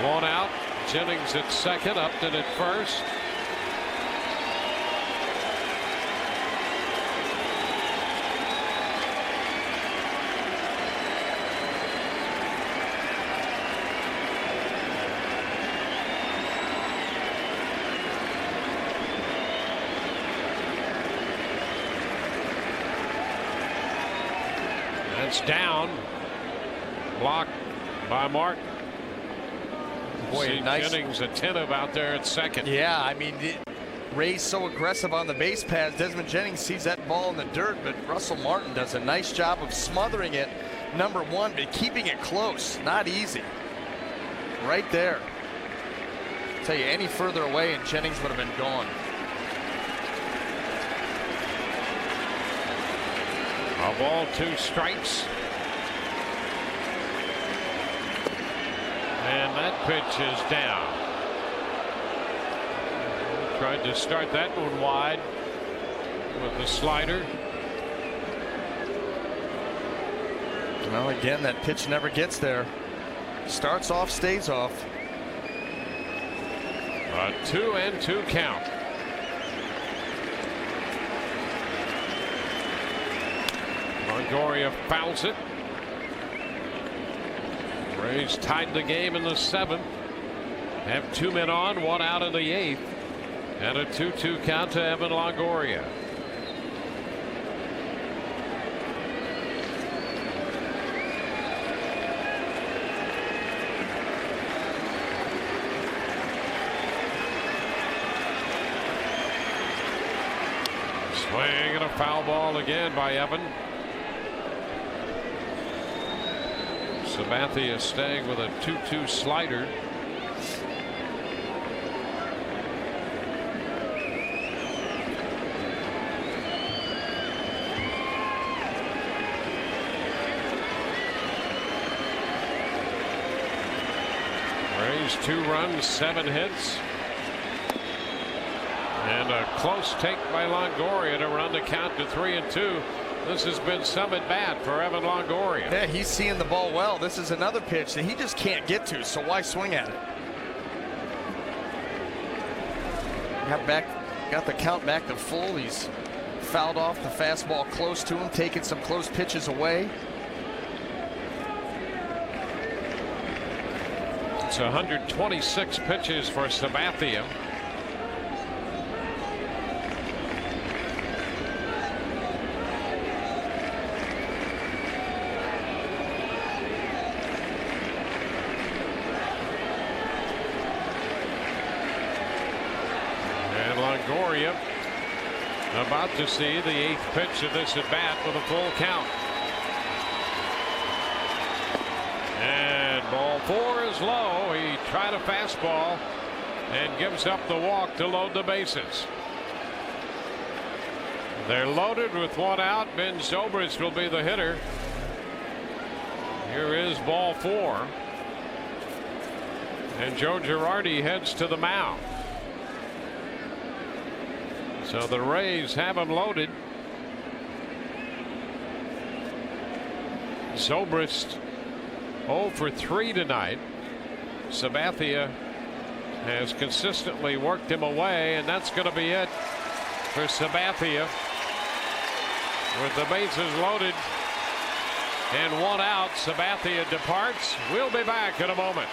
S2: One out. Jennings at second. Upton at first. That's down. Blocked by Martin.
S3: Boy, nice.
S2: Jennings attentive out there at second.
S3: Yeah, I mean, Ray's so aggressive on the base paths. Desmond Jennings sees that ball in the dirt, but Russell Martin does a nice job of smothering it, number one, but keeping it close. Not easy. Right there. I'll tell you, any further away and Jennings would have been gone.
S2: A ball, 2 strikes. And that pitch is down. Tried to start that one wide with the slider.
S3: Well, again, that pitch never gets there. Starts off, stays off.
S2: A 2-2 count. Longoria fouls it. Rays tied the game in the 7th. Have 2 men on, 1 out in the 8th. And a 2-2 count to Evan Longoria. Swing and a foul ball again by Evan. Sabathia staying with a 2-2 slider. Rays 2 runs, 7 hits. And a close take by Longoria to run the count to 3-2. This has been some at bat for Evan Longoria.
S3: Yeah, he's seeing the ball well. This is another pitch that he just can't get to, so why swing at it? Got the count back to full. He's fouled off the fastball close to him, taking some close pitches away.
S2: It's 126 pitches for Sabathia. Longoria about to see the 8th pitch of this at bat with a full count. And ball 4 is low. He tried a fastball and gives up the walk to load the bases. They're loaded with 1 out. Ben Zobrist will be the hitter. Here is ball 4. And Joe Girardi heads to the mound. So the Rays have him loaded. Zobrist 0 for 3 tonight. Sabathia has consistently worked him away, and that's going to be it for Sabathia. With the bases loaded and 1 out, Sabathia departs. We'll be back in a moment.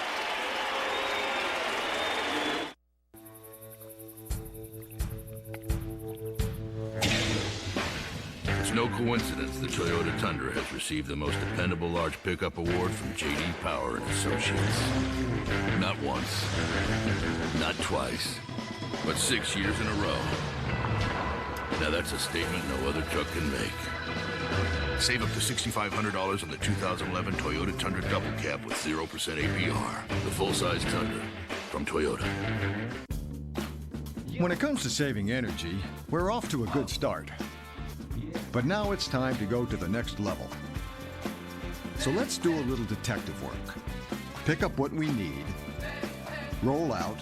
S12: It's no coincidence the Toyota Tundra has received the most dependable large pickup award from J.D. Power and Associates. Not once, not twice, but 6 years in a row. Now that's a statement no other truck can make. Save up to $6,500 on the 2011 Toyota Tundra Double Cab with 0% APR. The full-size Tundra from Toyota.
S22: When it comes to saving energy, we're off to a good start. But now it's time to go to the next level. So let's do a little detective work. Pick up what we need, roll out,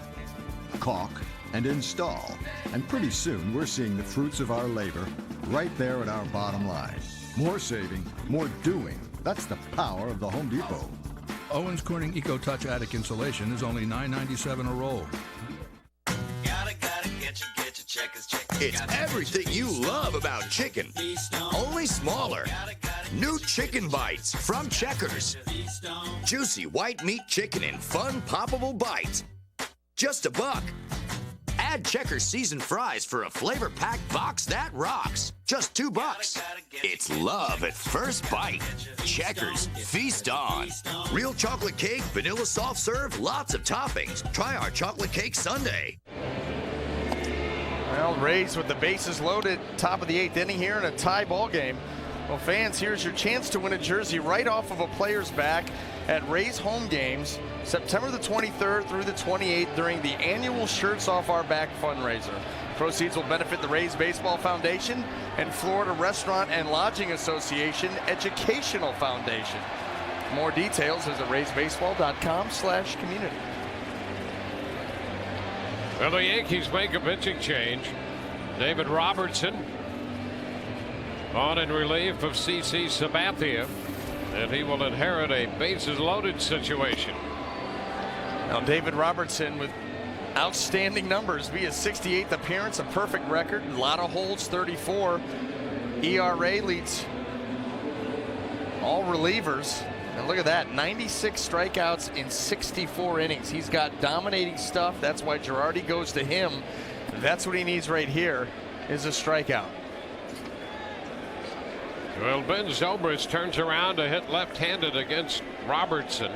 S22: caulk, and install. And pretty soon we're seeing the fruits of our labor right there at our bottom line. More saving, more doing. That's the power of the Home Depot.
S14: Owens Corning EcoTouch Attic Insulation is only $9.97 a roll.
S6: It's everything you love about chicken, only smaller. New chicken bites from Checkers. Juicy white meat chicken in fun, poppable bites. Just $1. Add Checkers seasoned fries for a flavor-packed box that rocks. Just $2. It's love at first bite. Checkers, feast on. Real chocolate cake, vanilla soft serve, lots of toppings. Try our chocolate cake sundae.
S3: Well, Rays with the bases loaded, top of the 8th inning here in a tie ball game. Well, fans, here's your chance to win a jersey right off of a player's back at Rays home games, September the 23rd through the 28th during the annual Shirts Off Our Back fundraiser. Proceeds will benefit the Rays Baseball Foundation and Florida Restaurant and Lodging Association Educational Foundation. More details is at raysbaseball.com/community.
S2: Well, the Yankees make a pitching change. David Robertson on in relief of C.C. Sabathia, and he will inherit a bases loaded situation.
S3: Now David Robertson with outstanding numbers via 68th appearance, a perfect record, a lot of holds, 34. ERA leads all relievers. And look at that, 96 strikeouts in 64 innings. He's got dominating stuff. That's why Girardi goes to him. That's what he needs right here, is a strikeout.
S2: Well, Ben Zobrist turns around to hit left-handed against Robertson.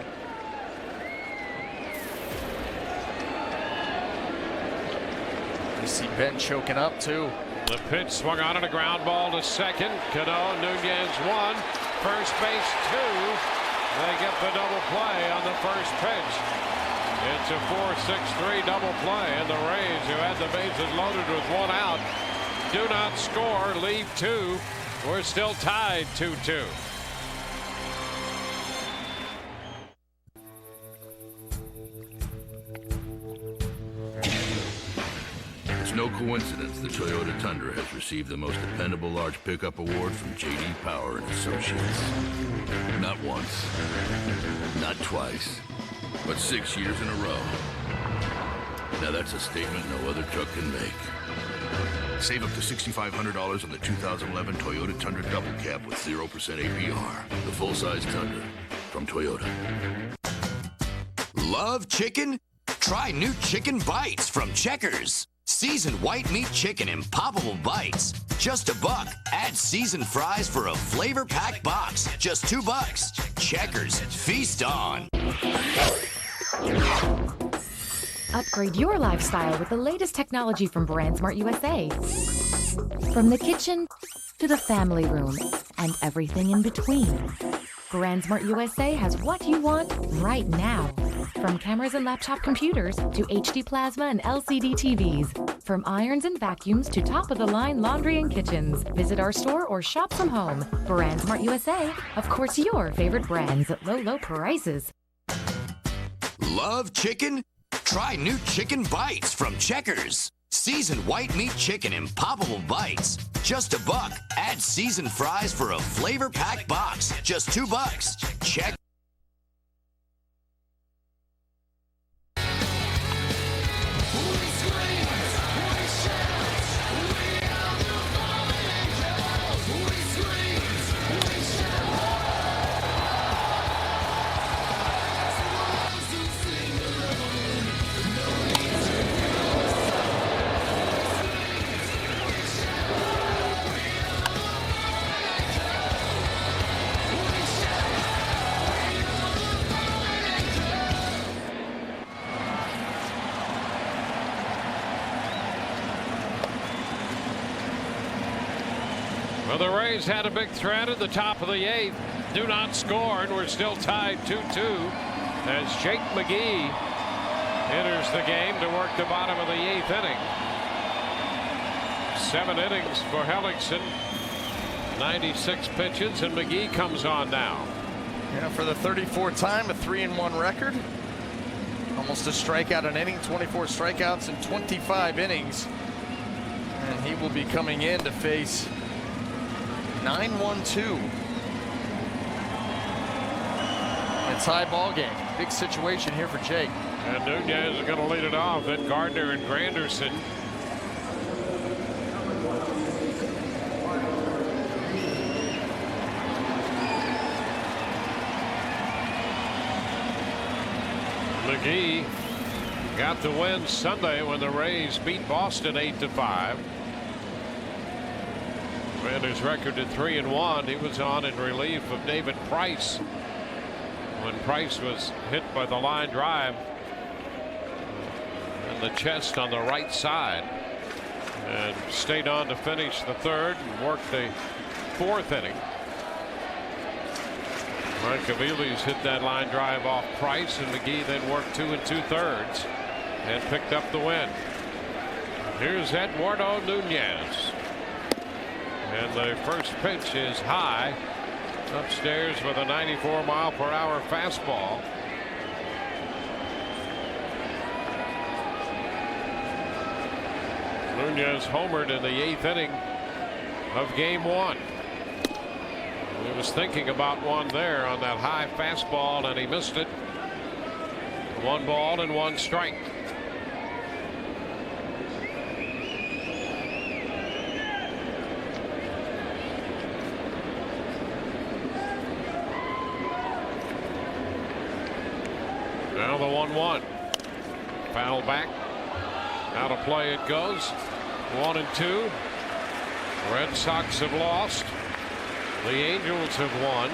S3: You see Ben choking up, too.
S2: The pitch swung on, and a ground ball to second. Cano, Nunez 1, first base 2. They get the double play on the first pitch. It's a 4-6-3 double play, and the Rays, who had the bases loaded with 1 out, do not score, leave 2. We're still tied 2-2.
S12: It's no coincidence the Toyota Tundra has received the most dependable large pickup award from J.D. Power and Associates. Not once, not twice, but 6 years in a row. Now that's a statement no other truck can make. Save up to $6,500 on the 2011 Toyota Tundra Double Cab with 0% APR. The full-size Tundra from Toyota.
S6: Love chicken? Try new chicken bites from Checkers. Seasoned white meat chicken in poppable bites. Just $1. Add seasoned fries for a flavor-packed box. Just $2. Checkers, feast on.
S16: Upgrade your lifestyle with the latest technology from BrandSmart USA. From the kitchen to the family room and everything in between. BrandSmart USA has what you want right now. From cameras and laptop computers to HD plasma and LCD TVs. From irons and vacuums to top-of-the-line laundry and kitchens, visit our store or shop from home. BrandSmart USA, of course, your favorite brands at low, low prices.
S6: Love chicken? Try new chicken bites from Checkers. Seasoned white meat chicken in poppable bites. Just $1. Add seasoned fries for a flavor-packed box. Just $2. Check.
S2: Well, the Rays had a big threat at the top of the 8th. Do not score, and we're still tied 2-2 as Jake McGee enters the game to work the bottom of the 8th inning. 7 innings for Hellickson, 96 pitches, and McGee comes on now.
S3: Yeah, for the 34th time, a 3-1 record. Almost a strikeout an inning, 24 strikeouts in 25 innings. And he will be coming in to face 9-1-2. It's high ball game. Big situation here for Jake.
S2: And Nunez is going to lead it off. Then Gardner and Granderson. McGee got the win Sunday when the Rays beat Boston 8-5. Commanders record at 3-1. He was on in relief of David Price when Price was hit by the line drive in the chest on the right side, and stayed on to finish the 3rd and worked the 4th inning. Markaviles hit that line drive off Price, and McGee then worked 2 2/3 and picked up the win. Here's Eduardo Nunez. And the first pitch is high, upstairs with a 94-mile-per-hour fastball. Nunez homered in the 8th inning of Game 1. He was thinking about one there on that high fastball, and he missed it. 1 ball and 1 strike. Now the 1-1. Foul back. Out of play it goes. 1-2. Red Sox have lost. The Angels have won.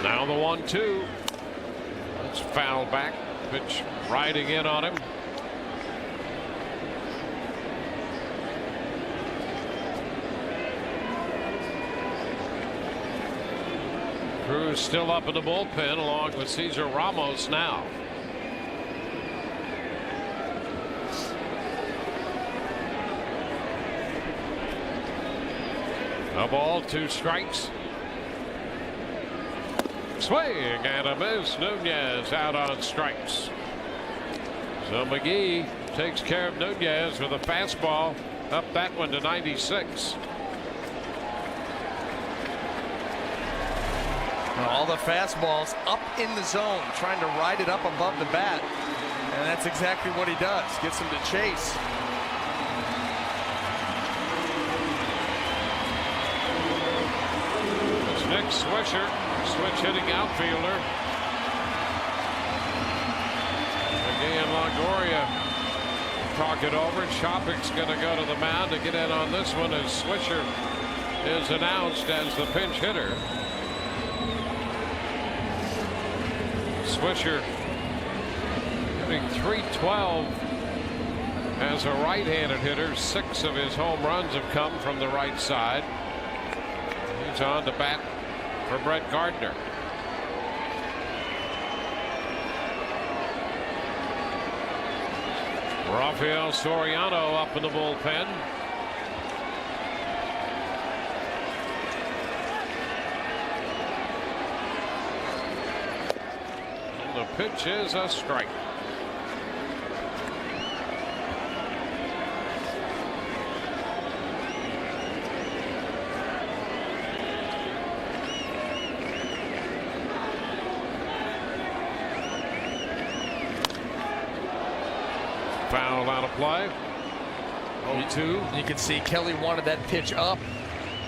S2: Now the 1-2. It's foul back. Pitch riding in on him. Cruz still up in the bullpen along with Cesar Ramos now. A ball, 2 strikes. Swing and a miss. Nunez out on strikes. So McGee takes care of Nunez with a fastball, up that one to 96.
S3: All the fastballs up in the zone, trying to ride it up above the bat. And that's exactly what he does. Gets him to chase.
S2: It's Nick Swisher, switch hitting outfielder. McGee and Longoria talk it over. Chopik's going to go to the mound to get in on this one as Swisher is announced as the pinch hitter. Swisher hitting .312 As a right-handed hitter, 6 of his home runs have come from the right side. He's on to bat for Brett Gardner. Rafael Soriano up in the bullpen. And the pitch is a strike. Foul out of play. 0-2.
S3: You can see Kelly wanted that pitch up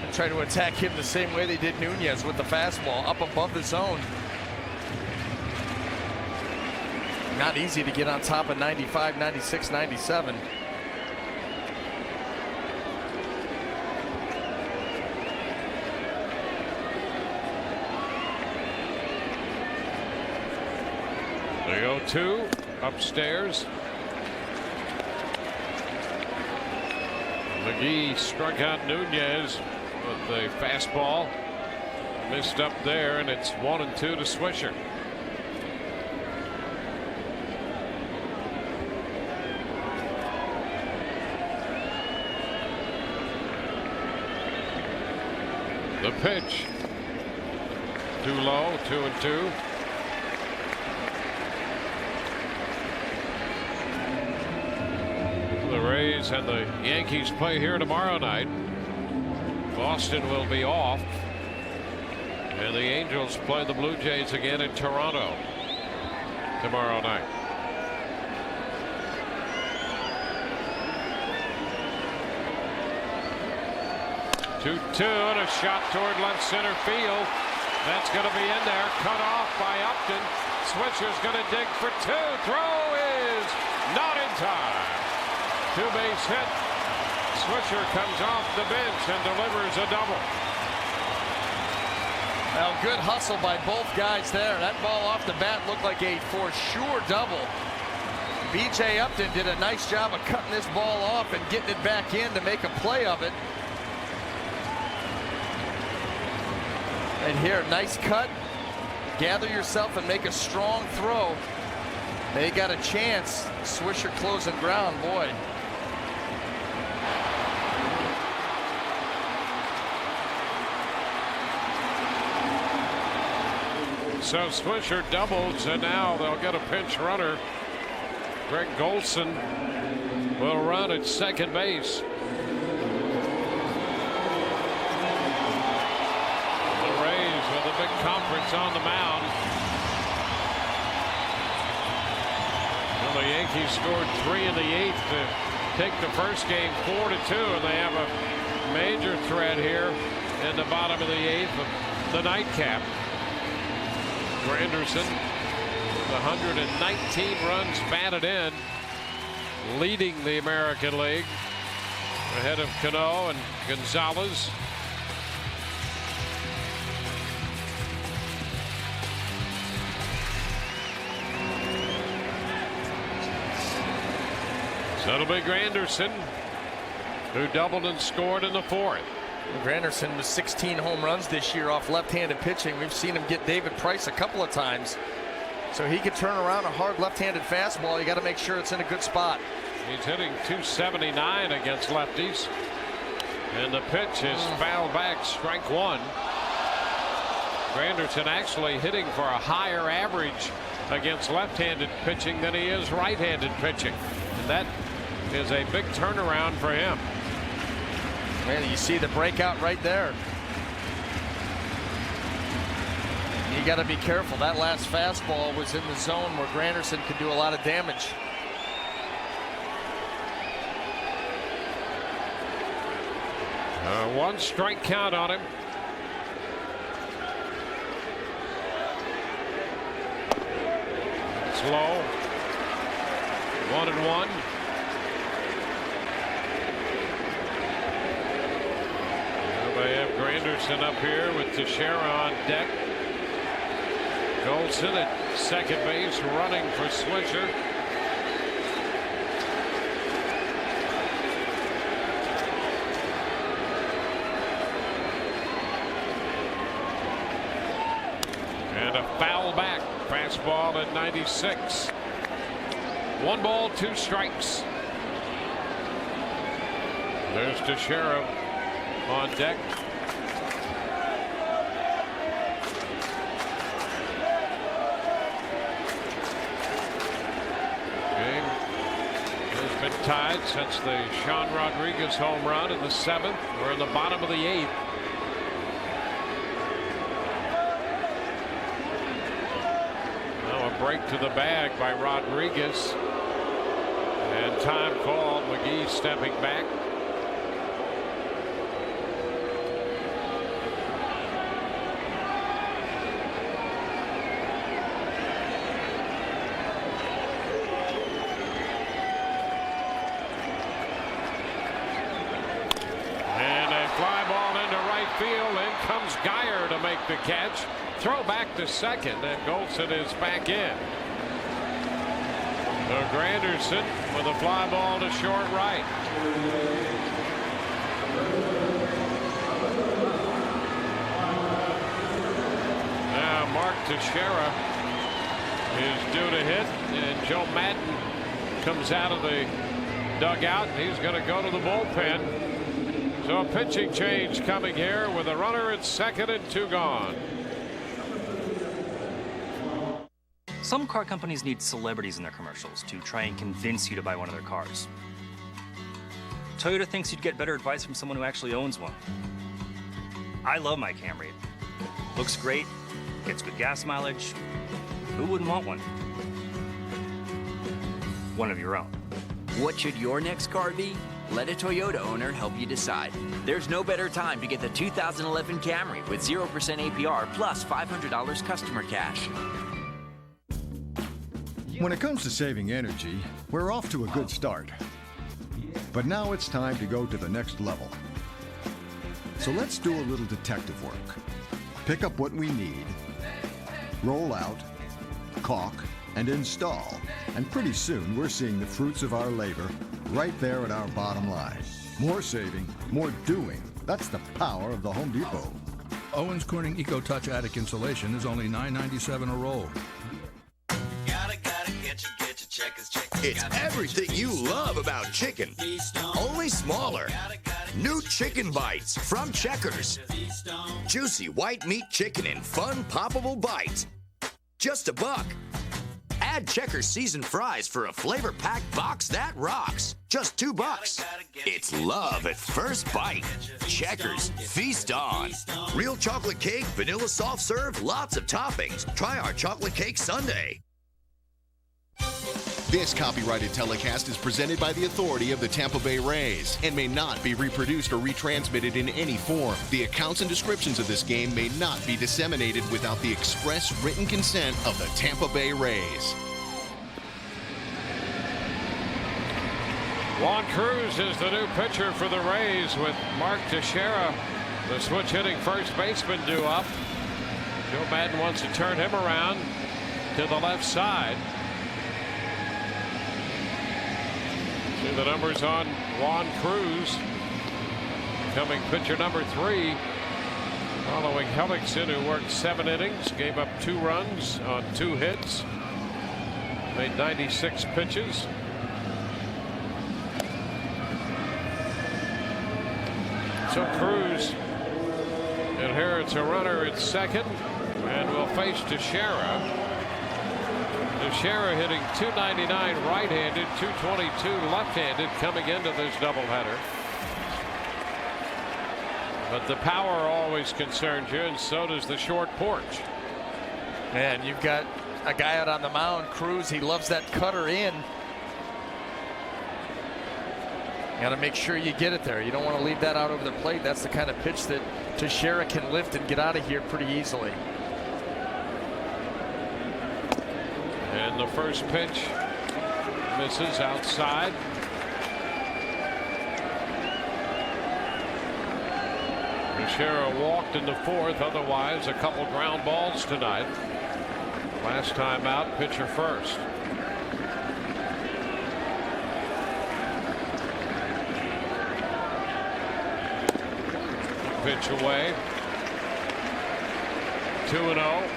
S3: and try to attack him the same way they did Nunez with the fastball up above the zone. Not easy to get on top of 95, 96, 97.
S2: The 0-2 upstairs. McGee struck out Nunez with a fastball. Missed up there, and it's 1-2 to Swisher. The pitch. Too low, 2-2. The Rays and the Yankees play here tomorrow night. Boston will be off. And the Angels play the Blue Jays again in Toronto tomorrow night. Two and a shot toward left center field. That's going to be in there. Cut off by Upton. Swisher's going to dig for 2. Throw is not in time. 2-base hit. Swisher comes off the bench and delivers a double.
S3: Well, good hustle by both guys there. That ball off the bat looked like a for sure double. B.J. Upton did a nice job of cutting this ball off and getting it back in to make a play of it. And here, nice cut. Gather yourself and make a strong throw. They got a chance. Swisher closing ground, boy.
S2: So Swisher doubles, and now they'll get a pinch runner. Greg Golson will run at second base. The Rays with a big conference on the mound. Well, the Yankees scored 3 in the 8th to take the first game 4-2, and they have a major threat here in the bottom of the 8th of the nightcap. Granderson, the 119 runs batted in, leading the American League ahead of Cano and Gonzalez. So it'll be Granderson, who doubled and scored in the 4th.
S3: Granderson with 16 home runs this year off left-handed pitching. We've seen him get David Price a couple of times. So he could turn around a hard left-handed fastball. You got to make sure it's in a good spot.
S2: He's hitting .279 against lefties. And the pitch is fouled back, strike 1. Granderson actually hitting for a higher average against left-handed pitching than he is right-handed pitching. And that is a big turnaround for him.
S3: Man, you see the breakout right there. You got to be careful. That last fastball was in the zone where Granderson could do a lot of damage.
S2: One strike count on him. It's low. 1-1. They have Granderson up here with Teixeira on deck. Golson at second base running for Swisher. And a foul back. Fastball at 96. 1 ball, 2 strikes. There's Teixeira on deck. Game has been tied since the Sean Rodriguez home run in the 7th. We're in the bottom of the 8th. Now a break to the bag by Rodriguez. And time called. McGee stepping back. Field. In comes Geyer to make the catch. Throw back to second, and Golson is back in. So Granderson with a fly ball to short right. Now Mark Teixeira is due to hit, and Joe Madden comes out of the dugout, and he's going to go to the bullpen. So a pitching change coming here with a runner at second and 2 gone.
S10: Some car companies need celebrities in their commercials to try and convince you to buy one of their cars. Toyota thinks you'd get better advice from someone who actually owns one. I love my Camry. Looks great, gets good gas mileage. Who wouldn't want one? One of your own.
S15: What should your next car be? Let a Toyota owner help you decide. There's no better time to get the 2011 Camry with 0% APR plus $500 customer cash.
S22: When it comes to saving energy, we're off to a good start. But now it's time to go to the next level. So let's do a little detective work. Pick up what we need, roll out, caulk, and install. And pretty soon we're seeing the fruits of our labor right there at our bottom line. More saving, more doing. That's the power of the Home Depot.
S14: Owens Corning EcoTouch Attic Insulation is only $9.97 a roll.
S6: It's everything you love about chicken, only smaller. New chicken bites from Checkers. Juicy white meat chicken in fun, poppable bites. Just $1. Add Checkers seasoned fries for a flavor-packed box that rocks. Just $2. It's love at first bite. Checkers, feast on. Real chocolate cake, vanilla soft serve, lots of toppings. Try our chocolate cake sundae.
S21: This copyrighted telecast is presented by the authority of the Tampa Bay Rays and may not be reproduced or retransmitted in any form. The accounts and descriptions of this game may not be disseminated without the express written consent of the Tampa Bay Rays.
S2: Juan Cruz is the new pitcher for the Rays with Mark Teixeira, the switch hitting first baseman, due up. Joe Madden wants to turn him around to the left side. See the numbers on Juan Cruz. Coming pitcher number 3, following Hellickson, who worked 7 innings, gave up 2 runs on 2 hits, made 96 pitches. So Cruz inherits a runner at second and will face Teixeira. Teixeira hitting .299 right-handed, .222 left-handed coming into this doubleheader. But the power always concerns you, and so does the short porch.
S3: And you've got a guy out on the mound, Cruz. He loves that cutter in. You got to make sure you get it there. You don't want to leave that out over the plate. That's the kind of pitch that Teixeira can lift and get out of here pretty easily.
S2: And the first pitch misses outside. Teixeira walked in the 4th, otherwise a couple ground balls tonight. Last time out, pitcher first. Pitch away. 2-0.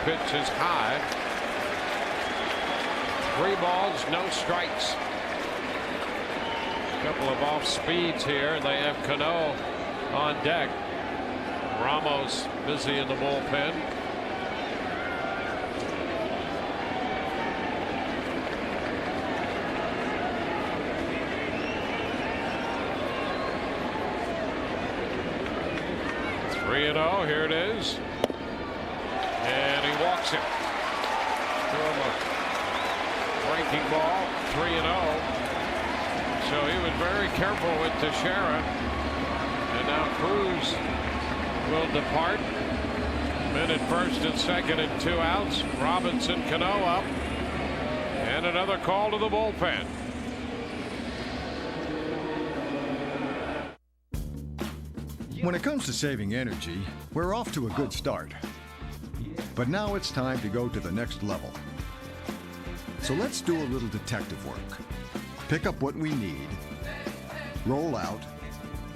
S2: pitch is high. 3 balls, no strikes. Couple of off speeds here. They have Cano on deck. Ramos busy in the bullpen. Three and 0. Here it is, and he walks him. Throw him a breaking ball. 3 and 0. So he was very careful with Teixeira, and now Cruz will depart. Men at first and second and 2 outs. Robinson, Cano up, and another call to the bullpen.
S22: When it comes to saving energy, we're off to a good start. But now it's time to go to the next level. So let's do a little detective work. Pick up what we need, roll out,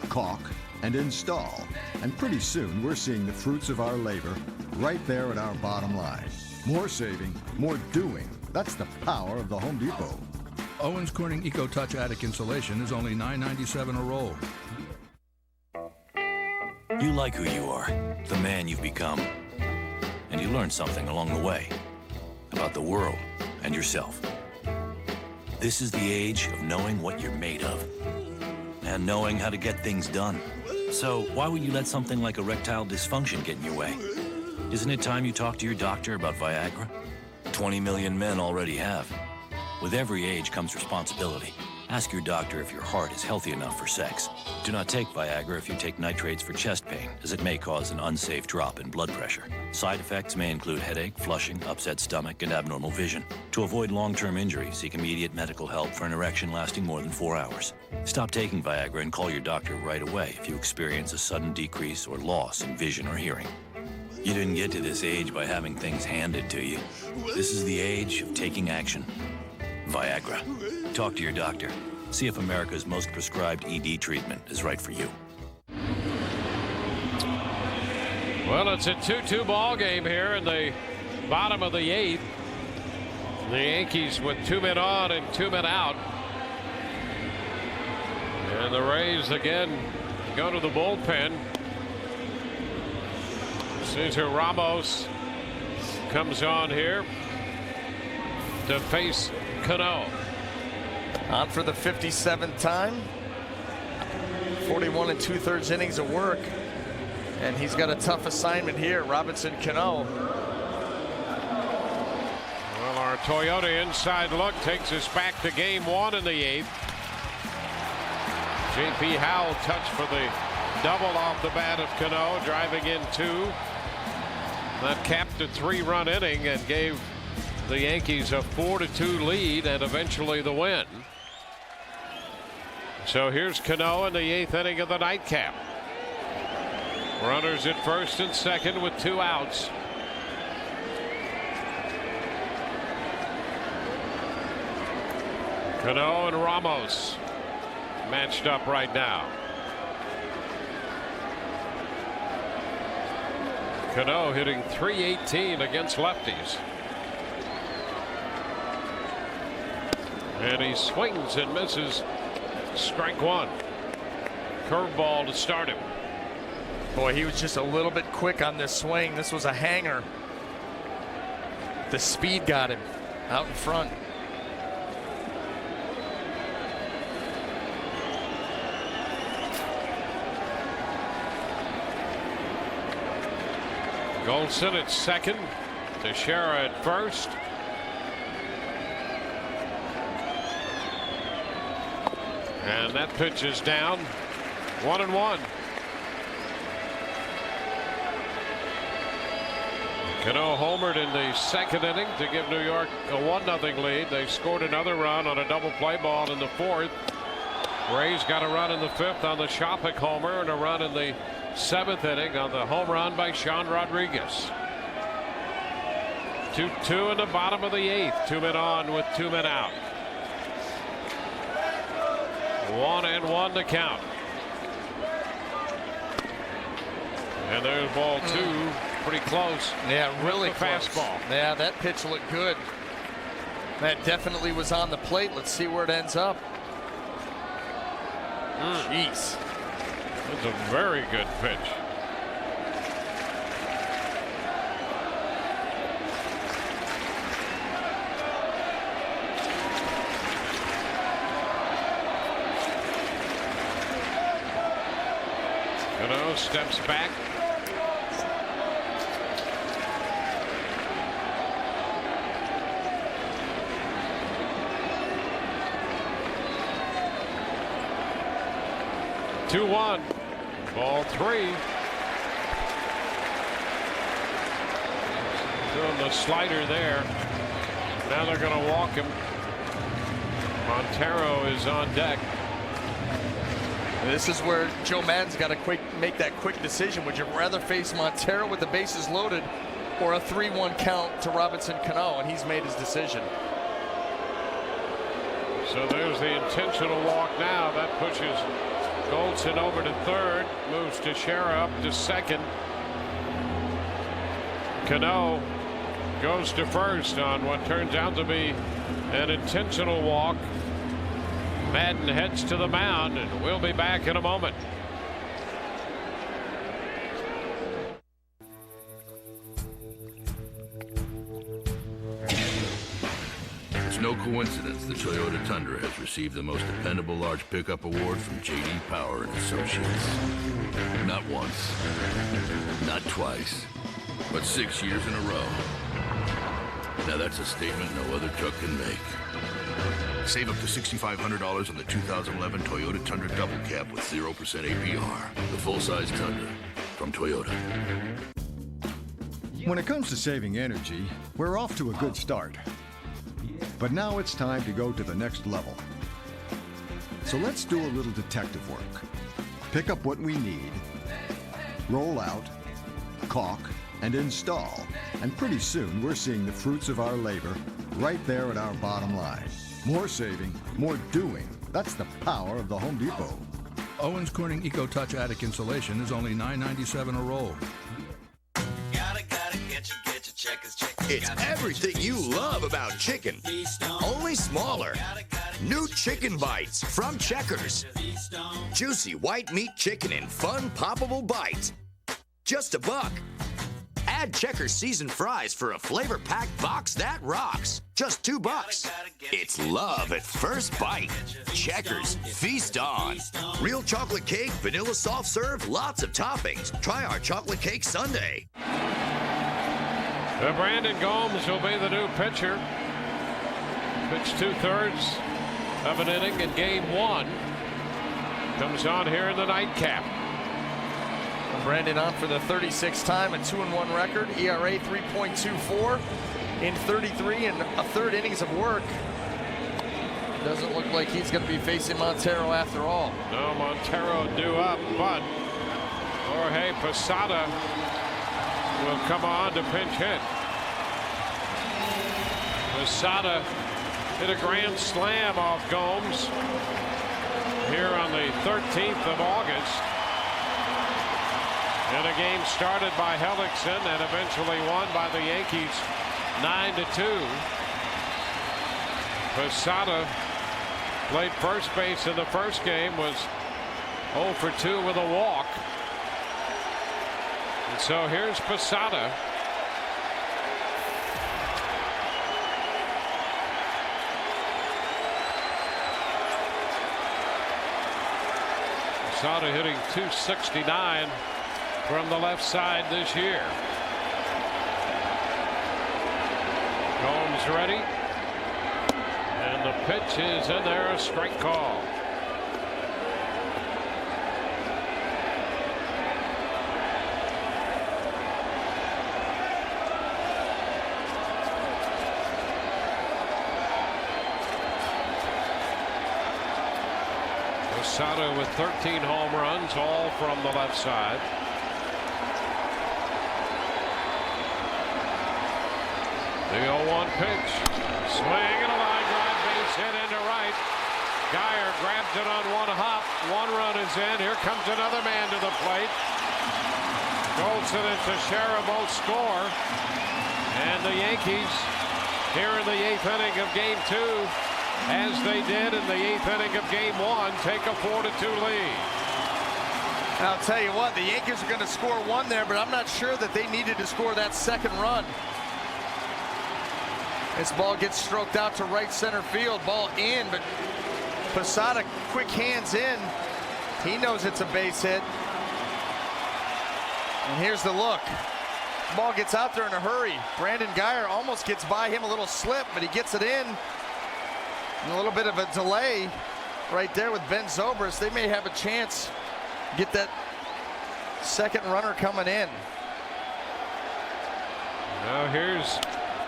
S22: caulk, and install. And pretty soon we're seeing the fruits of our labor right there at our bottom line. More saving, more doing. That's the power of the Home Depot.
S14: Owens Corning EcoTouch Attic Insulation is only $9.97 a roll.
S1: You like who you are, the man you've become. And you learn something along the way about the world and yourself. This is the age of knowing what you're made of and knowing how to get things done. So why would you let something like erectile dysfunction get in your way? Isn't it time you talk to your doctor about Viagra? 20 million men already have. With every age comes responsibility. Ask your doctor if your heart is healthy enough for sex. Do not take Viagra if you take nitrates for chest pain, as it may cause an unsafe drop in blood pressure. Side effects may include headache, flushing, upset stomach, and abnormal vision. To avoid long-term injury, seek immediate medical help for an erection lasting more than 4 hours. Stop taking Viagra and call your doctor right away if you experience a sudden decrease or loss in vision or hearing. You didn't get to this age by having things handed to you. This is the age of taking action. Viagra. Talk to your doctor. See if America's most prescribed ED treatment is right for you.
S2: Well, it's a 2-2 ball game here in the bottom of the 8th. The Yankees with 2 men on and 2 men out. And the Rays again go to the bullpen. Cesar Ramos comes on here to face Cano.
S3: On for the 57th time. 41 2/3 innings of work. And he's got a tough assignment here. Robinson Cano.
S2: Well, our Toyota inside look takes us back to game 1 in the 8th. J.P. Howell touched for the double off the bat of Cano, driving in 2. That capped a 3-run inning and gave the Yankees a 4-2 lead and eventually the win. So here's Cano in the 8th inning of the nightcap. Runners at first and second with 2 outs. Cano and Ramos matched up right now. Cano hitting .318 against lefties. And he swings and misses. Strike 1. Curveball to start him.
S3: Boy, he was just a little bit quick on this swing. This was a hanger. The speed got him out in front.
S2: Golson at second. Teixeira at first. And that pitch is down. 1-1. Cano homered in the second inning to give New York a 1-0 lead. They scored another run on a double play ball in the 4th. Rays got a run in the 5th on the Shopik homer and a run in the 7th inning on the home run by Sean Rodriguez. 2-2 in the bottom of the 8th. 2 men on with 2 men out. 1-1 to count. And there's ball 2. pretty close.
S3: Yeah, really
S2: close.
S3: Fastball. Yeah, that pitch looked good. That definitely was on the plate. Let's see where it ends up. Jeez.
S2: That's a very good pitch. Cano steps back. Two one, ball three. Doing the slider there. Now they're going to walk him. Montero is on deck.
S3: This is where Joe Maddon's got to make that quick decision. Would you rather face Montero with the bases loaded or a 3-1 count to Robinson Cano? And he's made his decision.
S2: So there's the intentional walk now. That pushes Goldson over to third. Moves Teixeira up to second. Cano goes to first on what turns out to be an intentional walk. Maddon heads to the mound, and we'll be back in a moment.
S12: It's no coincidence the Toyota Tundra has received the most dependable large pickup award from J.D. Power and Associates. Not once, not twice, but 6 years in a row. Now that's a statement no other truck can make. Save up to $6,500 on the 2011 Toyota Tundra Double Cab with 0% APR. The full-size Tundra from Toyota.
S22: When it comes to saving energy, we're off to a good start. But now it's time to go to the next level. So let's do a little detective work. Pick up what we need, roll out, caulk, and install. And pretty soon we're seeing the fruits of our labor right there at our bottom line. More saving, more doing. That's the power of the Home Depot.
S14: Owens Corning EcoTouch Attic Insulation is only $9.97 a roll.
S6: It's everything you love about chicken, only smaller. New chicken bites from Checkers. Juicy white meat chicken in fun, poppable bites. Just $1. Add Checkers seasoned fries for a flavor-packed box that rocks. Just $2. It's love at first bite. Checkers, feast on. Real chocolate cake, vanilla soft serve, lots of toppings. Try our chocolate cake sundae.
S2: Brandon Gomes will be the new pitcher. Pitched 2/3 of an inning in game 1. Comes on here in the nightcap.
S3: Brandon on for the 36th time, a 2-1 record, ERA 3.24 in 33 and a third innings of work. Doesn't look like he's going to be facing Montero after all.
S2: No, Montero due up, but Jorge Posada will come on to pinch hit. Posada hit a grand slam off Gomes here on the 13th of August. And a game started by Hellickson and eventually won by the Yankees 9-2. Posada played first base in the first game, was 0 for 2 with a walk. And so here's Posada. Posada hitting .269 from the left side this year. Gomes ready. And the pitch is in there, a strike call. Posada with 13 home runs, all from the left side. The 0-1 pitch. Swing and a line drive, base hit into right. Geyer grabs it on one hop. 1 run is in. Here comes another man to the plate. Colson and Teixeira both score. And the Yankees here in the 8th inning of Game 2, as they did in the 8th inning of Game 1, take a 4-2 lead.
S3: I'll tell you what, the Yankees are going to score one there, but I'm not sure that they needed to score that second run. This ball gets stroked out to right center field. Ball in, but Posada quick hands in. He knows it's a base hit. And here's the look. Ball gets out there in a hurry. Brandon Guyer almost gets by him, a little slip, but he gets it in. And a little bit of a delay right there with Ben Zobrist. They may have a chance to get that second runner coming in.
S2: Now here's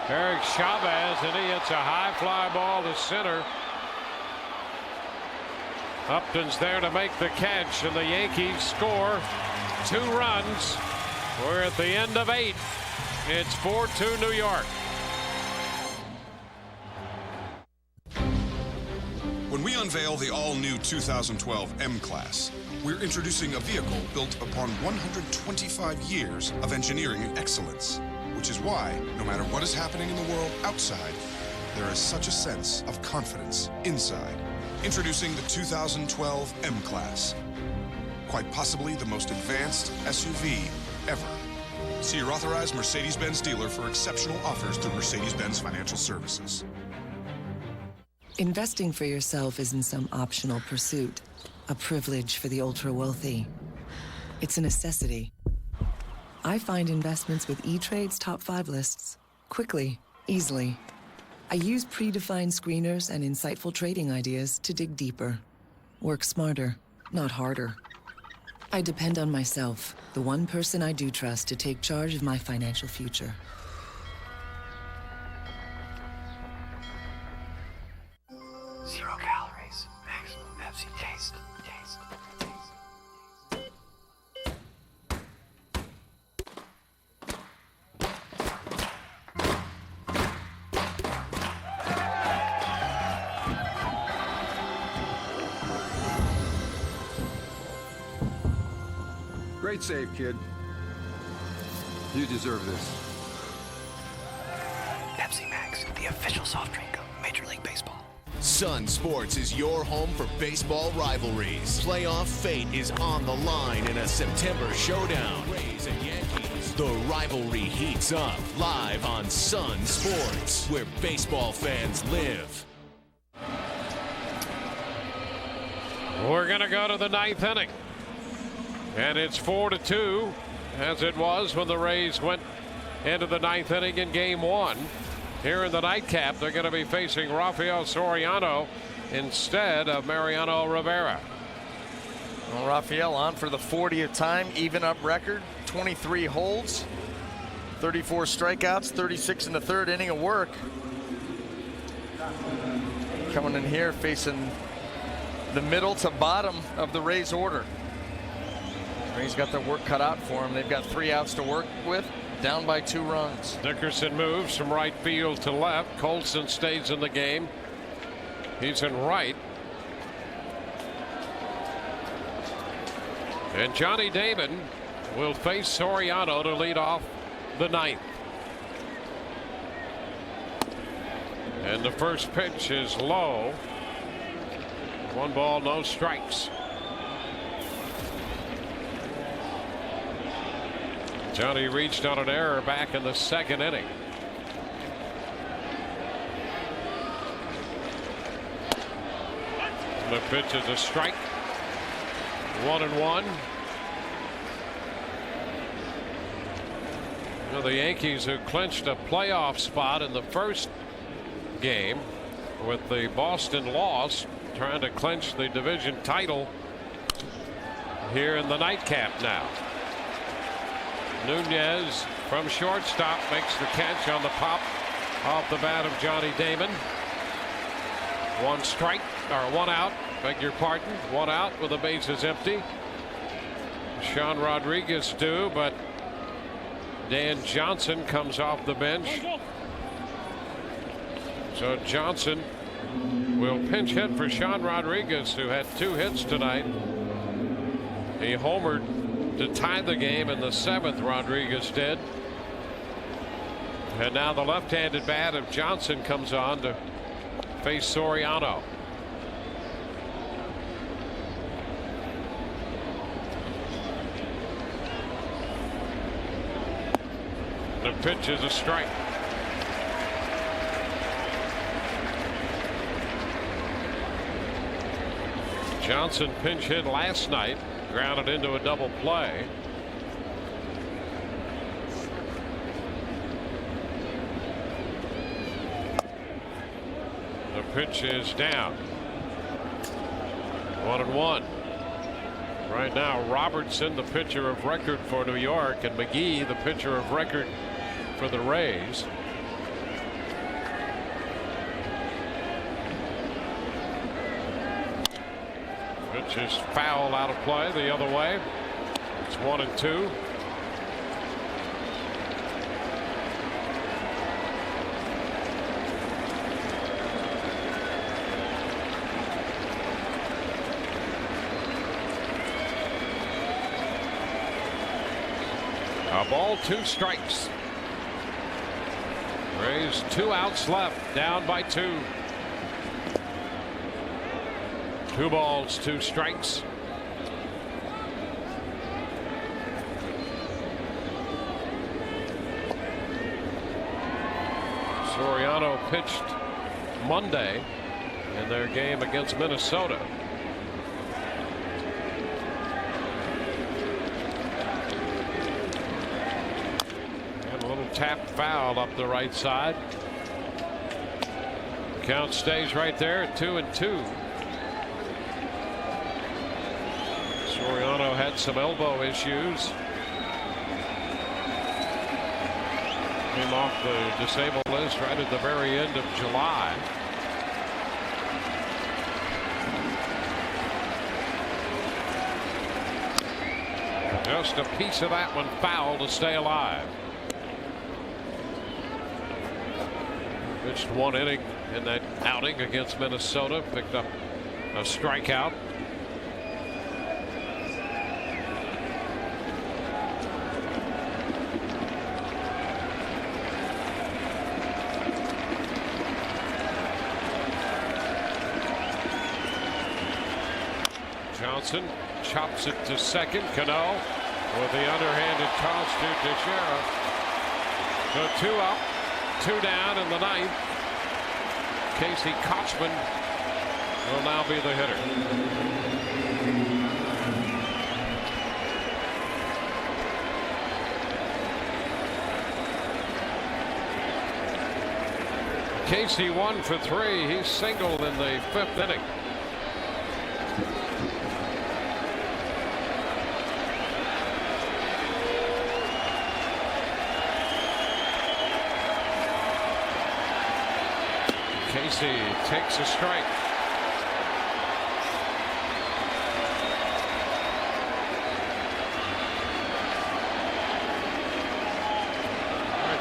S2: Eric Chavez, and he hits a high fly ball to center. Upton's there to make the catch, and the Yankees score 2 runs. We're at the end of 8. It's 4-2 New York.
S5: When we unveil the all-new 2012 M-Class, we're introducing a vehicle built upon 125 years of engineering excellence, which is why, no matter what is happening in the world outside, there is such a sense of confidence inside. Introducing the 2012 M-Class. Quite possibly the most advanced SUV ever. See your authorized Mercedes-Benz dealer for exceptional offers through Mercedes-Benz Financial Services.
S18: Investing for yourself isn't some optional pursuit, a privilege for the ultra-wealthy. It's a necessity. I find investments with E-Trade's top 5 lists quickly, easily. I use predefined screeners and insightful trading ideas to dig deeper. Work smarter, not harder. I depend on myself, the one person I do trust to take charge of my financial future.
S20: Zero calories, maximum Pepsi taste.
S22: Great save, kid. You deserve this.
S20: Pepsi Max, the official soft drink of Major League Baseball.
S21: Sun Sports is your home for baseball rivalries. Playoff fate is on the line in a September showdown. Rays and Yankees. The rivalry heats up live on Sun Sports, where baseball fans live.
S2: We're going to go to the 9th inning. And it's 4-2, as it was when the Rays went into the 9th inning in Game 1. Here in the nightcap, they're going to be facing Rafael Soriano instead of Mariano Rivera.
S3: Well, Rafael on for the 40th time, even up record, 23 holds, 34 strikeouts, 36 in the 3rd inning of work. Coming in here facing the middle to bottom of the Rays order. Rays got their work cut out for him. They've got 3 outs to work with, down by 2 runs.
S2: Dickerson moves from right field to left. Colson stays in the game. He's in right. And Johnny Damon will face Soriano to lead off the 9th. And the first pitch is low. 1 ball, no strikes. Johnny reached on an error back in the 2nd inning. The pitch is a strike. 1-1. Well, the Yankees, who clinched a playoff spot in the first game with the Boston loss, trying to clinch the division title here in the nightcap now. Nunez from shortstop makes the catch on the pop off the bat of Johnny Damon. 1 strike, or 1 out, beg your pardon. 1 out with the bases empty. Sean Rodriguez due, but Dan Johnson comes off the bench. So Johnson will pinch hit for Sean Rodriguez, who had 2 hits tonight. He homered to tie the game in the 7th. Rodriguez did. And now the left-handed bat of Johnson comes on to face Soriano. The pitch is a strike. Johnson pinch hit last night, grounded into a double play. The pitch is down. 1-1. Right now, Robertson, the pitcher of record for New York, and McGee, the pitcher of record for the Rays. Pitch is foul, out of play the other way. It's 1-2. A ball, 2 strikes. Rays 2 outs left, down by 2. 2 balls, 2 strikes. Soriano pitched Monday in their game against Minnesota. Tap foul up the right side. Count stays right there at 2-2. Soriano had some elbow issues. Came off the disabled list right at the very end of July. Just a piece of that one foul to stay alive. Pitched 1 inning in that outing against Minnesota, picked up a strikeout. Johnson chops it to second. Cano with the underhanded toss to Teixeira. So 2 up. 2 down in the 9th. Casey Kochman will now be the hitter. Casey 1 for 3. He singled in the 5th inning. Casey takes a strike.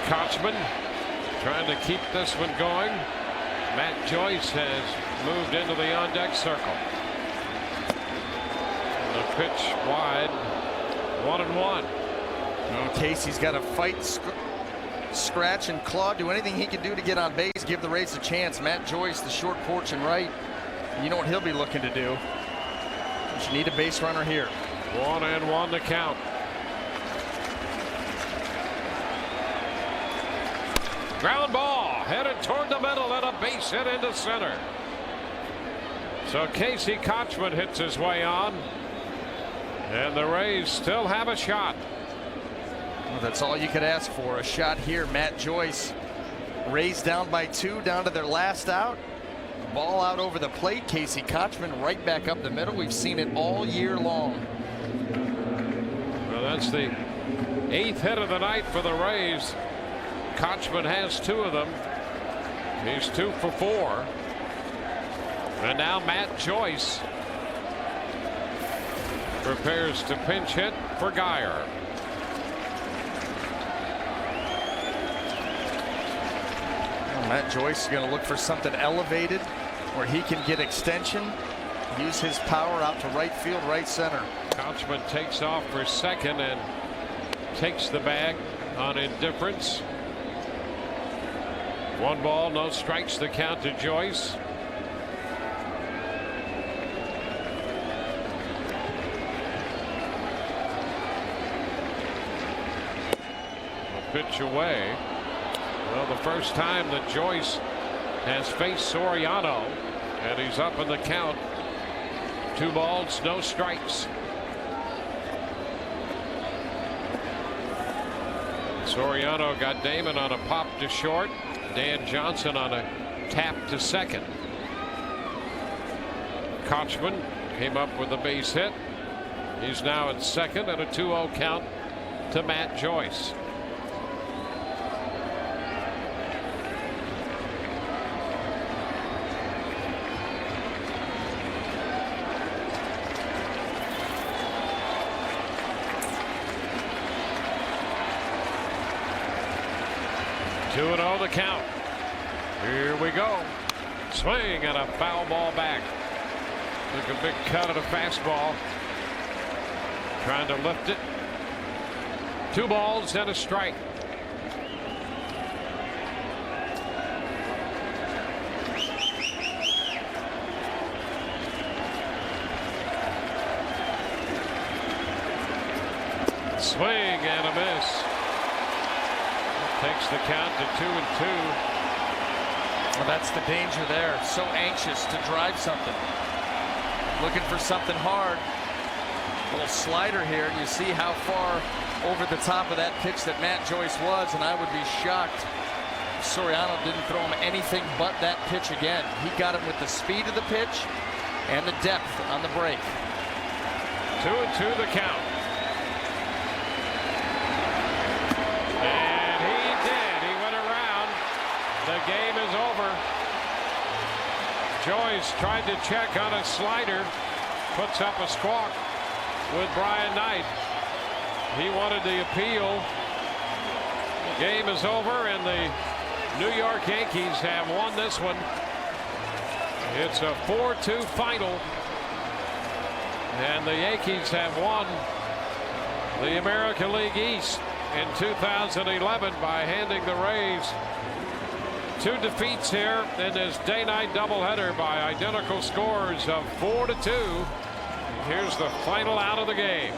S2: Kochman trying to keep this one going. Matt Joyce has moved into the on-deck circle. And the pitch wide. 1-1.
S3: Well, Casey's got to fight, scratch and claw, do anything he can do to get on base, give the Rays a chance. Matt Joyce, the short porch and right, you know what he'll be looking to do. But you need a base runner here.
S2: 1-1 to count. Ground ball headed toward the middle and a base hit into center. So Casey Kochman hits his way on, and the Rays still have a shot.
S3: Well, that's all you could ask for, a shot here. Matt Joyce, Rays down by 2, down to their last out. Ball out over the plate. Casey Kochman right back up the middle. We've seen it all year long.
S2: Well, that's the 8th hit of the night for the Rays. Kochman has 2 of them. He's 2 for 4. And now Matt Joyce prepares to pinch hit for Geyer.
S3: Matt Joyce is going to look for something elevated where he can get extension, use his power out to right field, right center.
S2: Couchman takes off for second and takes the bag on indifference. 1 ball, no strikes, the count to Joyce. A pitch away. Well, the first time that Joyce has faced Soriano, and he's up in the count. 2 balls, no strikes. Soriano got Damon on a pop to short. Dan Johnson on a tap to second. Couchman came up with a base hit. He's now at second and a 2-0 count to Matt Joyce. Two and 0 the count. Here we go. Swing and a foul ball back. Took a big cut at a fastball. Trying to lift it. 2 balls and a strike. Swing and a miss. Takes the count to 2-2.
S3: Well, that's the danger there. So anxious to drive something. Looking for something hard. Little slider here. You see how far over the top of that pitch that Matt Joyce was, and I would be shocked if Soriano didn't throw him anything but that pitch again. He got him with the speed of the pitch and the depth on the break.
S2: 2-2 the count. The game is over. Joyce tried to check on a slider, puts up a squawk with Brian Knight. He wanted the appeal. The game is over, and the New York Yankees have won this one. It's a 4-2 final, and the Yankees have won the American League East in 2011 by handing the Rays 2 defeats here in this day-night doubleheader by identical scores of 4-2. Here's the final out of the game.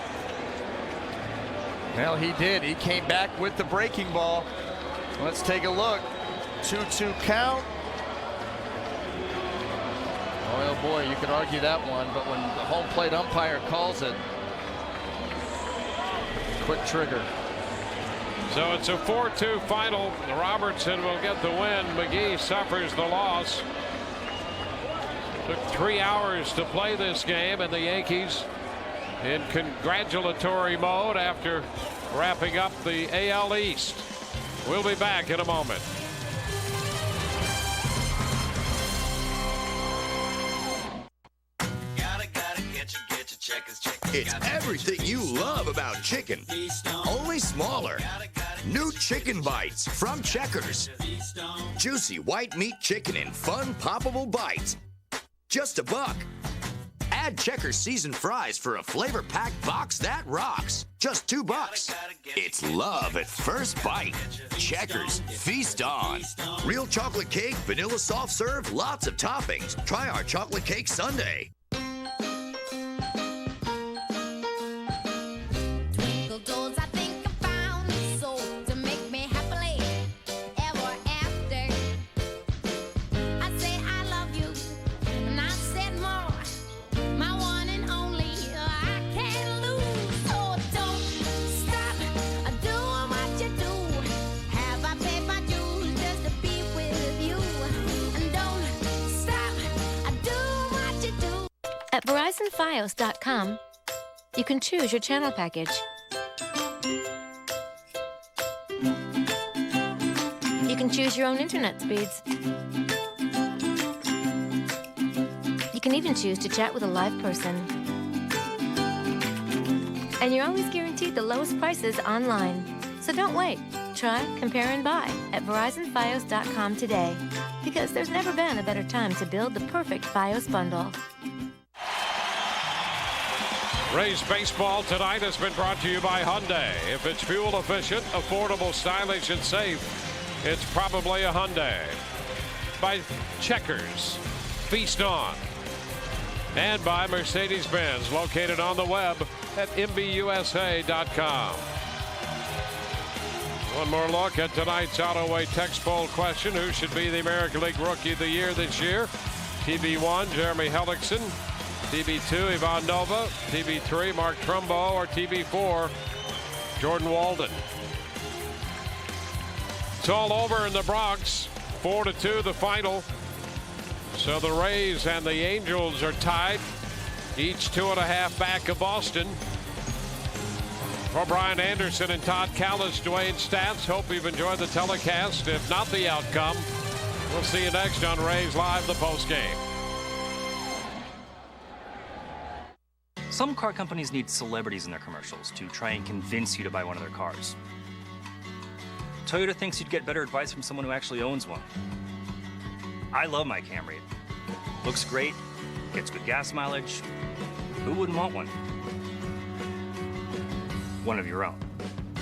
S3: Well, he did. He came back with the breaking ball. Let's take a look. 2-2 count. Oh boy, you could argue that one, but when the home plate umpire calls it, quick trigger.
S2: So it's a 4-2 final. Robertson will get the win. McGee suffers the loss. Took 3 hours to play this game, and the Yankees in congratulatory mode after wrapping up the AL East. We'll be back in a moment.
S6: It's everything you love about chicken, only smaller. New chicken bites from Checkers. Juicy white meat chicken in fun, poppable bites. Just $1. Add Checkers seasoned fries for a flavor-packed box that rocks. Just $2. It's love at first bite. Checkers, feast on. Real chocolate cake, vanilla soft serve, lots of toppings. Try our chocolate cake sundae.
S19: At VerizonFios.com, you can choose your channel package. You can choose your own internet speeds. You can even choose to chat with a live person. And you're always guaranteed the lowest prices online. So don't wait. Try, compare, and buy at VerizonFios.com today. Because there's never been a better time to build the perfect Fios bundle.
S2: Rays baseball tonight has been brought to you by Hyundai. If it's fuel efficient, affordable, stylish, and safe, it's probably a Hyundai. By Checkers, Feast On. And by Mercedes-Benz, located on the web at mbusa.com. One more look at tonight's Auto-Way text poll question. Who should be the American League Rookie of the Year this year? TB1, Jeremy Hellickson. TB2, Ivan Nova. TB3, Mark Trumbo. Or TB4, Jordan Walden. It's all over in the Bronx. 4-2 the final. So the Rays and the Angels are tied. Each 2.5 back of Boston. For Brian Anderson and Todd Callis, Dwayne Stats, hope you've enjoyed the telecast. If not the outcome, we'll see you next on Rays Live, the postgame.
S10: Some car companies need celebrities in their commercials to try and convince you to buy one of their cars. Toyota thinks you'd get better advice from someone who actually owns one. I love my Camry. Looks great, gets good gas mileage. Who wouldn't want one? One of your own.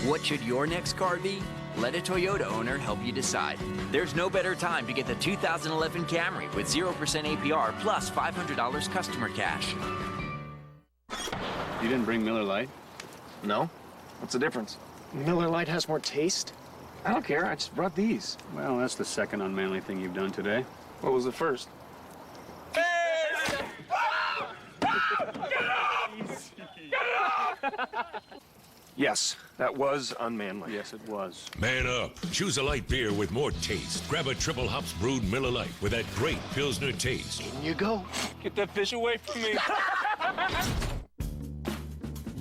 S15: What should your next car be? Let a Toyota owner help you decide. There's no better time to get the 2011 Camry with 0% APR plus $500 customer cash.
S4: You didn't bring Miller Lite?
S20: No? What's the difference? Miller Lite has more taste. I don't care. I just brought these.
S4: Well, that's the second unmanly thing you've done today.
S20: What was the first? Yes, that was unmanly.
S4: Yes, it was.
S9: Man up. Choose a light beer with more taste. Grab a triple hops brewed Miller Lite with that great Pilsner taste.
S20: In you go.
S4: Get that fish away from me.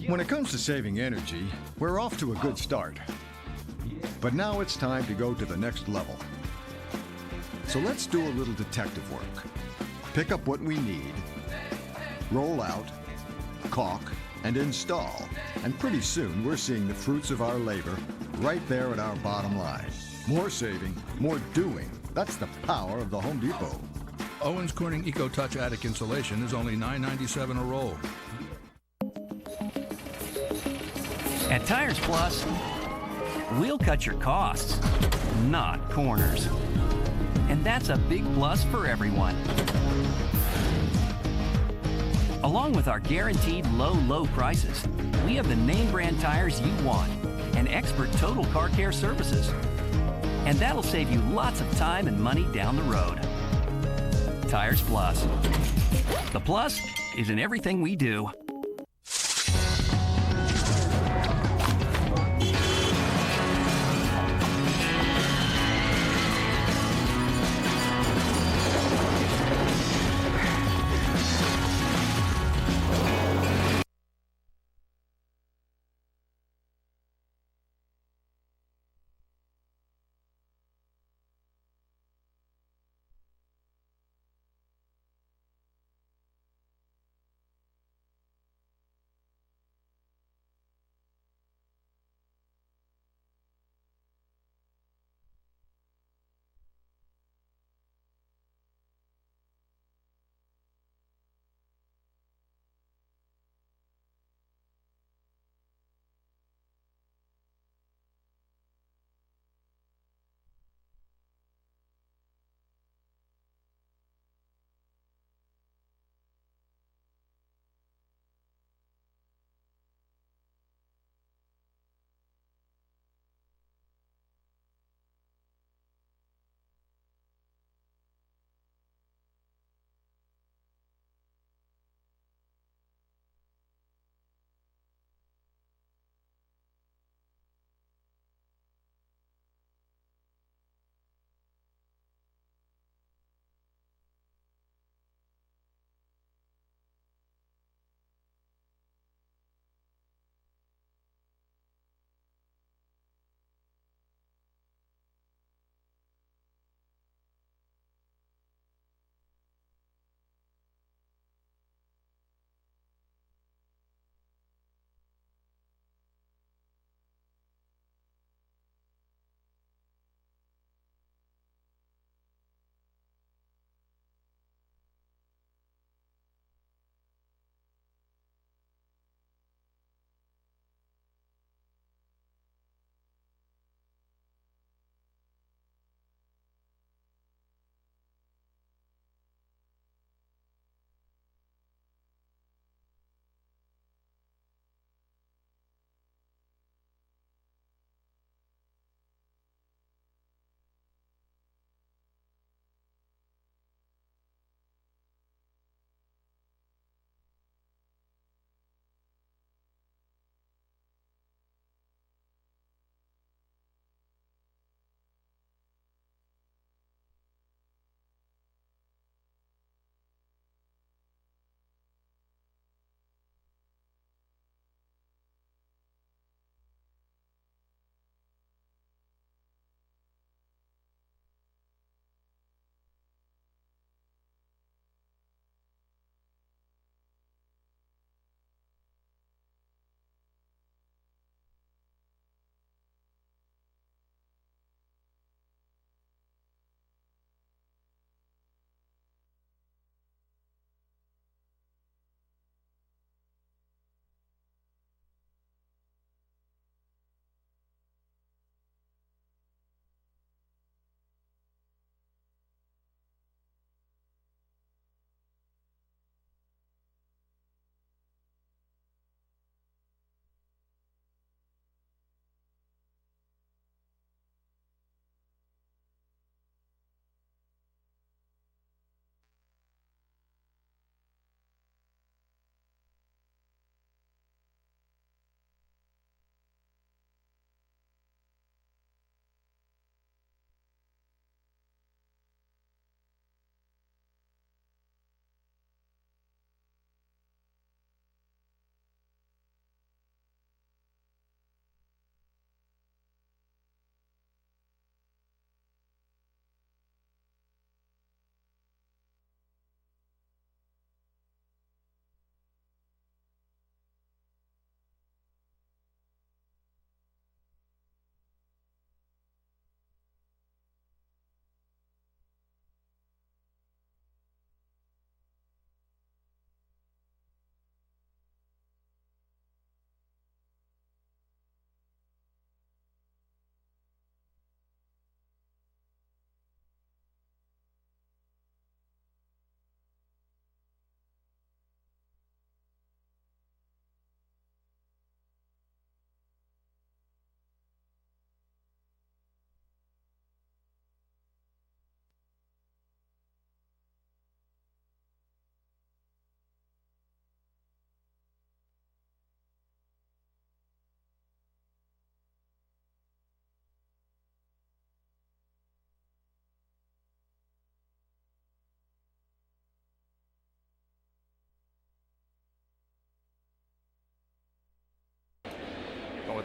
S22: When it comes to saving energy, we're off to a good start. But now it's time to go to the next level. So let's do a little detective work. Pick up what we need, roll out, caulk, and install. And pretty soon we're seeing the fruits of our labor right there at our bottom line. More saving, more doing. That's the power of the Home Depot.
S14: Owens Corning EcoTouch Attic Insulation is only $9.97 a roll.
S23: At Tires Plus, we'll cut your costs, not corners. And that's a big plus for everyone. Along with our guaranteed low prices, we have the name brand tires you want and expert total car care services. And that'll save you lots of time and money down the road. Tires Plus. The plus is in everything we do.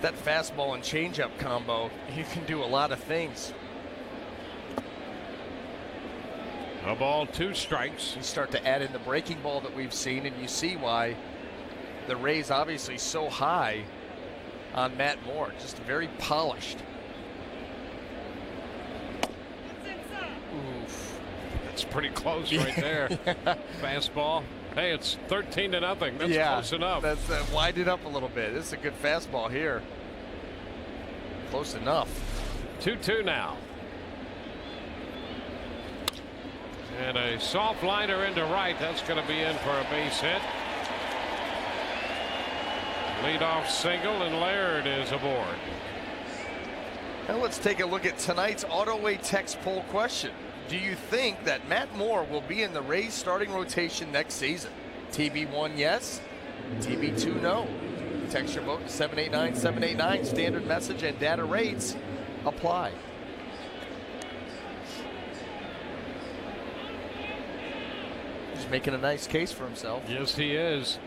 S3: With that fastball and changeup combo, you can do a lot of things.
S2: A ball, 2 strikes.
S3: You start to add in the breaking ball that we've seen, and you see why the Rays obviously so high on Matt Moore. Just very polished. Oof.
S2: That's pretty close right there. Fastball. Hey, it's 13-0. That's close enough.
S3: That's widen it up a little bit. This is a good fastball here. Close enough.
S2: 2-2 now. And a soft liner into right. That's going to be in for a base hit. Leadoff single, and Laird is aboard.
S3: Now let's take a look at tonight's AutoWay text poll question. Do you think that Matt Moore will be in the Rays starting rotation next season? TB1, yes. TB2, no. Text your vote to 789-789. Standard message and data rates apply. He's making a nice case for himself.
S2: Yes, he is.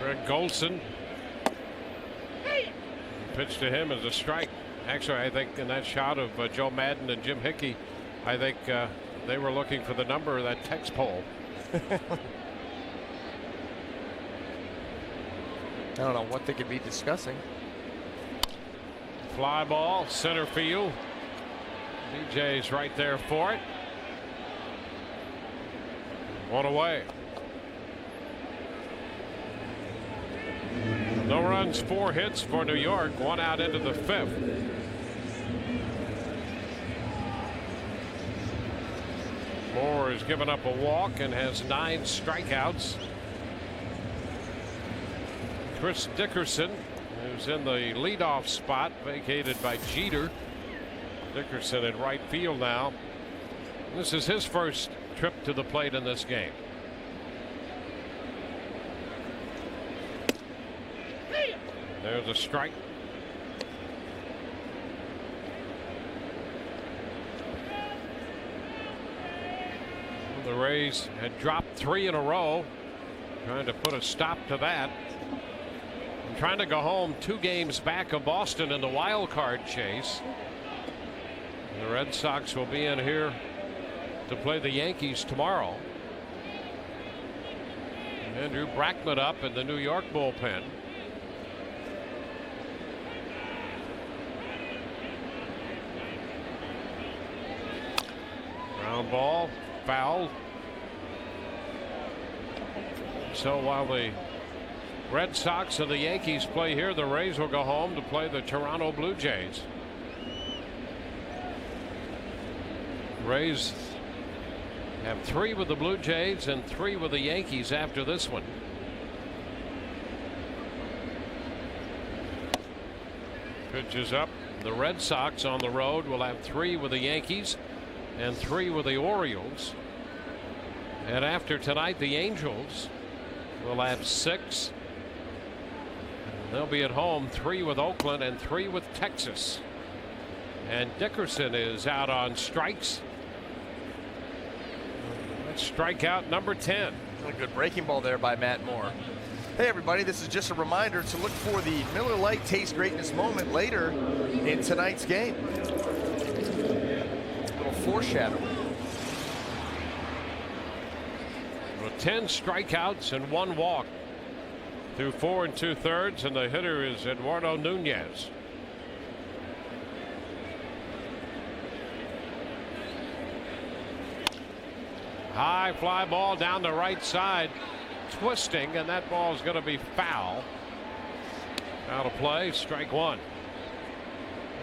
S2: Greg Golson. Pitch to him as a strike. Actually, I think in that shot of Joe Madden and Jim Hickey, I think they were looking for the number of that text poll.
S3: I don't know what they could be discussing.
S2: Fly ball, center field. DJ's right there for it. 1 away. No runs, 4 hits for New York. 1 out into the 5th. Moore has given up a walk and has 9 strikeouts. Chris Dickerson, who's in the leadoff spot, vacated by Jeter. Dickerson at right field now. This is his first trip to the plate in this game. There's a strike. The Rays had dropped 3 in a row, trying to put a stop to that. And trying to go home 2 games back of Boston in the wild card chase. The Red Sox will be in here to play the Yankees tomorrow. Andrew Brackman up in the New York bullpen. Ground ball, foul. So while the Red Sox and the Yankees play here, the Rays will go home to play the Toronto Blue Jays. Rays have 3 with the Blue Jays and 3 with the Yankees after this one. Pitch is up. The Red Sox on the road will have 3 with the Yankees and 3 with the Orioles. And after tonight, the Angels will have 6. They'll be at home 3 with Oakland and 3 with Texas. And Dickerson is out on strikes. That's strikeout number 10.
S3: A good breaking ball there by Matt Moore. Hey everybody, this is just a reminder to look for the Miller Lite Taste Greatness moment later in tonight's game. A little foreshadowing.
S2: 10 strikeouts and 1 walk through 4 2/3, and the hitter is Eduardo Nunez. High fly ball down the right side, twisting, and that ball is going to be foul. Out of play, strike 1.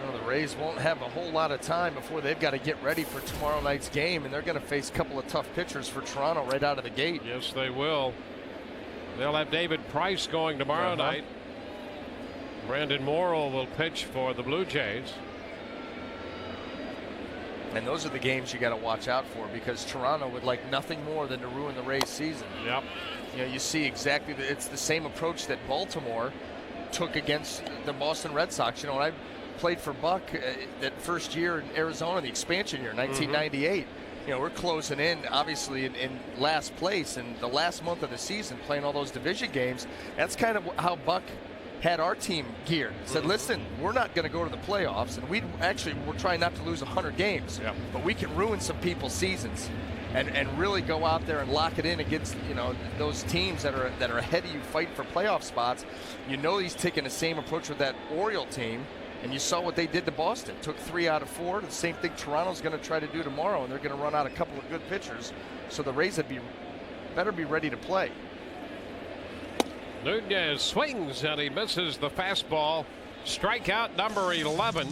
S3: Well, the Rays won't have a whole lot of time before they've got to get ready for tomorrow night's game, and they're going to face a couple of tough pitchers for Toronto right out of the gate.
S2: Yes, they will. They'll have David Price going tomorrow night. Brandon Morrow will pitch for the Blue Jays.
S3: And those are the games you got to watch out for, because Toronto would like nothing more than to ruin the Rays season.
S2: Yep.
S3: You know, you see exactly it's the same approach that Baltimore took against the Boston Red Sox. You know, when I played for Buck that first year in Arizona, the expansion year, 1998, we're closing in, obviously, in last place, and the last month of the season, playing all those division games. That's kind of how Buck had our team geared. Said, listen, we're not going to go to the playoffs, and we're trying not to lose 100 games, but we can ruin some people's seasons and really go out there and lock it in against, those teams that are ahead of you fighting for playoff spots. He's taking the same approach with that Oriole team, and you saw what they did to Boston. Took 3 out of 4. The same thing Toronto's going to try to do tomorrow, and they're going to run out a couple of good pitchers. So the Rays better be ready to play.
S2: Nunez swings and he misses the fastball. Strikeout number 11.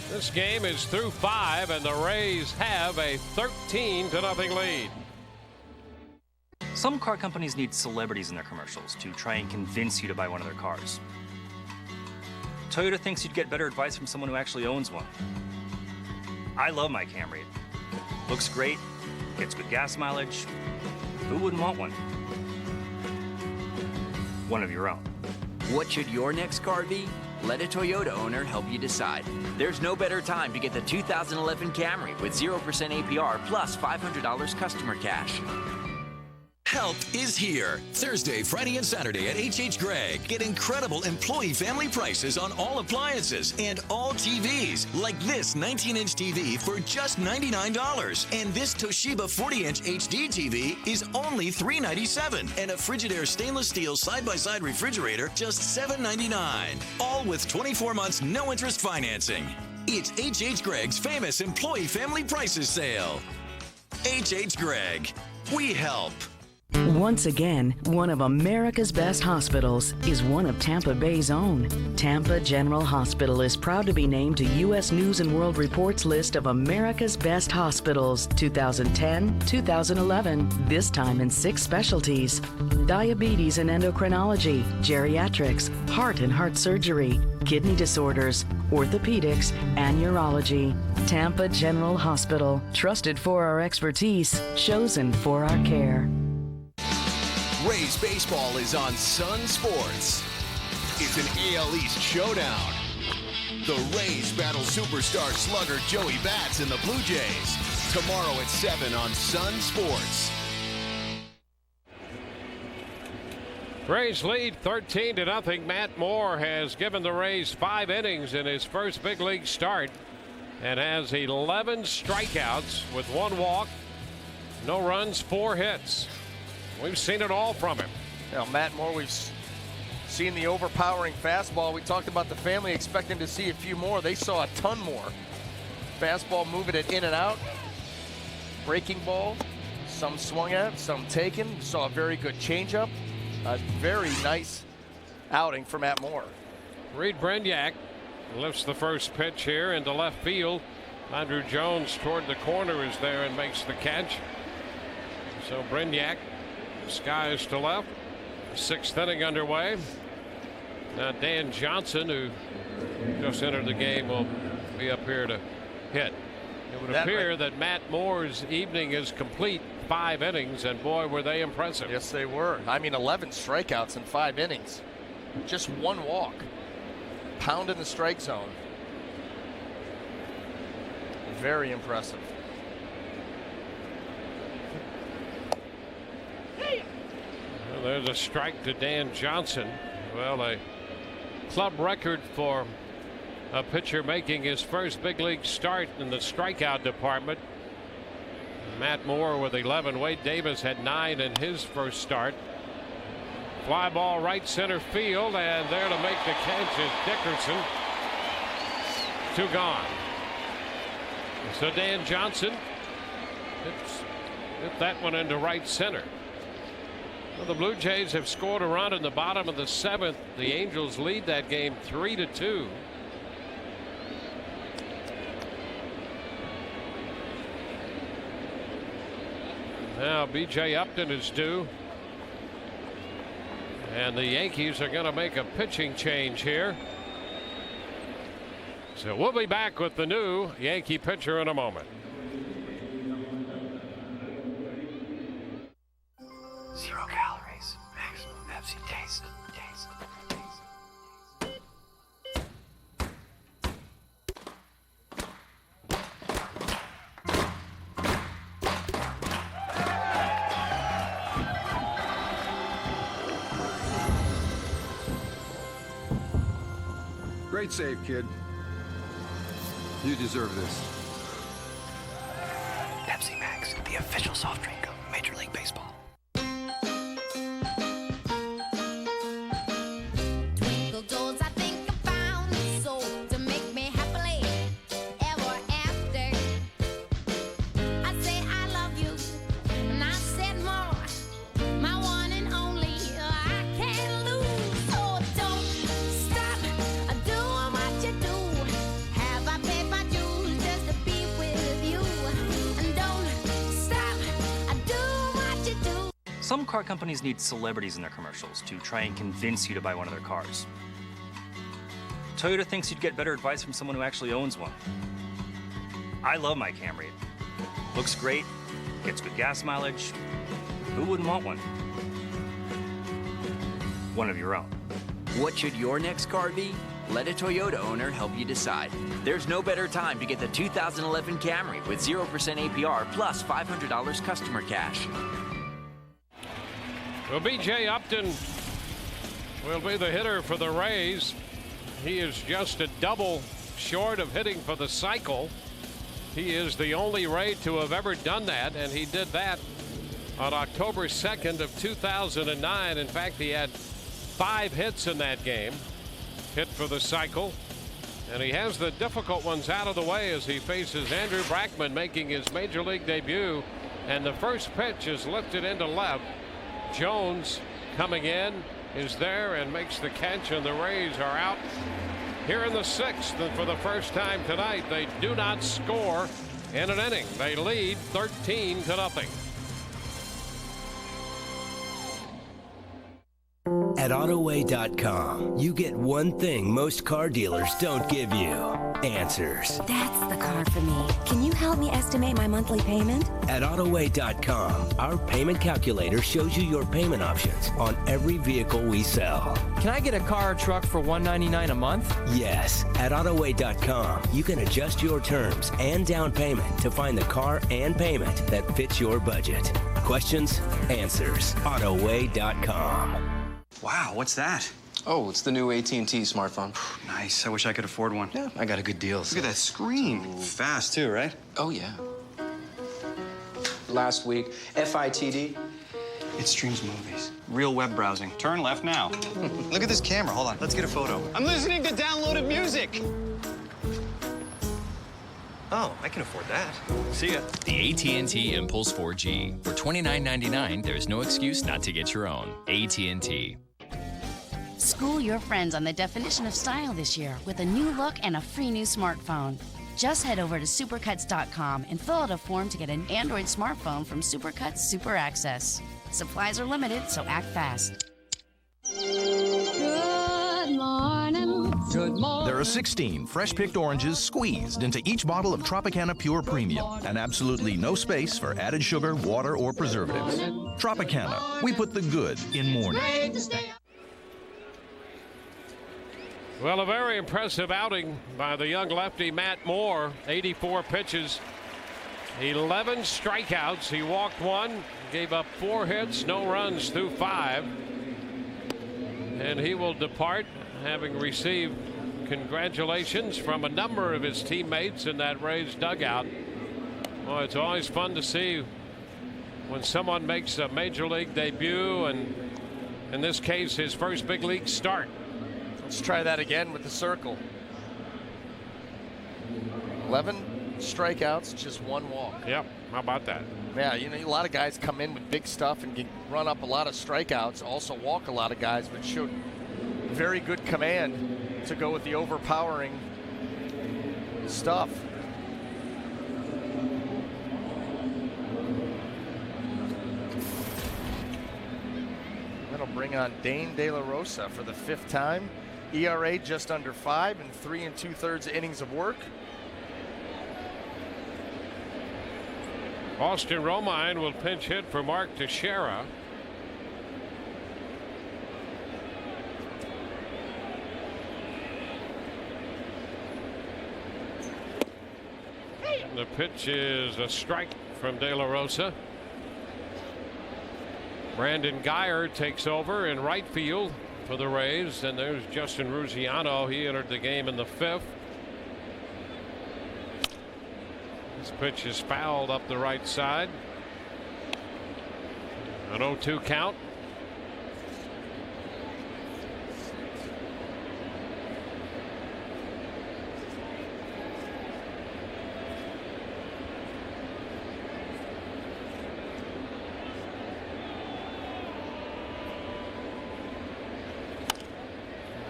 S2: This game is through 5, and the Rays have a 13-0 lead.
S10: Some car companies need celebrities in their commercials to try and convince you to buy one of their cars. Toyota thinks you'd get better advice from someone who actually owns one. I love my Camry. Looks great, gets good gas mileage. Who wouldn't want one? One of your own.
S15: What should your next car be? Let a Toyota owner help you decide. There's no better time to get the 2011 Camry with 0% APR plus $500 customer cash.
S7: Help is here. Thursday, Friday, and Saturday at H.H. Gregg. Get incredible employee family prices on all appliances and all TVs. Like this 19-inch TV for just $99. And this Toshiba 40-inch HD TV is only $397. And a Frigidaire stainless steel side-by-side refrigerator just $799. All with 24 months no-interest financing. It's H.H. Gregg's famous employee family prices sale. H.H. Gregg. We help.
S11: Once again, one of America's best hospitals is one of Tampa Bay's own. Tampa General Hospital is proud to be named to U.S. News and World Report's list of America's best hospitals 2010-2011, this time in 6 specialties: diabetes and endocrinology, geriatrics, heart and heart surgery, kidney disorders, orthopedics, and urology. Tampa General Hospital, trusted for our expertise, chosen for our care.
S21: Rays baseball is on Sun Sports. It's an AL East showdown. The Rays battle superstar slugger Joey Bats and the Blue Jays. Tomorrow at 7 on Sun Sports.
S2: Rays lead 13-0. Matt Moore has given the Rays 5 innings in his first big league start and has 11 strikeouts with 1 walk, no runs, 4 hits. We've seen it all from him.
S3: Matt Moore, we've seen the overpowering fastball. We talked about the family expecting to see a few more. They saw a ton more. Fastball moving it in and out. Breaking ball, some swung at, some taken. Saw a very good changeup. A very nice outing for Matt Moore.
S2: Reed Brignac lifts the first pitch here into left field. Andrew Jones toward the corner is there and makes the catch. So Brignac skies to left. 6th inning underway. Now Dan Johnson, who just entered the game, will be up here to hit. It would appear that Matt Moore's evening is complete. 5 innings, and boy, were they impressive.
S3: Yes, they were. 11 strikeouts in 5 innings. Just 1 walk. Pounding the strike zone. Very impressive.
S2: Well, there's a strike to Dan Johnson. Well, a club record for a pitcher making his first big league start in the strikeout department. Matt Moore with 11. Wade Davis had 9 in his first start. Fly ball right center field, and there to make the catch is Dickerson. 2 gone. So Dan Johnson hit that one into right center. Well, the Blue Jays have scored a run in the bottom of the 7th. The Angels lead that game 3-2. Now B.J. Upton is due. And the Yankees are going to make a pitching change here. So we'll be back with the new Yankee pitcher in a moment.
S17: 0 calories, maximum Pepsi taste.
S22: Great save, kid. You deserve this.
S17: Pepsi Max, the official soft drink of Major League Baseball.
S10: Some car companies need celebrities in their commercials to try and convince you to buy one of their cars. Toyota thinks you'd get better advice from someone who actually owns one. I love my Camry. Looks great, gets good gas mileage. Who wouldn't want one? One of your own.
S15: What should your next car be? Let a Toyota owner help you decide. There's no better time to get the 2011 Camry with 0% APR plus $500 customer cash.
S2: Well, B.J. Upton will be the hitter for the Rays. He is just a double short of hitting for the cycle. He is the only Ray to have ever done that, and he did that on October 2nd of 2009. In fact, he had 5 hits in that game, hit for the cycle. And he has the difficult ones out of the way as he faces Andrew Brackman making his major league debut. And the first pitch is lifted into left. Jones coming in is there and makes the catch, and the Rays are out here in the 6th. And for the first time tonight, they do not score in an inning. They lead 13-0.
S8: At AutoWay.com, you get one thing most car dealers don't give you: answers.
S13: That's the car for me. Can you help me estimate my monthly payment?
S8: At AutoWay.com, our payment calculator shows you your payment options on every vehicle we sell.
S16: Can I get a car or truck for $199 a month?
S8: Yes. At AutoWay.com, you can adjust your terms and down payment to find the car and payment that fits your budget. Questions? Answers. AutoWay.com.
S24: Wow, what's that? Oh, it's the new AT&T smartphone. Nice. I wish I could afford one. Yeah, I got a good deal. So. Look at that screen. Fast, too, right? Oh, yeah. Last week, FITD. It streams movies. Real web browsing. Turn left now. Look at this camera. Hold on. Let's get a photo. I'm listening to downloaded music. Oh, I can afford that. See ya.
S25: The AT&T Impulse 4G. For $29.99, there's no excuse not to get your own. AT&T.
S26: School your friends on the definition of style this year with a new look and a free new smartphone. Just head over to supercuts.com and fill out a form to get an Android smartphone from Supercuts Super Access. Supplies are limited, so act fast.
S27: Good morning. Good morning.
S28: There are 16 fresh-picked oranges squeezed into each bottle of Tropicana Pure Premium, and absolutely no space for added sugar, water, or preservatives. Tropicana, we put the good in morning.
S2: Well, a very impressive outing by the young lefty Matt Moore. 84 pitches, 11 strikeouts. He walked 1, gave up 4 hits, no runs through 5. And he will depart having received congratulations from a number of his teammates in that Rays dugout. Well, it's always fun to see when someone makes a major league debut, and in this case, his first big league start.
S3: Let's try that again with the circle. 11 strikeouts, just 1 walk.
S2: Yep, how about that?
S3: Yeah, you know, a lot of guys come in with big stuff and can run up a lot of strikeouts, also walk a lot of guys, but showed very good command to go with the overpowering stuff. That'll bring on Dane De La Rosa for the 5th time. ERA just under 5 and 3 2/3 innings of work.
S2: Austin Romine will pinch hit for Mark Teixeira. The pitch is a strike from De La Rosa. Brandon Guyer takes over in right field for the Rays. And there's Justin Ruggiano. He entered the game in the 5th. This pitch is fouled up the right side. An 0-2 count.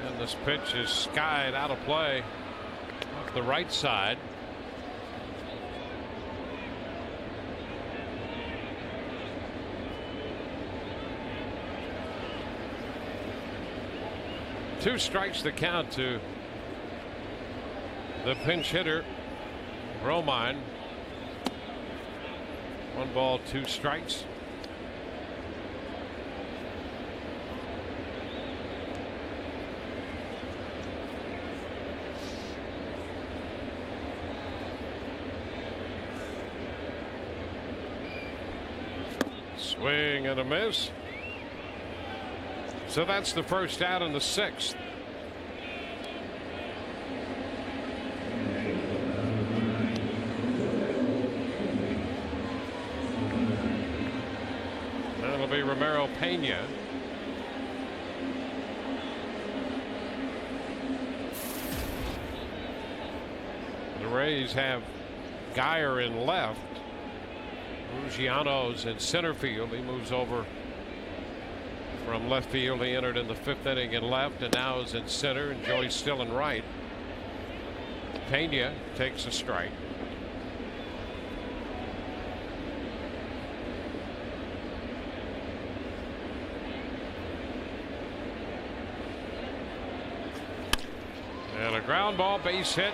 S2: And this pitch is skied out of play off the right side. Two strikes the count to the pinch hitter, Romine. 1 ball, 2 strikes. Swing and a miss. So that's the first out in the 6th. That'll be Romero Pena. The Rays have Geyer in left. Ruggiano's in center field. He moves over from left field. He entered in the 5th inning in left and now is in center, and Joey's still in right. Pena takes a strike. And a ground ball, base hit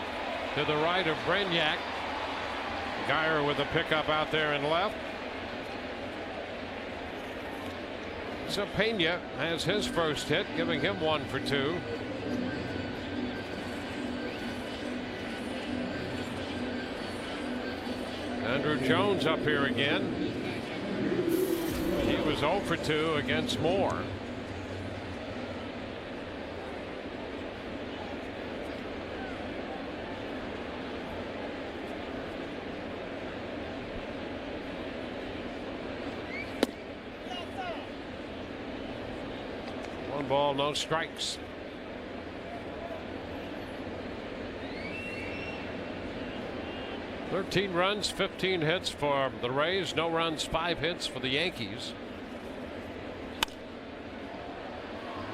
S2: to the right of Brainiac. Geyer with a pickup out there in left. So Pena has his first hit, giving him 1 for 2. Andrew Jones up here again. He was 0 for 2 against Moore. Ball, no strikes. $13 runs, 15 hits for the Rays. No runs, 5 hits for the Yankees.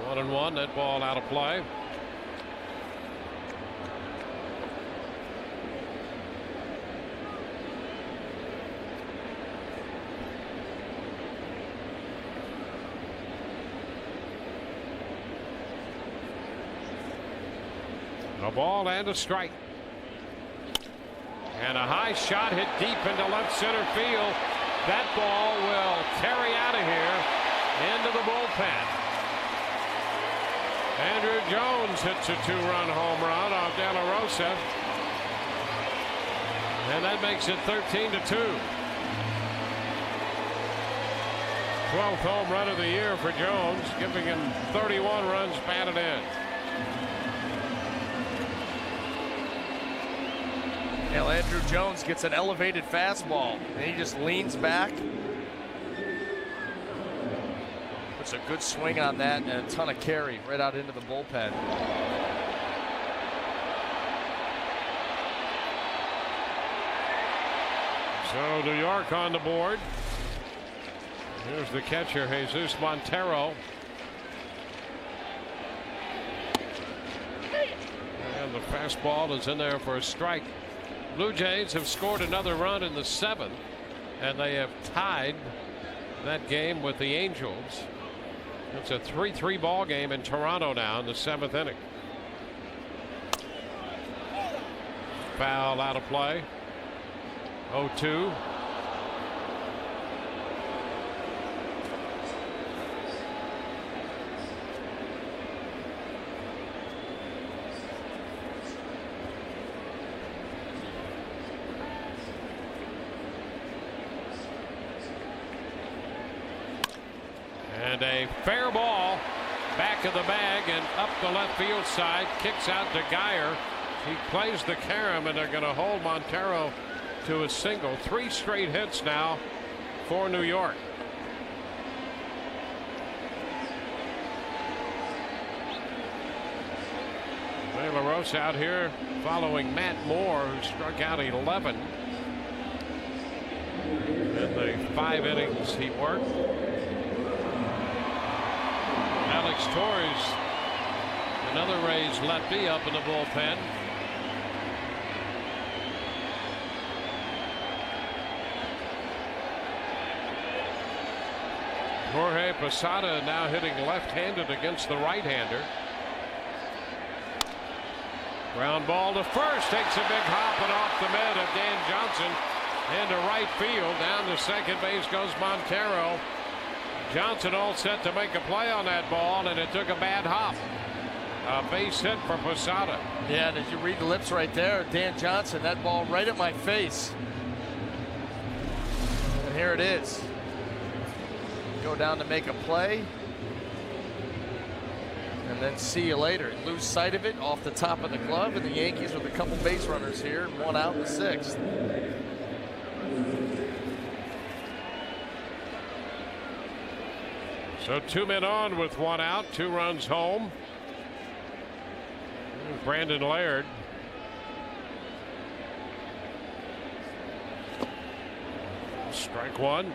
S2: 1-1. That ball out of play. A ball and a strike. And a high shot hit deep into left center field. That ball will carry out of here into the bullpen. Andrew Jones hits a 2-run home run off De La Rosa. And that makes it 13-2. 12th home run of the year for Jones, giving him 31 runs batted in.
S3: Now Andrew Jones gets an elevated fastball, and he just leans back. Puts a good swing on that and a ton of carry right out into the bullpen.
S2: So New York on the board. Here's the catcher, Jesus Montero. And the fastball is in there for a strike. Blue Jays have scored another run in the 7th, and they have tied that game with the Angels. It's a 3-3 ball game in Toronto now in the 7th inning. Foul out of play. 0-2. And a fair ball back of the bag and up the left field side. Kicks out to Geyer. He plays the carom, and they're going to hold Montero to a single. 3 straight hits now for New York. LaRoche out here following Matt Moore, who struck out 11 in the 5 innings he worked. Alex Torres, another Rays lefty, up in the bullpen. Jorge Posada now hitting left-handed against the right-hander. Ground ball to first, takes a big hop and off the mid of Dan Johnson into right field. Down to second base goes Montero. Johnson all set to make a play on that ball, and it took a bad hop. A base hit for Posada.
S3: Yeah, and as you read the lips right there, Dan Johnson, that ball right at my face. And here it is. Go down to make a play. And then see you later. Lose sight of it off the top of the glove, and the Yankees with a couple base runners here, and 1 out in the 6th.
S2: So 2 men on with 1 out, 2 runs home. Brandon Laird. Strike 1.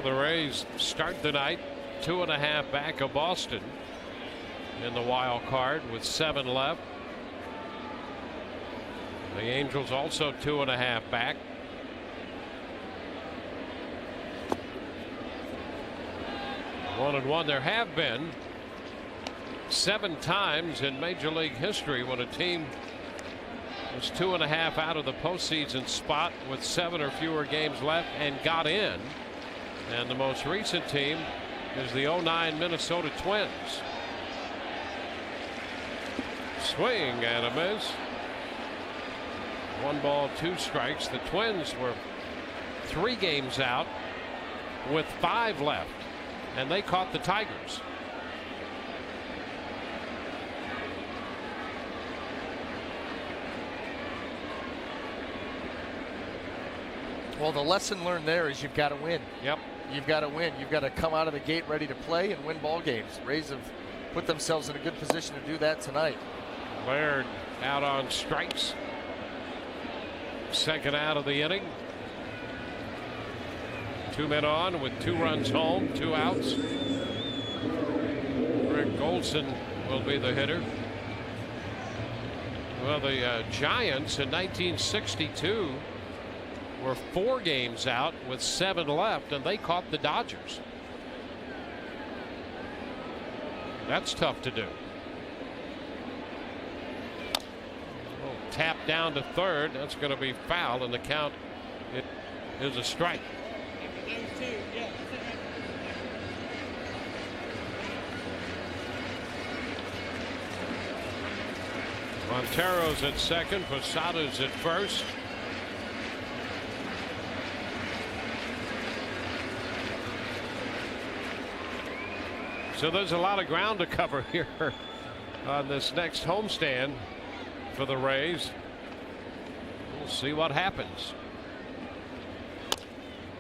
S2: The Rays start the night 2.5 back of Boston in the wild card with 7 left. The Angels also 2.5 back. One and one. There have been 7 times in Major League history when a team was 2.5 out of the postseason spot with 7 or fewer games left and got in. And the most recent team is the 09 Minnesota Twins. Swing and a miss. 1 ball, 2 strikes. The Twins were 3 games out with 5 left, and they caught the Tigers.
S3: Well, the lesson learned there is you've got to win.
S2: Yep.
S3: You've got to win. You've got to come out of the gate ready to play and win ball games. Rays have put themselves in a good position to do that tonight.
S2: Laird out on strikes. Second out of the inning. 2 men on with 2 runs home, 2 outs. Rick Golson will be the hitter. Well, the Giants in 1962 were 4 games out with 7 left, and they caught the Dodgers. That's tough to do. Tap down to third. That's going to be foul, and the count it is a strike. Montero's at second. Posada's at first. So there's a lot of ground to cover here on this next homestand for the Rays. We'll see what happens.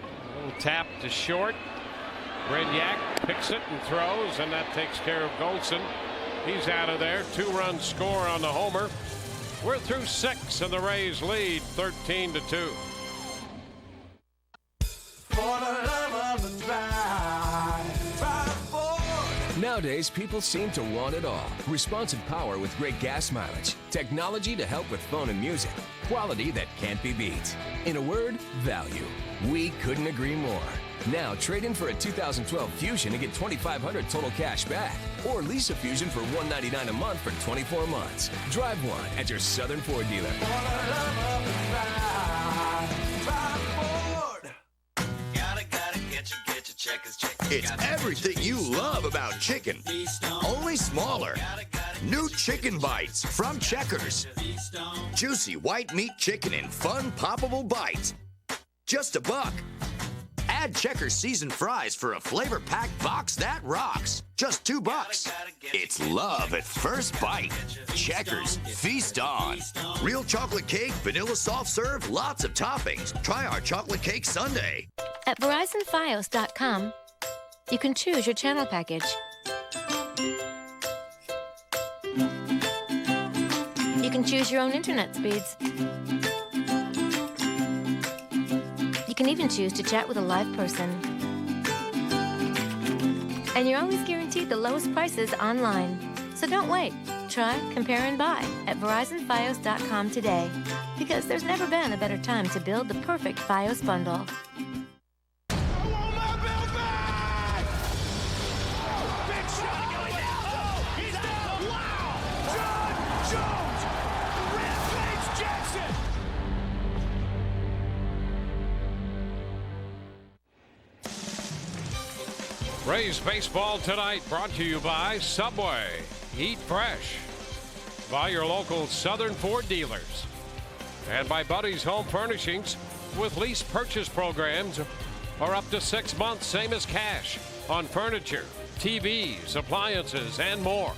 S2: A little tap to short. Brignac picks it and throws, and that takes care of Golson. He's out of there. 2-run score on the homer. We're through 6, and the Rays lead 13-2.
S1: Nowadays, people seem to want it all. Responsive power with great gas mileage. Technology to help with phone and music. Quality that can't be beat. In a word, value. We couldn't agree more. Now, trade in for a 2012 Fusion and get $2,500 total cash back. Or lease a Fusion for $199 a month for 24 months. Drive one at your Southern Ford dealer.
S5: It's everything you love about chicken, only smaller. New Chicken Bites from Checkers. Juicy white meat chicken in fun, poppable bites. Just $1. Add Checkers seasoned fries for a flavor-packed box that rocks. Just $2. It's love at first bite. Checkers, feast on. Real chocolate cake, vanilla soft serve, lots of toppings. Try our chocolate cake sundae.
S4: At VerizonFios.com, you can choose your channel package. You can choose your own internet speeds. You can even choose to chat with a live person. And you're always guaranteed the lowest prices online. So don't wait. Try, compare, and buy at VerizonFios.com today. Because there's never been a better time to build the perfect Fios bundle.
S2: Rays baseball tonight brought to you by Subway. Eat fresh. By your local Southern Ford dealers. And by Buddy's Home Furnishings with lease purchase programs or up to 6 months, same as cash, on furniture, TVs, appliances, and more.